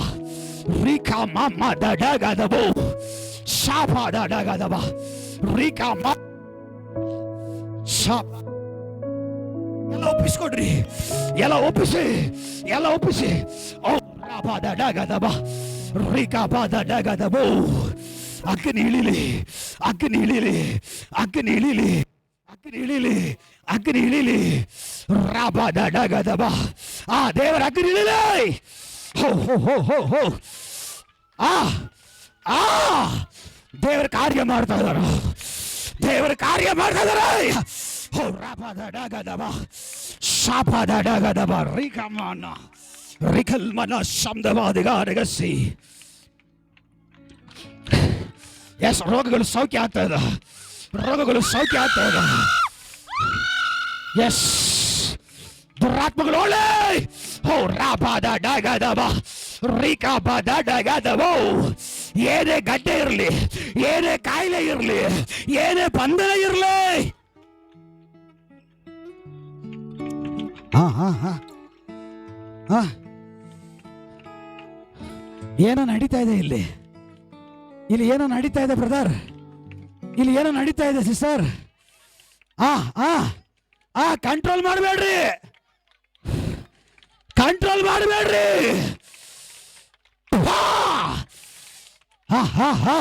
ರೀಕಾ ಮಾಮ ಡಾಗಾದಬೋ, ಶಾಫಾ ಡಾಗಾದಬ, ರೀಕಾ ಮಾ ಶಾಫ. ಎಲ್ಲ ಒಪ್ಪಿಸ್ಕೊಡ್ರಿ, ಎಲ್ಲ ಒಪ್ಪಿಸಿ, ಎಲ್ಲ ಒಪ್ಪಿಸಿ. ಓ ರಾಬಾ ಡಾಗಾದಬ, ರೀಕಾ ಬಾದ ಡಾಗಾದಬೋ. ಅಗ್ನಿ ಇಳಿಲಿ, ಅಗ್ನಿ ಇಳಿಲಿ, ಅಗ್ನಿ ಇಳಿಲಿ, ಅಗ್ನಿ ಇಳಿಲಿ, ಅಗ್ನಿ ಇಳಿಲಿ. ರಾಬಾ ಡಾಗಾದಬ. ಆ ದೇವರ ಅಗ್ನಿ ಇಳಿಲಿ. ಹೋ ಹೋ ಹೋ ಹೋ ಹೋ. ದೇವರ ಕಾರ್ಯ ಮಾಡ್ತಾ ಇದಾರ, ದೇವರ ಕಾರ್ಯ ಮಾಡ್ತಾ ಇದಾರ. ಹೋ ರಾಬಾದ ಡಾಗಾದಬ, ಶಾಪಾದ ಡಾಗಾದಬ, ರಿಕಮನ ರಿಕಲ್ಮನ ಶಬ್ದವಾದಿಗಾರಗಸಿ. ಎಸ್, ರೋಗಗಳು ಸೌಖ್ಯ ಆಗ್ತಾ ಇದೆ, ರೋಗಗಳು ಸೌಖ್ಯ ಆಗ್ತಾ ಇದೆ. ಎಸ್, ದುರಾತ್ಮಗಳು ಒಳ್ಳೆ ಹೋ ರಾಬಾದ ಡಗದಬ ರೀಕಾಬಾದ ಡಗದಬೋ. ಏನೇ ಗಡ್ಡೆ ಇರಲಿ, ಏನೇ ಕಾಯಿಲೆ ಇರಲಿ, ಏನೇ ಬಂಧನ ಇರಲಿ, ಏನೋ ನಡೀತಾ ಇದೆ ಇಲ್ಲಿ ಏನೋ ನಡೀತಾ ಇದೆ ಬ್ರದರ್, ಇಲ್ಲಿ ಏನೋ ನಡೀತಾ ಇದೆ ಸಿಸ್ಟರ್. ಕಂಟ್ರೋಲ್ ಮಾಡಬೇಡ್ರಿ, ಕಂಟ್ರೋಲ್ ಮಾಡಬೇಡ್ರಿ. ಹೋ ಹೋ ಹೋ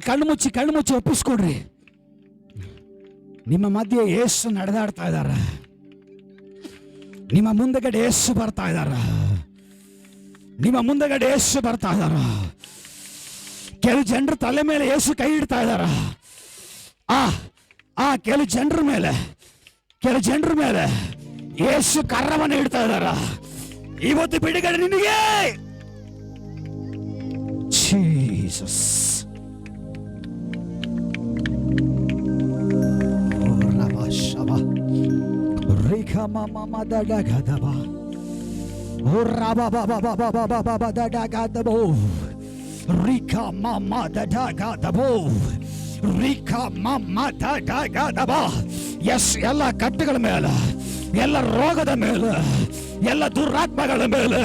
ಕಣ್ಣು ಮುಚ್ಚಿ ಒಪ್ಪಿಸ್ಕೊಡ್ರಿ. ನಿಮ್ಮ ಮಧ್ಯೆ ಯೇಸು ನಡೆದಾಡ್ತಾ ಇದ್ದಾರ, ನಿಮ್ಮ ಮುಂದಗಡೆ ಯೇಸು ಬರ್ತಾ ಇದ್ದಾರ, ನಿಮ್ಮ ಮುಂದಗಡೆ ಯೇಸು ಬರ್ತಾ ಇದ್ದಾರ. ಕೆಲವು ಜನರ ತಲೆ ಮೇಲೆ ಯೇಸು ಕೈ ಇಡ್ತಾ ಇದ್ದಾರ. ಕೆಲವು ಜನರ ಮೇಲೆ ಯೇಸು ಕರವನ್ನು ಇಡ್ತಾ ಇದ್ದಾರ. ಇವತ್ತು ಬಿಡುಗಡೆ ನಿನಗೆ. ಜೀಸಸ್. ಎಲ್ಲ ಕಟ್ಟುಗಳ ಮೇಲೆ, ಎಲ್ಲ ರೋಗದ ಮೇಲೆ, ಎಲ್ಲ ದುರಾತ್ಮಗಳ ಮೇಲೆ,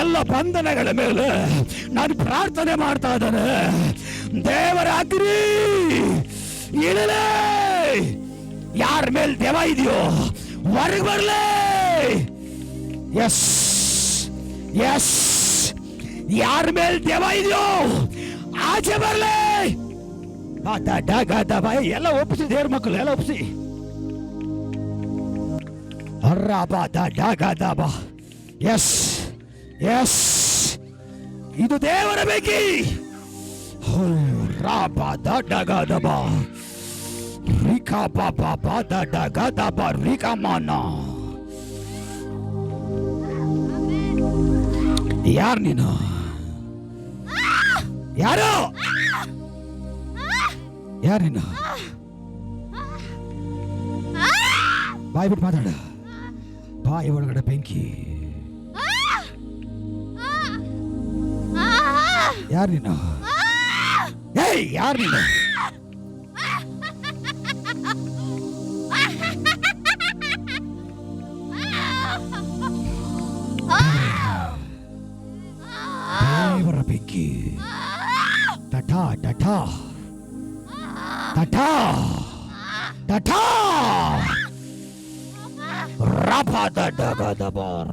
ಎಲ್ಲ ಬಂಧನಗಳ ಮೇಲೆ ನಾನು ಪ್ರಾರ್ಥನೆ ಮಾಡ್ತಾ ಇದ್ದೇನೆ. ದೇವರ ಅಗ್ನಿ ಇಳಲೇ. ಯಾರ ಮೇಲೆ ದೇವ ಇದೆಯೋ ಹೊರಗೆ ಬರಲೇ. ಎಸ್ ಎಸ್, ಯಾರ ಮೇಲೆ ದೇವ ಇದೆಯೋ ಆಚೆ ಬರಲೇ. ಎಲ್ಲ ಒಪ್ಪಿಸಿ, ದೇವ್ರ ಮಕ್ಕಳು ಎಲ್ಲ ಒಪ್ಪಿಸಿ. ಎಸ್ ಎಸ್, ಇದು ದೇವರ ಬೇಕಿ. ಯಾರು ನೀನು? ಯಾರು ನೀನು? ಬಾಯ್ ಬಿಟ್ಟು ಮಾತಾಡ. ಬಾಯಿ ಒಳಗಡೆ ಬೆಂಕಿ. ಯಾರು ನೀನು? ಏಯ್, ಯಾರು ನೀನು? ದೇವರ ಬೆಂಕಿ. ಟಟಾ ಟಟಾ ಟಟಾ ಟಟಾ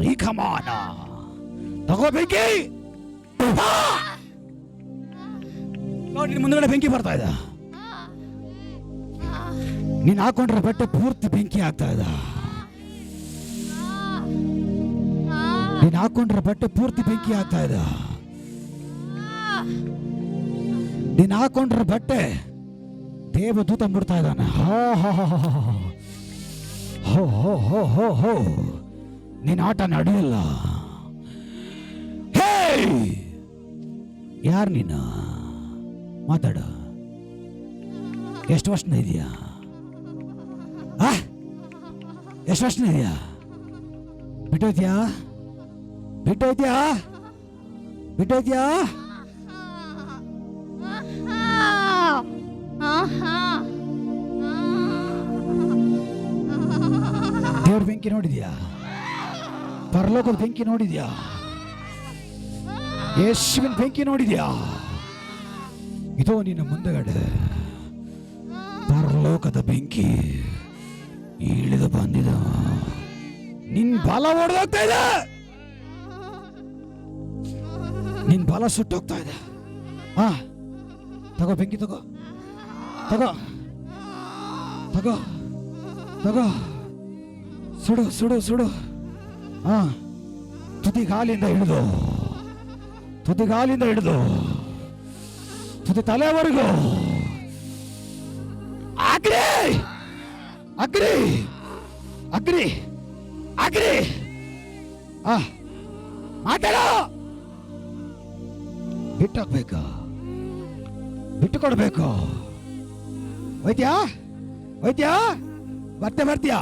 ರೀಖಮಾನ. ತಗೋ ಬೆಂಕಿ. ನೋಡಿ, ಮುಂದಗಡೆ ಬೆಂಕಿ ಬರ್ತಾ ಇದೆ. ನೀನು ಹಾಕೊಂಡ್ರೆ ಬಟ್ಟೆ ಪೂರ್ತಿ ಬೆಂಕಿ ಆಗ್ತಾ ಇದೆ. ನೀನು ಹಾಕೊಂಡ್ರೆ ಬಟ್ಟೆ ಪೂರ್ತಿ ಬೆಂಕಿ ಆಗ್ತಾ ಇದೆ. ನೀನು ಹಾಕೊಂಡ್ರೆ ಬಟ್ಟೆ ದೇವದೂತ ಬಿಡ್ತಾ ಇದ್ದಾನೆ. ಹೋ ಹೋ ಹೋ ಹೋ ಹೋ, ನೀನು ಆಟ ನಡೆಯಲ್ಲ. ಹೇ, ಯಾರು ನೀನು? ಮಾತಾಡ. ಎಷ್ಟು ವರ್ಷ ಇದೆಯಾ? ಎಷ್ಟು ವರ್ಷ ಇದೆಯಾ? ಬಿಟ್ಟೋದ್ಯಾ? ಬಿಟ್ಟೋದ್ಯಾ? ಬಿಟ್ಟೋದ್ಯಾ? ದೇವ್ರ ಬೆಂಕಿ ನೋಡಿದ್ಯಾ? ಪರಲೋಕದ ಬೆಂಕಿ ನೋಡಿದ್ಯಾ? ಯೇಸುವಿನ ಬೆಂಕಿ ನೋಡಿದ್ಯಾ? ಇದೋ ನಿನ್ನ ಮುಂದಗಡೆ ಪರಲೋಕದ ಬೆಂಕಿ ಇಳಿದು ಬಂದಿದ. ನಿನ್ ಬಲ ಹೊಡೆದೋಗ್ತಾ ಇದೆ. ನಿನ್ ಬಲ ಸುಟ್ಟೋಗ್ತಾ ಇದೆ. ತಗೋ ಬೆಂಕಿ, ತಗೋ ತಗೋ ತಗೋ ತಗೋ. ಸುಡು ಸುಡು ಸುಡು. ತುದಿಗಾಲಿಂದ ಹಿಡಿದು, ತುದಿಗಾಲಿಂದ ಹಿಡಿದು ತುದಿ ತಲೆವರೆಗೂ ಅಗ್ನಿ ಅಗ್ನಿ ಅಗ್ನಿ ಅಗ್ನಿ. ಮಾತಾಡೋ. ಬಿಟ್ಟೋಗ್ಬೇಕು, ಬಿಟ್ಟು ಕೊಡ್ಬೇಕು. ಹೋಯ್ತ್ಯಾ ಹೋಯ್ತ್ಯಾ? ಮತ್ತೆ ಬರ್ತೀಯಾ?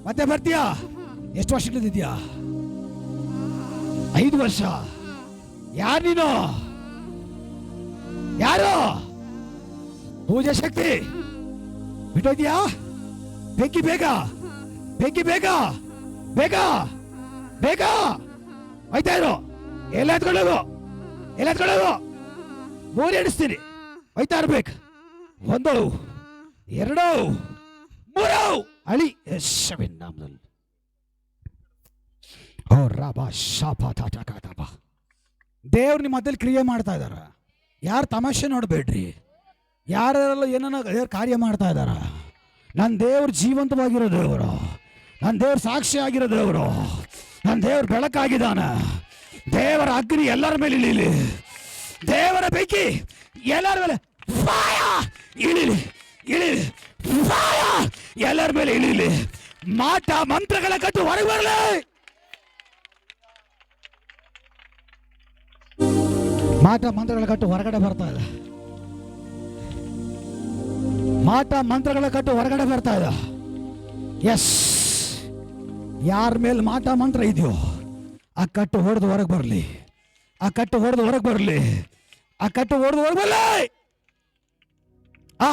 ಮತ್ತೆ ಬರ್ತೀಯಾ? ಎಷ್ಟು ವರ್ಷಗಳಿದ್ಯಾ? 5 ವರ್ಷ. ಯಾರು ನೀನು? ಯಾರು? ಪೂಜೆ ಶಕ್ತಿ ಬಿಟ್ಟೋದ್ಯಾ? ಬೆಂಕಿ ಬೇಗ, ಬೆಂಕಿ ಬೇಗ, ಬೇಗ ಬೇಗ. ಹೋಯ್ತಾ ಇರು. ಎಲ್ಲ ಎತ್ಕೊಳ್ಳೋದು, ಎಲ್ಲ ಎತ್ಕೊಳ್ಳೋದು. 3 ಎಣಿಸ್ತೀನಿ. ಹೋಯ್ತಾ ಇರ್ಬೇಕು. 1 2 3 ಅಳಿ ಯೇಸುವಿನ ನಾಮದಲ್ಲಿ. ಓ ರಾಬಾ ಶಾಪಾ ತಾಟಕಾತಬಾ. ದೇವ್ರು ನಿಮ್ಮ ಮಧ್ಯದಲ್ಲಿ ಕ್ರಿಯೆ ಮಾಡ್ತಾ ಇದ್ದಾರ. ಯಾರು ತಮಾಷೆ ನೋಡಬೇಡ್ರಿ. ಯಾರೆಲ್ಲ ಏನನ್ನ ದೇವ್ರು ಕಾರ್ಯ ಮಾಡ್ತಾ ಇದ್ದಾರ. ನನ್ನ ದೇವ್ರು ಜೀವಂತವಾಗಿರೋ ದೇವರು, ನನ್ನ ದೇವ್ರು ಸಾಕ್ಷಿ ಆಗಿರೋ ದೇವರು, ನನ್ನ ದೇವ್ರು ಬೆಳಕಾಗಿದ್ದಾನೆ. ದೇವರ ಅಗ್ನಿ ಎಲ್ಲರ ಮೇಲೆ ಇಳಿಲಿ, ದೇವರ ಬೆಂಕಿ ಎಲ್ಲರ ಮೇಲೆ ಇಳಿಲಿ, ಇಳಿಲಿ, ಎಲ್ಲರ ಮೇಲೆ ಇಳಿಲಿ. ಮಾಟ ಮಂತ್ರಗಳ ಕಟ್ಟು ಹೊರಗೆ ಬರಲಿ. ಮಾಟ ಮಂತ್ರಗಳ ಕಟ್ಟು ಹೊರಗಡೆ ಬರ್ತಾ ಇದೆ. ಮಾಟ ಮಂತ್ರಗಳ ಕಟ್ಟು ಹೊರಗಡೆ ಬರ್ತಾ ಇದೆ. ಎಸ್, ಯಾರ ಮೇಲೆ ಮಾಟ ಮಂತ್ರ ಇದೆಯೋ ಆ ಕಟ್ಟು ಹೊಡೆದು ಹೊರಗೆ ಬರಲಿ, ಆ ಕಟ್ಟು ಹೊಡೆದು ಹೊರಗೆ ಬರಲಿ, ಆ ಕಟ್ಟು ಹೊಡೆದು ಹೊರಗೆ ಬರಲಿ. ಆ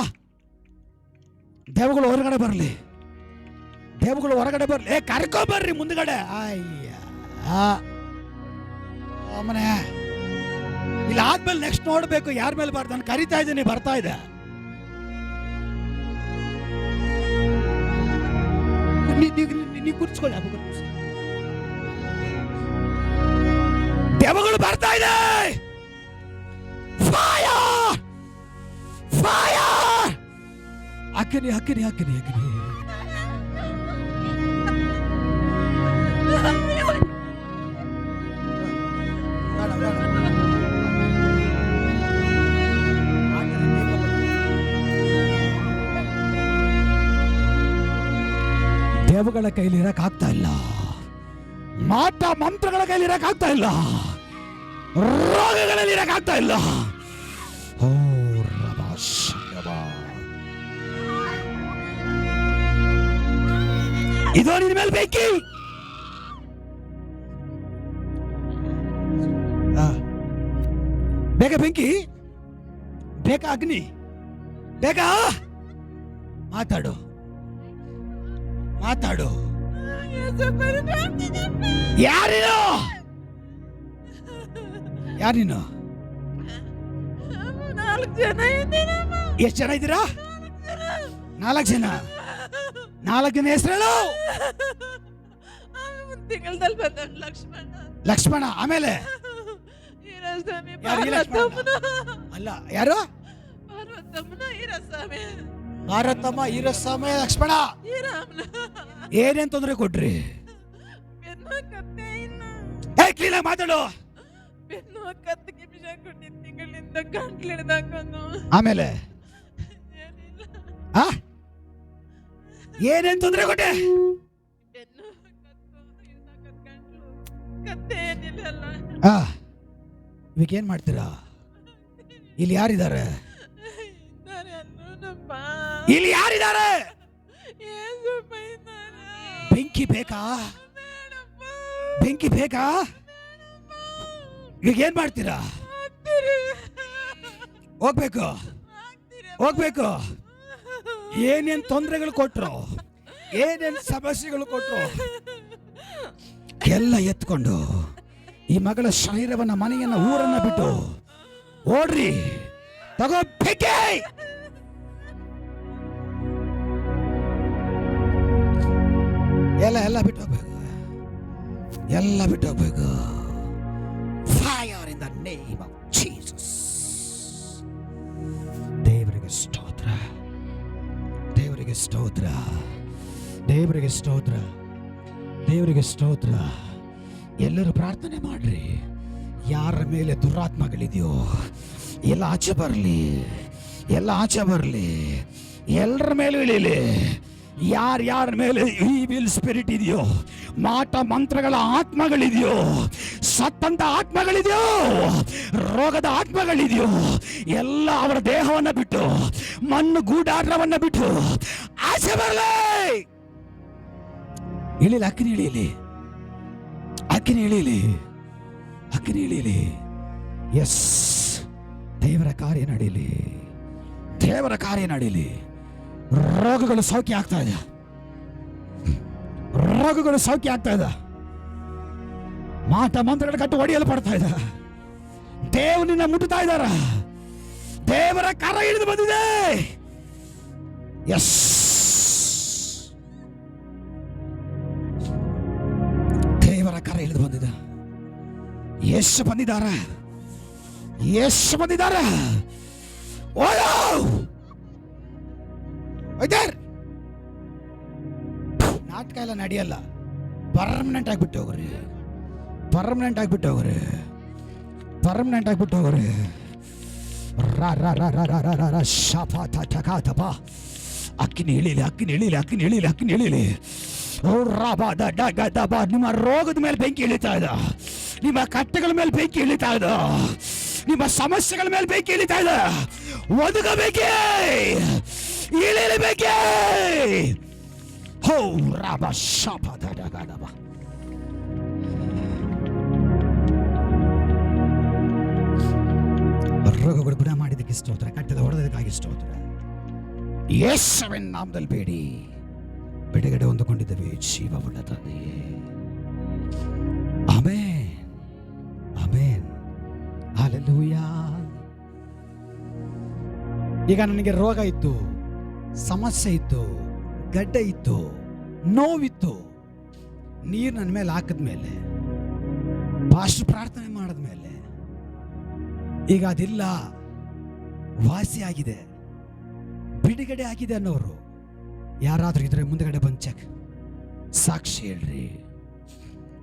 ದೇವಗಳು ಹೊರಗಡೆ ಬರಲಿ, ದೇವಗಳು ಹೊರಗಡೆ ಬರಲಿ. ಕರ್ಕೊ ಬರ್ರಿ ಮುಂದ್ಗಡೆ. ಅಯ್ಯ ಮನೆ ಇಲ್ಲ ಆದ್ಮೇಲೆ ನೆಕ್ಸ್ಟ್ ನೋಡ್ಬೇಕು ಯಾರ ಮೇಲೆ ಬಾರ್ದು. ನಾನು ಕರಿತಾ ಇದ್ದೀನಿ, ಬರ್ತಾ ಇದೆ. ನೀವು ಕೂರಿಸ್ಕೊಳ್ಳಿ. ದೇವಗಳು ಬರ್ತಾ ಇದೆ. ಫೈರ್, ಫೈರ್, ಅಗ್ನಿ, ಅಗ್ನಿ, ಅಗ್ನಿ, ಅಗ್ನಿ. ದೇವಗಳ ಕೈಲಿ ಇರಕ್ಕಾಗ್ತಾ ಇಲ್ಲ, ಮಾಟ ಮಂತ್ರಗಳ ಕೈಲಿ ಇರಕ್ಕಾಗ್ತಾ ಇಲ್ಲ, ರೋಗಗಳಲ್ಲಿ ಇರಕ್ಕಾಗ್ತಾ ಇಲ್ಲ. ಓ ರಬಾ ಶಬಾ. ಇದು ನಿನ್ನ ಮೇಲೆ ಬೆಂಕಿ. ಬೇಗ ಬೆಂಕಿ, ಬೇಗ ಅಗ್ನಿ, ಬೇಗ ಮಾತಾಡು, ಮಾತಾಡು. ಯಾರೀನು? ಯಾರೀನು? 4 ಜನ ಇದ್ದೀರಾ? 4 ಜನ. 4 ಜನ ಹೆಸರು? ತಿಂಗಳಲ್ಲಿ ಬಂದ ಲಕ್ಷ್ಮಣ. ಲಕ್ಷ್ಮಣ. ಆಮೇಲೆ ಅಲ್ಲ, ಯಾರು? ಭಾರತಮ್ಮ, ಈರಸ್ವಾಮಿ, ಲಕ್ಷ್ಮಣ. ಏನೇನ್ ತೊಂದರೆ ಕೊಟ್ರಿ? ಕ್ಲೀನಾಗಿ ಮಾತಾಡು. ಆಮೇಲೆ ಏನೇನ್ ತೊಂದರೆ ಕೊಟ್ಟೆ? ಇವಾಗ ಏನ್ ಮಾಡ್ತೀರಾ? ಇಲ್ಲಿ ಯಾರಿದ್ದಾರೆ? ಇಲ್ಲಿ ಯಾರಿದ್ದಾರೆ? ಬೆಂಕಿ ಬೇಕಾ? ಬೆಂಕಿ ಬೇಕಾ? ಈಗ ಏನ್ ಮಾಡ್ತೀರಾ? ಹೋಗ್ಬೇಕು, ಹೋಗ್ಬೇಕು. ಏನೇನ್ ತೊಂದರೆಗಳು ಕೊಟ್ರು, ಏನೇನ್ ಸಮಸ್ಯೆಗಳು ಕೊಟ್ರು ಎಲ್ಲ ಎತ್ಕೊಂಡು ಈ ಮಗಳ ಶರೀರವನ್ನ, ಮನೆಯನ್ನ, ಊರನ್ನ ಬಿಟ್ಟು ಓಡ್ರಿ. ತಗೋ ಬೆಂಕಿ. ಎಲ್ಲ ಬಿಟ್ಟು ಹೋಗ್ಬೇಕು, ಎಲ್ಲ ಬಿಟ್ಟು ಹೋಗ್ಬೇಕು. Fire in the name of Jesus. ದೇವರಿಗೆ ಸ್ತೋತ್ರ, ದೇವರಿಗೆ ಸ್ತೋತ್ರ, ದೇವರಿಗೆ ಸ್ತೋತ್ರ, ದೇವರಿಗೆ ಸ್ತೋತ್ರ. ಎಲ್ಲರೂ ಪ್ರಾರ್ಥನೆ ಮಾಡ್ರಿ. ಯಾರ ಮೇಲೆ ದುರಾತ್ಮಗಳಿದೆಯೋ ಎಲ್ಲ ಆಚೆ ಬರಲಿ, ಎಲ್ಲ ಆಚೆ ಬರಲಿ, ಎಲ್ಲರ ಮೇಲೂ ಇಳಿಲಿ. ಯಾರ ಮೇಲೆ ಈವಿಲ್ ಸ್ಪಿರಿಟ್ ಇದೆಯೋ ಮಾಟ ಮಂತ್ರಗಳ ಆತ್ಮಗಳಿದೆಯೋ, ಸತ್ತಂತ ಆತ್ಮಗಳಿದೆಯೋ, ರೋಗದ ಆತ್ಮಗಳಿದೆಯೋ, ಎಲ್ಲ ಅವರ ದೇಹವನ್ನು ಬಿಟ್ಟು, ಮಣ್ಣು ಗೂಡಾರವನ್ನ ಬಿಟ್ಟು ಆಚೆ ಬರಲಿ. ಇಳಿಲಿ, ಅಕ್ಕಿನ ಇಳಿಯಲಿ, ಅಕ್ಕಿನ ಇಳಿಯಲಿ, ಅಕ್ಕಿನ ಇಳಿಯಲಿ. ಎಸ್, ದೇವರ ಕಾರ್ಯ ನಡೀಲಿ, ದೇವರ ಕಾರ್ಯ ನಡೀಲಿ. ರೋಗಗಳು ಸೌಖ್ಯ ಆಗ್ತಾ ಇದೆ, ರೋಗಗಳು ಸೌಖ್ಯ ಆಗ್ತಾ ಇದೆ. ಮಾಟ ಮಂತ್ರಗಳ ಕಟ್ಟು ಹೊಡೆಯಲ್ಪಡ್ತಾ ಇದೆ. ದೇವರನ್ನ ಮುಟ್ಟುತ್ತಾ ಇದ್ದಾರ. ದೇವರ ಕರ ಹಿಡಿದು ಬಂದಿದೆ. ಎಸ್, ದೇವರ ಕರ ಹಿಡಿದು ಬಂದಿದೆ. ಯೇಸು ಬಂದಿದ್ದಾರೆ, ಯೇಸು ಬಂದಿದ್ದಾರೆ. ನಾಟಕ ಎಲ್ಲ ನಡೆಯಲ್ಲ. ಪರ್ಮನೆಂಟ್ ಆಗ್ಬಿಟ್ಟು ಹೋಗ್ರಿ, ಪರ್ಮನೆಂಟ್ ಆಗ್ಬಿಟ್ಟು ಹೋಗ್ರಿ, ಪರ್ಮನೆಂಟ್ ಆಗ್ಬಿಟ್ಟು ಹೋಗ್ರಿ. ಅಕ್ಕಿನ ಇಳಿಲಿ, ಅಕ್ಕಿನ ಇಳಿಲಿ, ಅಕ್ಕಿನ ಇಳಿಲಿ, ಅಕ್ಕಿನ ಇಳಿಲಿ. ನಿಮ್ಮ ರೋಗದ ಮೇಲೆ ಬೆಂಕಿ ಇಳಿತಾ ಇದ್ದ, ನಿಮ್ಮ ಕಟ್ಟೆಗಳ ಮೇಲೆ ಬೆಂಕಿ ಇಳಿತಾ ಇದ್ದ, ನಿಮ್ಮ ಸಮಸ್ಯೆಗಳ ಮೇಲೆ ಬೆಂಕಿ ಇಳಿತಾ ಇದೆ. ಒದಗಬೇಕೇ, ಇಳಿಯಲೇಬೇಕೇ. ಹೋ ರಾಬ ಶಾಪ ದಡಗಡಬ. ರೋಗಗಳು ಗುಣ ಮಾಡಿದ್ದಕ್ಕೆ ಸ್ತೋತ್ರ, ಕಟ್ಟದ ಹೊಡೆದಕ್ಕಾಗಿ ಸ್ತೋತ್ರ. ಯೇಸುವಿನ ನಾಮದಲ್ಲಿ ಬೇಡಿ ಬಿಡುಗಡೆ ಹೊಂದಿಕೊಂಡಿದ್ದೇವೆ ಜೀವವುಳ್ಳ ತಂದೆಯೇ. Amen, amen, hallelujah. ಈಗ ನನಗೆ ರೋಗ ಇತ್ತು, ಸಮಸ್ಯೆ ಇತ್ತು, ಗಡ್ಡೆ ಇತ್ತು, ನೋವಿತ್ತು. ನೀರು ನನ್ನ ಮೇಲೆ ಹಾಕಿದ್ಮೇಲೆ, ಪಾಸ್ಟರ್ ಪ್ರಾರ್ಥನೆ ಮಾಡಿದ್ಮೇಲೆ ಈಗ ಅದಿಲ್ಲ, ವಾಸಿ ಆಗಿದೆ, ಬಿಡುಗಡೆ ಆಗಿದೆ ಅನ್ನೋರು ಯಾರಾದ್ರೂ ಇದ್ರೆ ಮುಂದಗಡೆ ಬಂದು ಚೆಕ್, ಸಾಕ್ಷಿ ಹೇಳ್ರಿ.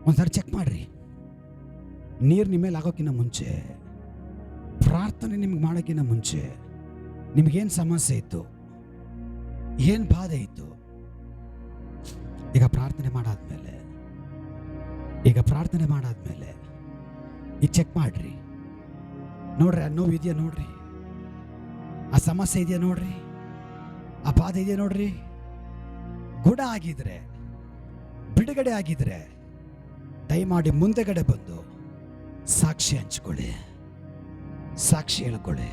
ಒಂದ್ಸರಿ ಚೆಕ್ ಮಾಡ್ರಿ. ನೀರು ನಿಮ್ಮ ಮೇಲೆ ಆಗೋಕ್ಕಿಂತ ಮುಂಚೆ, ಪ್ರಾರ್ಥನೆ ನಿಮ್ಗೆ ಮಾಡೋಕ್ಕಿಂತ ಮುಂಚೆ ನಿಮಗೇನು ಸಮಸ್ಯೆ ಇತ್ತು, ಏನು ಬಾಧೆ ಇತ್ತು, ಈಗ ಪ್ರಾರ್ಥನೆ ಮಾಡಾದ್ಮೇಲೆ, ಈಗ ಪ್ರಾರ್ಥನೆ ಮಾಡಾದ್ಮೇಲೆ ಈಗ ಚೆಕ್ ಮಾಡ್ರಿ. ನೋಡ್ರಿ, ಆ ನೋವು ಇದೆಯಾ ನೋಡ್ರಿ, ಆ ಸಮಸ್ಯೆ ಇದೆಯಾ ನೋಡ್ರಿ, ಆ ಬಾಧೆ ಇದೆಯಾ ನೋಡ್ರಿ. ಗುಣ ಆಗಿದ್ರೆ, ಬಿಡುಗಡೆ ಆಗಿದ್ರೆ ದಯಮಾಡಿ ಮುಂದೆಗಡೆ ಬಂದು ಸಾಕ್ಷಿ ಹಂಚ್ಕೊಳ್ಳಿ, ಸಾಕ್ಷಿ ಹೇಳ್ಕೊಳ್ಳಿ.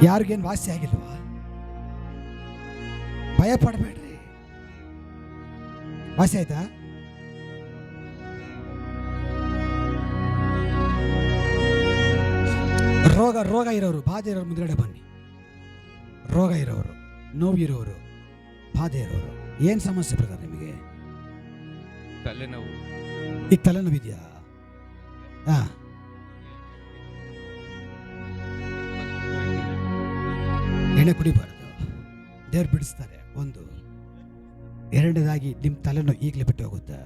ಯಾರಿಗೇನು ವಾಸಿ ಆಗಿಲ್ವಾ? ಭಯ ಪಡಬೇಡ್ರಿ. ವಾಸಿ ಆಯ್ತಾ? ರೋಗ ಇರೋರು, ಬಾಧೆ ಇರೋರು ಮುಂದ್ಗಡೆ ಬನ್ನಿ. ರೋಗ ಇರೋರು, ನೋವು ಇರೋರು, ಬಾಧೆ ಇರೋರು. ಏನು ಸಮಸ್ಯೆ ಬ್ರದರ್ ನಿಮಗೆ? ತಲೆನೋವು. ಈಗ ತಲೆನೋವು ಇದೆಯಾ? ಎಣ್ಣೆ ಕುಡಿಬಾರ್ದು, ದೇವ್ರು ಬಿಡಿಸ್ತಾರೆ. ಒಂದು. ಎರಡನೇದಾಗಿ ನಿಮ್ಮ ತಲೆನೋವು ಈಗಲೇ ಬಿಟ್ಟು ಹೋಗುತ್ತೆ.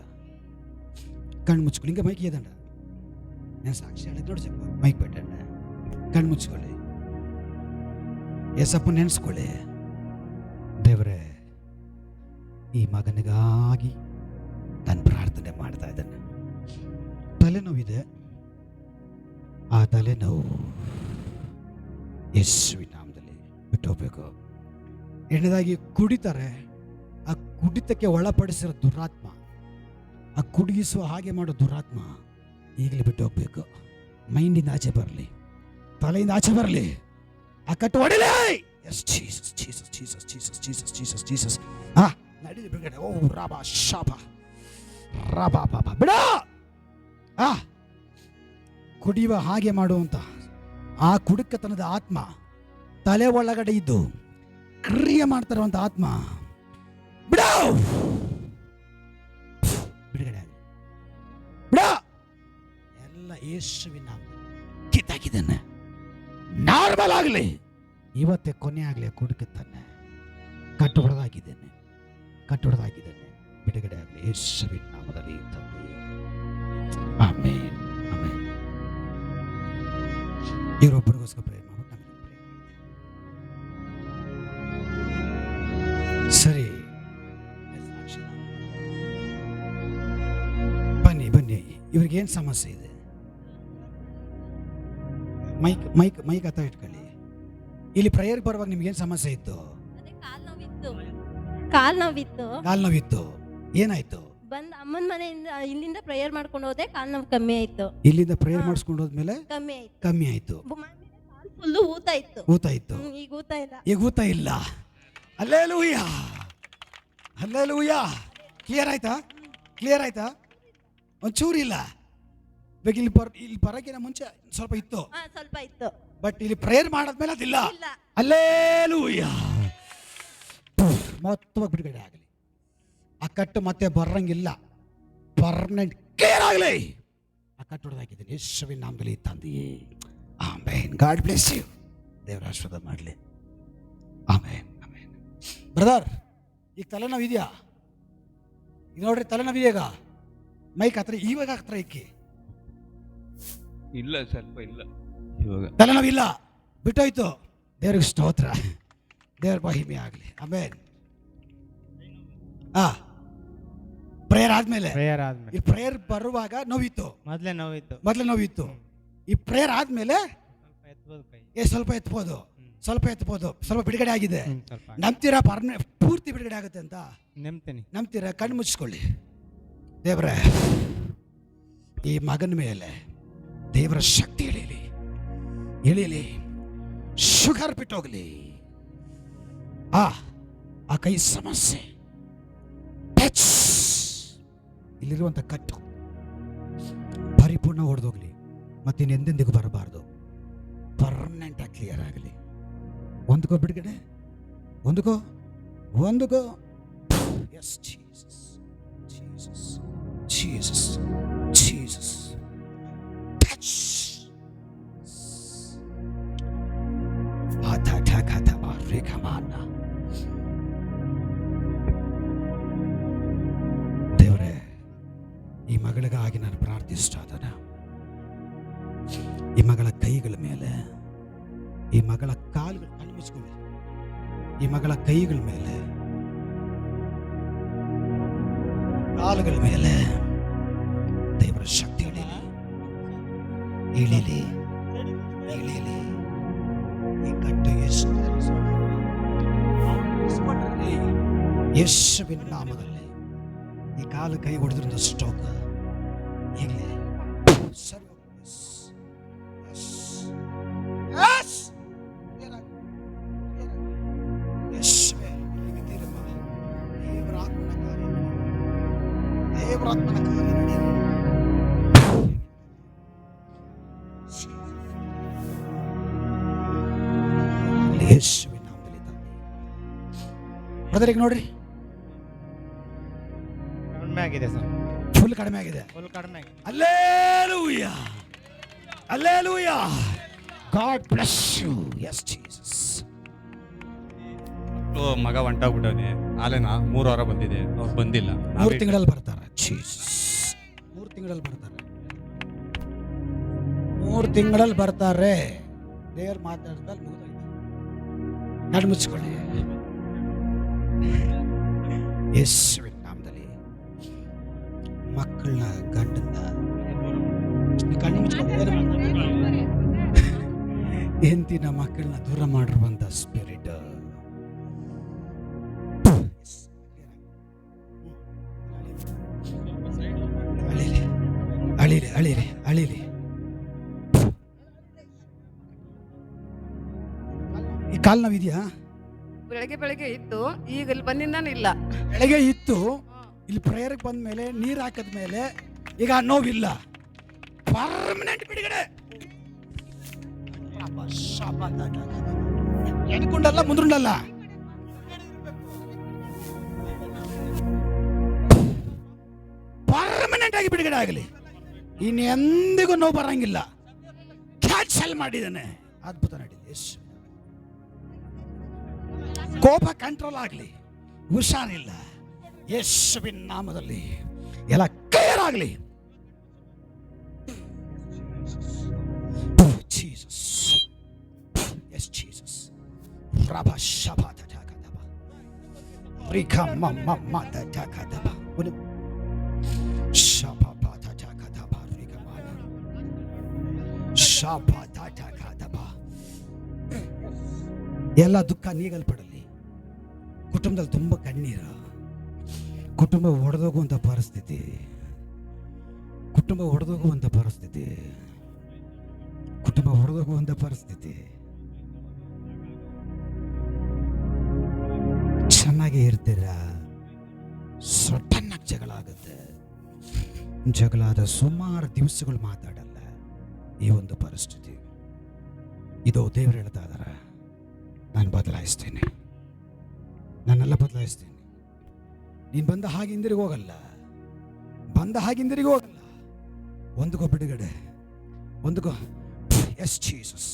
ಕಣ್ಣು ಮುಚ್ಕೊಳ್ಳಿ. ಹಿಂಗೆ ಮೈಕ್ ಇದಂಡ ನಾನು ಸಾಕ್ಷಿ ಹೇಳಿದ್ ನೋಡಿ, ಸ್ವಲ್ಪ ಮೈಕ್ ಬಿಟ್ಟಣ್ಣ. ಕಣ್ಣು ಮುಚ್ಕೊಳ್ಳಿ, ಏಸಪ್ಪ ನೆನೆಸ್ಕೊಳ್ಳಿ. ದೇವರೇ, ಈ ಮಗನಿಗಾಗಿ ನಾನು ಪ್ರಾರ್ಥನೆ ಮಾಡ್ತಾ ಇದ್ದೇನೆ. ತಲೆನೋವಿದೆ, ಆ ತಲೆನೋವು ಯೇಸುವಿನ ನಾಮದಲ್ಲಿ ಬಿಟ್ಟು ಹೋಗ್ಬೇಕು. ಎರಡನೇದಾಗಿ ಕುಡಿತಾರೆ, ಆ ಕುಡಿತಕ್ಕೆ ಒಳಪಡಿಸಿರೋ ದುರಾತ್ಮ, ಆ ಕುಡಿಗಿಸುವ ಹಾಗೆ ಮಾಡೋ ದುರಾತ್ಮ ಈಗಲೇ ಬಿಟ್ಟು ಹೋಗ್ಬೇಕು. ಮೈಂಡಿಂದ ಆಚೆ ಬರಲಿ, ತಲೆಯಿಂದ ಆಚೆ ಬರಲಿ. ಆ ಕಟ್ಟು ಹೊಡಿಲಿ. Yes Jesus, Jesus, Jesus, Jesus, Jesus, Jesus, Jesus. ನಡೀಲಿ ಬಿಡುಗಡೆ. ಓ ರಾಬಾ ಶಾಪ ರಾಬಾ ಬಾಬಾ ಬಿಡ. ಕುಡಿಯುವ ಹಾಗೆ ಮಾಡುವಂತ ಆ ಕುಡುಕತನದ ಆತ್ಮ, ತಲೆ ಒಳಗಡೆ ಇದ್ದು ಕ್ರಿಯೆ ಮಾಡ್ತಾರಂತ ಆತ್ಮ ಬಿಡ, ಬಿಡುಗಡೆ ಬಿಡ. ಎಲ್ಲ ಯೇಸುವಿನ ಕಿತ್ತಾಕಿದ್ದಾನೆ. ನಾರ್ಮಲ್ ಆಗಲಿ, ಇವತ್ತೇ ಕೊನೆ ಆಗಲಿ. ಕುಡುಕತನ ಕಟ್ಟು ಹೊಡೆದಾಕಿದ್ದೇನೆ, ಕಟ್ಟು ಹೊಡೆದಾಕಿದ್ದೇನೆ. ಬಿಡುಗಡೆ ಆಗಲಿ ಯೇಸುವಿನ ನಾಮದಲ್ಲಿ ತಂದೆ. Amen, amen. ಇವರೊಬ್ಬರಿಗೋಸ್ಕರ ಪ್ರೇಮ ಸರಿ. ಇವ್ರಿಗೇನು ಸಮಸ್ಯೆ ಇದೆ? ಮೈಕ್ ಮೈಕ್ ಮೈಕ್ ಹತ್ರ ಇಟ್ಕೊಳ್ಳಿ. ಇಲ್ಲಿ ಪ್ರೇಯರ್ ಬರುವಾಗ ನಿಮ್ಗೇನು ಸಮಸ್ಯೆ ಇತ್ತು? ಕಾಲ್ ನೋವಿತ್ತು. ಕಾಲು ನೋವಿತ್ತು. ಏನಾಯ್ತು? ಬಂದ್ ಅಮ್ಮನ ಮನೆಯಿಂದ ಇಲ್ಲಿಂದ ಪ್ರೇಯರ್ ಮಾಡ್ಕೊಂಡು ಹೋದೆ, ಕಾಲ್ ನೋವು ಕಮ್ಮಿ ಆಯ್ತು. ಇಲ್ಲಿಂದ ಪ್ರೇಯರ್ ಮಾಡಿಸ್ಕೊಂಡು ಹೋದ್ಮೇಲೆ ಕಮ್ಮಿ ಆಯ್ತು. ಫುಲ್ಲು ಊತ ಇತ್ತು. ಊತ ಇತ್ತು. ಈಗ ಊತ ಇಲ್ಲ. ಈಗ ಊತ ಇಲ್ಲ. Hallelujah, hallelujah. ಕ್ಲಿಯರ್ ಆಯ್ತಾ? ಕ್ಲಿಯರ್ ಆಯ್ತಾ? ಒಂಚೂರು ಇಲ್ಲ. ಇವಾಗ ಇಲ್ಲಿ ಬರೋಕ್ಕಿಂತ ಮುಂಚೆ ಸ್ವಲ್ಪ ಇತ್ತು, ಸ್ವಲ್ಪ ಇತ್ತು. ಬಟ್ ಇಲ್ಲಿ ಪ್ರೇಯರ್ ಮಾಡಾದ್ಮೇಲೆ ಅದಿಲ್ಲ. ಇಲ್ಲ. ಹಲ್ಲೆಲೂಯಾ. ಮೊತ್ತವಾಗಿ ಬಿಡುಗಡೆ ಆಗಲಿ. ಆ ಕಟ್ಟು ಮತ್ತೆ ಬರಂಗಿಲ್ಲ. ಪರ್ಮನೆಂಟ್ ಕ್ಲಿಯರ್ ಆಗಲಿ. ಆ ಕಟ್ಟು ಹೊಡೆದಾಕಿದ್ದೀನಿ ಯೇಸುವಿನ ನಾಮದಲ್ಲಿ ತಂದೆಯೇ. ಆಮೇನ್. God bless you. ದೇವರ ಆಶೀರ್ವಾದ ಮಾಡಲಿ. ಆಮೇನ್, ಆಮೇನ್. ಬ್ರದರ್, ಈಗ ತಲೆನೋವು ಇದೆಯಾ? ಈಗ ನೋಡ್ರಿ, ತಲೆನೋವು ಇದೆಯಾ? ಮೈಕ್ ಹತ್ರ ಇವಾಗ ಹತ್ರ ಇಕ್ಕಿ. ಇಲ್ಲ, ಸ್ವಲ್ಪ ಇಲ್ಲ ಇವಾಗ. ತಲೆನೋವಿಲ್ಲ, ಬಿಟ್ಟೋಯ್ತು. ದೇವ್ರಿಗೆ ಸ್ತೋತ್ರ. ದೇವ್ರ ಮಹಿಮೆ ಆಗಲಿ. ಆಮೇನ್. ಪ್ರೇಯರ್ ಆದ್ಮೇಲೆ ಈ ಪ್ರೇಯರ್ ಬರುವಾಗ ನೋವಿತ್ತು, ಮೊದಲೇ ನೋವಿತ್ತು. ಈ ಪ್ರೇಯರ್ ಆದ್ಮೇಲೆ ಸ್ವಲ್ಪ ಎತ್ಬೋದು, ಸ್ವಲ್ಪ ಬಿಡುಗಡೆ ಆಗಿದೆ. ನಂಬ್ತೀರಾ? ಪೂರ್ತಿ ಬಿಡುಗಡೆ ಆಗುತ್ತೆ ಅಂತ ನಂಬ್ತೀರಾ? ಕಣ್ಣು ಮುಚ್ಚಿಕೊಳ್ಳಿ. ದೇವ್ರೆ, ಈ ಮಗನ ಮೇಲೆ ದೇವರ ಶಕ್ತಿ ಇಳೀಲಿ. ಶುಗರ್ ಬಿಟ್ಟೋಗ್ಲಿ. ಆ ಕೈ ಸಮಸ್ಯೆ ಇಲ್ಲಿರುವಂತ ಕಟ್ಟು ಪರಿಪೂರ್ಣ ಹೊಡೆದೋಗ್ಲಿ. ಮತ್ತಿನ್ನೆಂದೆಂದಿಗೂ ಬರಬಾರ್ದು. ಪರ್ಮನೆಂಟ್ ಆಗಿ ಕ್ಲಿಯರ್ ಆಗಲಿ. ಒಂದ್ಕೋ ಬಿಡುಗಡೆ, ಒಂದ್ಕೋ. Yes Jesus, Jesus, Jesus, Jesus. Touch. ದೇವರೇ, ಈ ಮಗಳಿಗಾಗಿ ನಾನು ಪ್ರಾರ್ಥಿಸ್ತಾ ಇದ್ದೇನೆ. ಈ ಮಗಳ ಕೈಗಳ ಮೇಲೆ, ಈ ಮಗಳ ಕಾಲುಗಳು, ಕಣ್ಣು ಮುಚ್ಕೊಳ್ಳಿ. ಈ ಮಗಳ ಕೈಗಳ ಮೇಲೆ, ಕಾಲುಗಳ ಮೇಲೆ ದೇವರ ಶಕ್ತಿ ಇಳೀಲಿ. ಈ ಕಟ್ಟು ಯೇಸುವಿನ ನಾಮದಲ್ಲಿ ಈ ಕಾಲು ಕೈ ಹೊಡೆದ್ರಿಂದ ಸ್ಟೋಕ್ ಈಗಲೇ ದೇವರಾತ್ಮನ ಕಾರ್ಯ ನಡೆಯಲಿ. ಯೇಸುವಿನ ನಾಮದಲ್ಲಿ ತಂದೆ. ಬ್ರದರಿಗೆ ನೋಡ್ರಿ, ಕಡಿಮೆ ಆಗಿದೆ ಸರ್. ಫುಲ್ ಕಡಿಮೆ ಆಗಿದೆ. Hallelujah, hallelujah. God bless you. Yes Jesus. ಮಗ ಹೊಂಟೋಗ್ಬಿಟ್ಟವನೆ. ಆಲೇನಾ 3 ವಾರ ಬಂದಿದೆ, ಅವ್ರು ಬಂದಿಲ್ಲ. 3 ತಿಂಗಳಲ್ಲಿ ಬರ್ತಾರೆ. ಜೀಸಸ್, 3 ತಿಂಗಳಲ್ಲಿ ಬರ್ತಾರೆ. 3 ತಿಂಗಳಲ್ಲಿ ಬರ್ತಾರೆ. ದೇವ್ರು ಮಾತಾಡಿದ್ಮೇಲೆ ಮುಗಿದೋಯ್ತು. ಕಣ್ಣು ಮುಚ್ಕೊಳ್ಳಿ. ಯೇಸುವಿನ ನಾಮದಲ್ಲಿ ಮಕ್ಕಳನ್ನ, ಗಂಡನ್ನ ಕಣ್ಣು ಮುಚ್ಕೊಳ್ಳಿ. ಹೆಂಡತಿನ, ಮಕ್ಕಳನ್ನ ದೂರ ಮಾಡಿರುವಂತ ಸ್ಪಿರಿಟ್ ಅಳಿಲಿ. ಈ ಕಾಲು ನೋವಿದೆಯಾ? ಬೆಳಗ್ಗೆ ಇತ್ತು, ಈಗ ಇಲ್ಲಿ ಬಂದಿಂದಾನು ಇಲ್ಲ. ಬೆಳಗ್ಗೆ ಇತ್ತು, ಇಲ್ಲಿ ಪ್ರೇಯರ್ಗೆ ಬಂದ ಮೇಲೆ, ನೀರು ಹಾಕಿದ ಮೇಲೆ ಈಗ ನೋವಿಲ್ಲ. ಪರ್ಮನೆಂಟ್ ಬಿಡುಗಡೆ. ಎಣ್ಕೊಂಡಲ್ಲ, ಮುಂದ್ರುಂಡಲ್ಲ. ಪರ್ಮನೆಂಟ್ ಆಗಿ ಬಿಡುಗಡೆ ಆಗಲಿ. ಇನ್ನೆಂದಿಗೂ ನೋವು ಬರಂಗಿಲ್ಲ. ಕ್ಯಾನ್ಸಲ್ ಮಾಡಿದ್ದಾನೆ. ಅದ್ಭುತ ನಡೀಲಿ. ಕೋಪ ಕಂಟ್ರೋಲ್ ಆಗಲಿ. ಹುಷಾರಿಲ್ಲ. ಯೇಸುವಿನ ನಾಮದಲ್ಲಿ ಎಲ್ಲ ಕ್ಲಿಯರ್ ಆಗಲಿ. Jesus, yes Jesus. ರಬ ಶಬ ತಕದಬ ರಿಕ ಮಮ್ಮ ತಕದಬ ಶಬ ತಕದಬ ಶಾಪ ತಾಟ ಕಾದಬ. ಎಲ್ಲ ದುಃಖ ನೀಗಲ್ಪಡಲಿ. ಕುಟುಂಬದಲ್ಲಿ ತುಂಬ ಕಣ್ಣೀರು, ಕುಟುಂಬ ಒಡೆದೋಗುವಂಥ ಪರಿಸ್ಥಿತಿ, ಕುಟುಂಬ ಒಡೆದೋಗುವಂಥ ಪರಿಸ್ಥಿತಿ, ಕುಟುಂಬ ಹೊಡೆದೋಗುವಂಥ ಪರಿಸ್ಥಿತಿ. ಚೆನ್ನಾಗಿ ಇರ್ತೀರ, ಸಡನ್ನಾಗಿ ಜಗಳ ಆಗುತ್ತೆ. ಜಗಳ ಆದ ಸುಮಾರು ದಿವಸಗಳು ಮಾತಾಡಲ್ಲ. ಈ ಒಂದು ಪರಿಸ್ಥಿತಿ ಇದು ದೇವರು ಹೇಳ್ತಾ ಇದ್ದಾರೆ, ನಾನು ಬದಲಾಯಿಸ್ತೀನಿ, ನಾನೆಲ್ಲ ಬದಲಾಯಿಸ್ತೀನಿ. ನೀನು ಬಂದ ಹಾಗೆ ಹಿಂದಿರುಗಿ ಹೋಗಲ್ಲ, ಬಂದ ಹಾಗೆ ಹಿಂದಿರುಗಿ ಹೋಗಲ್ಲ. ಒಂದಕ್ಕೋ ಬಿಡುಗಡೆ, ಒಂದಕ್ಕೋ ಎಸ್ ಜೀಸಸ್.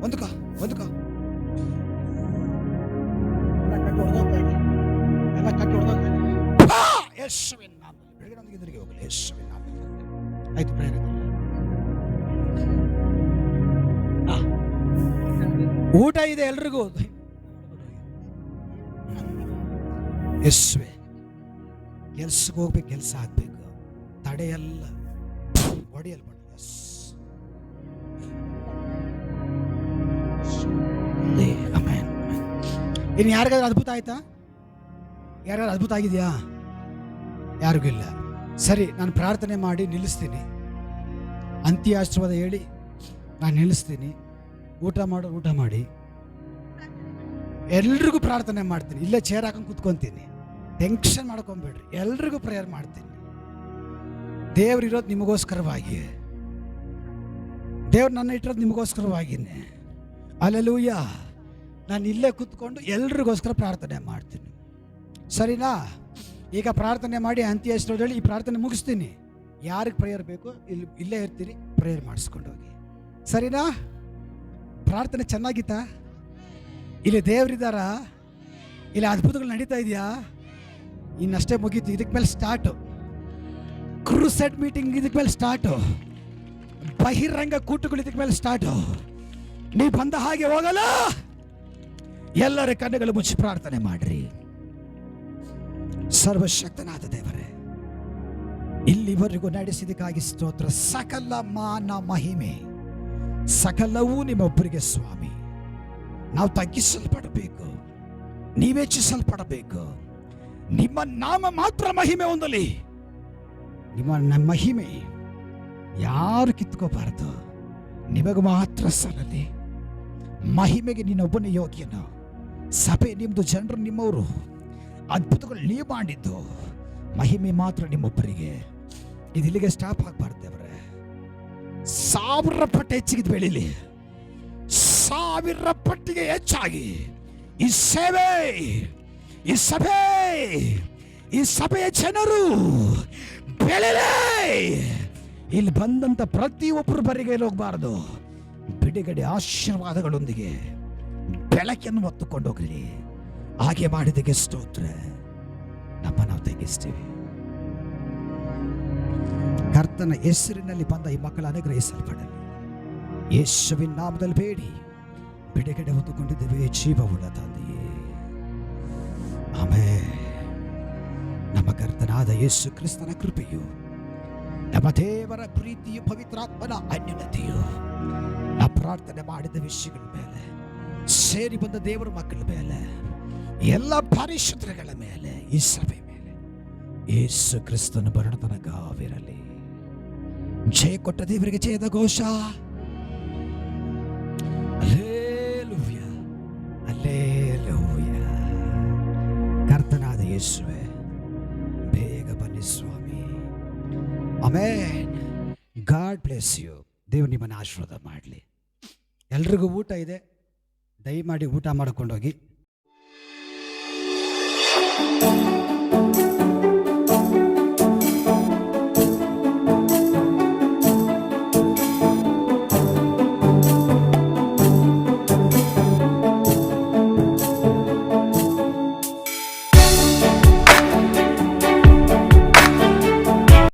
ಒಂದಕ್ಕೋ ಒಂದಕ್ಕೋ ಎಲ್ಲ ಕಟ್ಟಿ ಹೊಡೆದೋಗ್ತಾ ಇದೆ. ಯೇಸುವಿನ ನಾಮದಲ್ಲಿ ಬೆಳಗ್ಗೆ ನಮಗೆ ಹಿಂದಿರುಗಿ ಹೋಗಲ್ಲ. ಯೇಸುವಿನ ನಾಮದಲ್ಲಿ ಆಯ್ತು. ಪ್ರೇರಣೆ ಊಟ ಇದೆ ಎಲ್ರಿಗೂ. ಯೇಸುವೆ, ಕೆಲ್ಸಕ್ಕೆ ಹೋಗ್ಬೇಕು, ಕೆಲಸ ಆಗ್ಬೇಕು, ತಡೆಯಲ್ಲ, ಹೊಡೆಯಲ್ಬಾರ್ದು. ಇನ್ನು ಯಾರಿಗಾದ್ರೂ ಅದ್ಭುತ ಆಯ್ತಾ? ಯಾರಿಗಾದ್ರೂ ಅದ್ಭುತ ಆಗಿದೆಯಾ? ಯಾರಿಗೂ ಇಲ್ಲ. ಸರಿ, ನಾನು ಪ್ರಾರ್ಥನೆ ಮಾಡಿ ನಿಲ್ಲಿಸ್ತೀನಿ. ಅಂತ್ಯ ಆಶೀರ್ವಾದ ಹೇಳಿ ನಾನು ನಿಲ್ಲಿಸ್ತೀನಿ. ಊಟ ಮಾಡೋರು ಊಟ ಮಾಡಿ. ಎಲ್ರಿಗೂ ಪ್ರಾರ್ಥನೆ ಮಾಡ್ತೀನಿ. ಇಲ್ಲೇ ಚೇರ್ ಹಾಕೊಂಡು ಕೂತ್ಕೊತೀನಿ. ಟೆನ್ಷನ್ ಮಾಡ್ಕೊಂಬೇಡ್ರಿ. ಎಲ್ರಿಗೂ ಪ್ರೇಯರ್ ಮಾಡ್ತೀನಿ. ದೇವ್ರಿರೋದು ನಿಮಗೋಸ್ಕರವಾಗಿ, ದೇವ್ರು ನನ್ನ ಇಟ್ಟಿರೋದು ನಿಮಗೋಸ್ಕರವಾಗಿನೇ. ಅಲ್ಲೆಲೂಯ್ಯ. ನಾನು ಇಲ್ಲೇ ಕೂತ್ಕೊಂಡು ಎಲ್ರಿಗೋಸ್ಕರ ಪ್ರಾರ್ಥನೆ ಮಾಡ್ತೀನಿ. ಸರಿನಾ? ಈಗ ಪ್ರಾರ್ಥನೆ ಮಾಡಿ ಅಂತ್ಯ ಆಶೀರ್ವಾದ ಹೇಳಿ ಈ ಪ್ರಾರ್ಥನೆ ಮುಗಿಸ್ತೀನಿ. ಯಾರಿಗೆ ಪ್ರೇಯರ್ ಬೇಕು ಇಲ್ಲೇ ಇರ್ತೀರಿ, ಪ್ರೇಯರ್ ಮಾಡಿಸ್ಕೊಂಡು ಹೋಗಿ. ಸರಿನಾ? ಪ್ರಾರ್ಥನೆ ಚೆನ್ನಾಗಿತ್ತಾ? ಇಲ್ಲಿ ದೇವರಿದ್ದಾರ? ಇಲ್ಲಿ ಅದ್ಭುತಗಳು ನಡೀತಾ ಇದೆಯಾ? ಇನ್ನಷ್ಟೇ ಮುಗೀತು. ಇದಕ್ಕೆ ಮೇಲೆ ಸ್ಟಾರ್ಟು. ಕ್ರೂಸೆಡ್ ಮೀಟಿಂಗ್ ಇದಕ್ಕೆ ಮೇಲೆ ಸ್ಟಾರ್ಟು. ಬಹಿರಂಗ ಕೂಟಗಳು ಇದಕ್ಕೆ ಮೇಲೆ ಸ್ಟಾರ್ಟು. ನೀವು ಬಂದ ಹಾಗೆ ಹೋಗಲ್ಲ. ಎಲ್ಲರ ಕಣ್ಣುಗಳು ಮುಚ್ಚಿ ಪ್ರಾರ್ಥನೆ ಮಾಡ್ರಿ. ಸರ್ವಶಕ್ತನಾದ ದೇವರೇ, ಇಲ್ಲಿವರೆಗೂ ನಡೆಸಿದಕ್ಕಾಗಿ ಸ್ತೋತ್ರ. ಸಕಲ ಮಾನ ಮಹಿಮೆ ಸಕಲವೂ ನಿಮ್ಮೊಬ್ಬರಿಗೆ ಸ್ವಾಮಿ. ನಾವು ತಗ್ಗಿಸಲ್ಪಡಬೇಕು, ನೀವೆಚ್ಚಿಸಲ್ಪಡಬೇಕು. ನಿಮ್ಮ ನಾಮ ಮಾತ್ರ ಮಹಿಮೆ ಹೊಂದಲಿ. ನಿಮ್ಮ ಮಹಿಮೆ ಯಾರು ಕಿತ್ಕೋಬಾರದು. ನಿಮಗೆ ಮಾತ್ರ ಸಲ್ಲಲಿ. ಮಹಿಮೆಗೆ ನೀನೊಬ್ಬನೇ ಯೋಗ್ಯನು. ಸಭೆ ನಿಮ್ಮದು, ಜನರು ನಿಮ್ಮವರು, ಅದ್ಭುತಗಳು ನೀವು ಮಾಡಿದ್ದು. ಮಹಿಮೆ ಮಾತ್ರ ನಿಮ್ಮೊಬ್ಬರಿಗೆ. ಇದು ಇಲ್ಲಿಗೆ ಸ್ಟಾಪ್ ಆಗಬಾರ್ದು ದೇವರೇ. 1000 ಪಟ್ಟು ಹೆಚ್ಚಿಗೆ ಬೆಳೀಲಿ. 1000 ಪಟ್ಟಿಗೆ ಹೆಚ್ಚಾಗಿ ಈ ಸೇವೆ, ಈ ಸಭೆ, ಈ ಸಭೆಯ ಜನರು ಬೆಳೆಯಲೇ. ಇಲ್ಲಿ ಬಂದಂತ ಪ್ರತಿಯೊಬ್ಬರು ಬರಿಗೆ ಹೋಗಬಾರದು. ಬಿಡುಗಡೆ ಆಶೀರ್ವಾದಗಳೊಂದಿಗೆ ಬೆಳಕನ್ನು ಹೊತ್ತುಕೊಂಡು ಹೋಗ್ರಿ. ಹಾಗೆ ಮಾಡಿದಕ್ಕೆ ಸ್ತೋತ್ರ. ನಾವು ತೆಗಿಸ್ತೀವಿ. ಕರ್ತನ ಹೆಸರಿನಲ್ಲಿ ಬಂದ ಈ ಮಕ್ಕಳ ಅನುಗ್ರಹಿಸಲ್ಪಡಲಿ. ಯೇಸುವಿನ ನಾಮದಲ್ಲಿ ಬೇಡಿ ಬಿಡುಗಡೆ ಹೊತ್ತುಕೊಂಡಿದ್ದೇವೆ ಜೀವವುಳ್ಳ ತಂದೆಯೇ. ಆಮೆನ್. ನಮ್ಮ ಕರ್ತನಾದ ಯೇಸು ಕ್ರಿಸ್ತನ ಕೃಪೆಯು, ನಮ್ಮ ದೇವರ ಪ್ರೀತಿಯು, ಪವಿತ್ರಾತ್ಮನ ಅನ್ಯೋನ್ಯತೆಯು ನಾವು ಪ್ರಾರ್ಥನೆ ಮಾಡಿದ ವಿಷಯಗಳ ಮೇಲೆ, ಸೇರಿ ಬಂದ ದೇವರ ಮಕ್ಕಳ ಮೇಲೆ, ಎಲ್ಲ ಪರಿಶುದ್ಧಗಳ ಮೇಲೆ, ಈ ಸಭೆ ಮೇಲೆ ಯೇಸು ಕ್ರಿಸ್ತನ ಬರಣತನಕವಿರಲಿ. ಜಯ ಕೊಟ್ಟ ದೇವರಿಗೆ ಜಯದ ಘೋಷ. Hallelujah, hallelujah. ಕರ್ತನಾದ ಯೇಸುವೇ, ಬೇಗ ಬನ್ನಿ ಸ್ವಾಮಿ. ಆಮೆನ್. God bless you. ದೇವರು ನಿಮ್ಮನ್ನು ಆಶೀರ್ವಾದ ಮಾಡಲಿ. ಎಲ್ರಿಗೂ ಊಟ ಇದೆ, ದಯಮಾಡಿ ಊಟ ಮಾಡ್ಕೊಂಡೋಗಿ.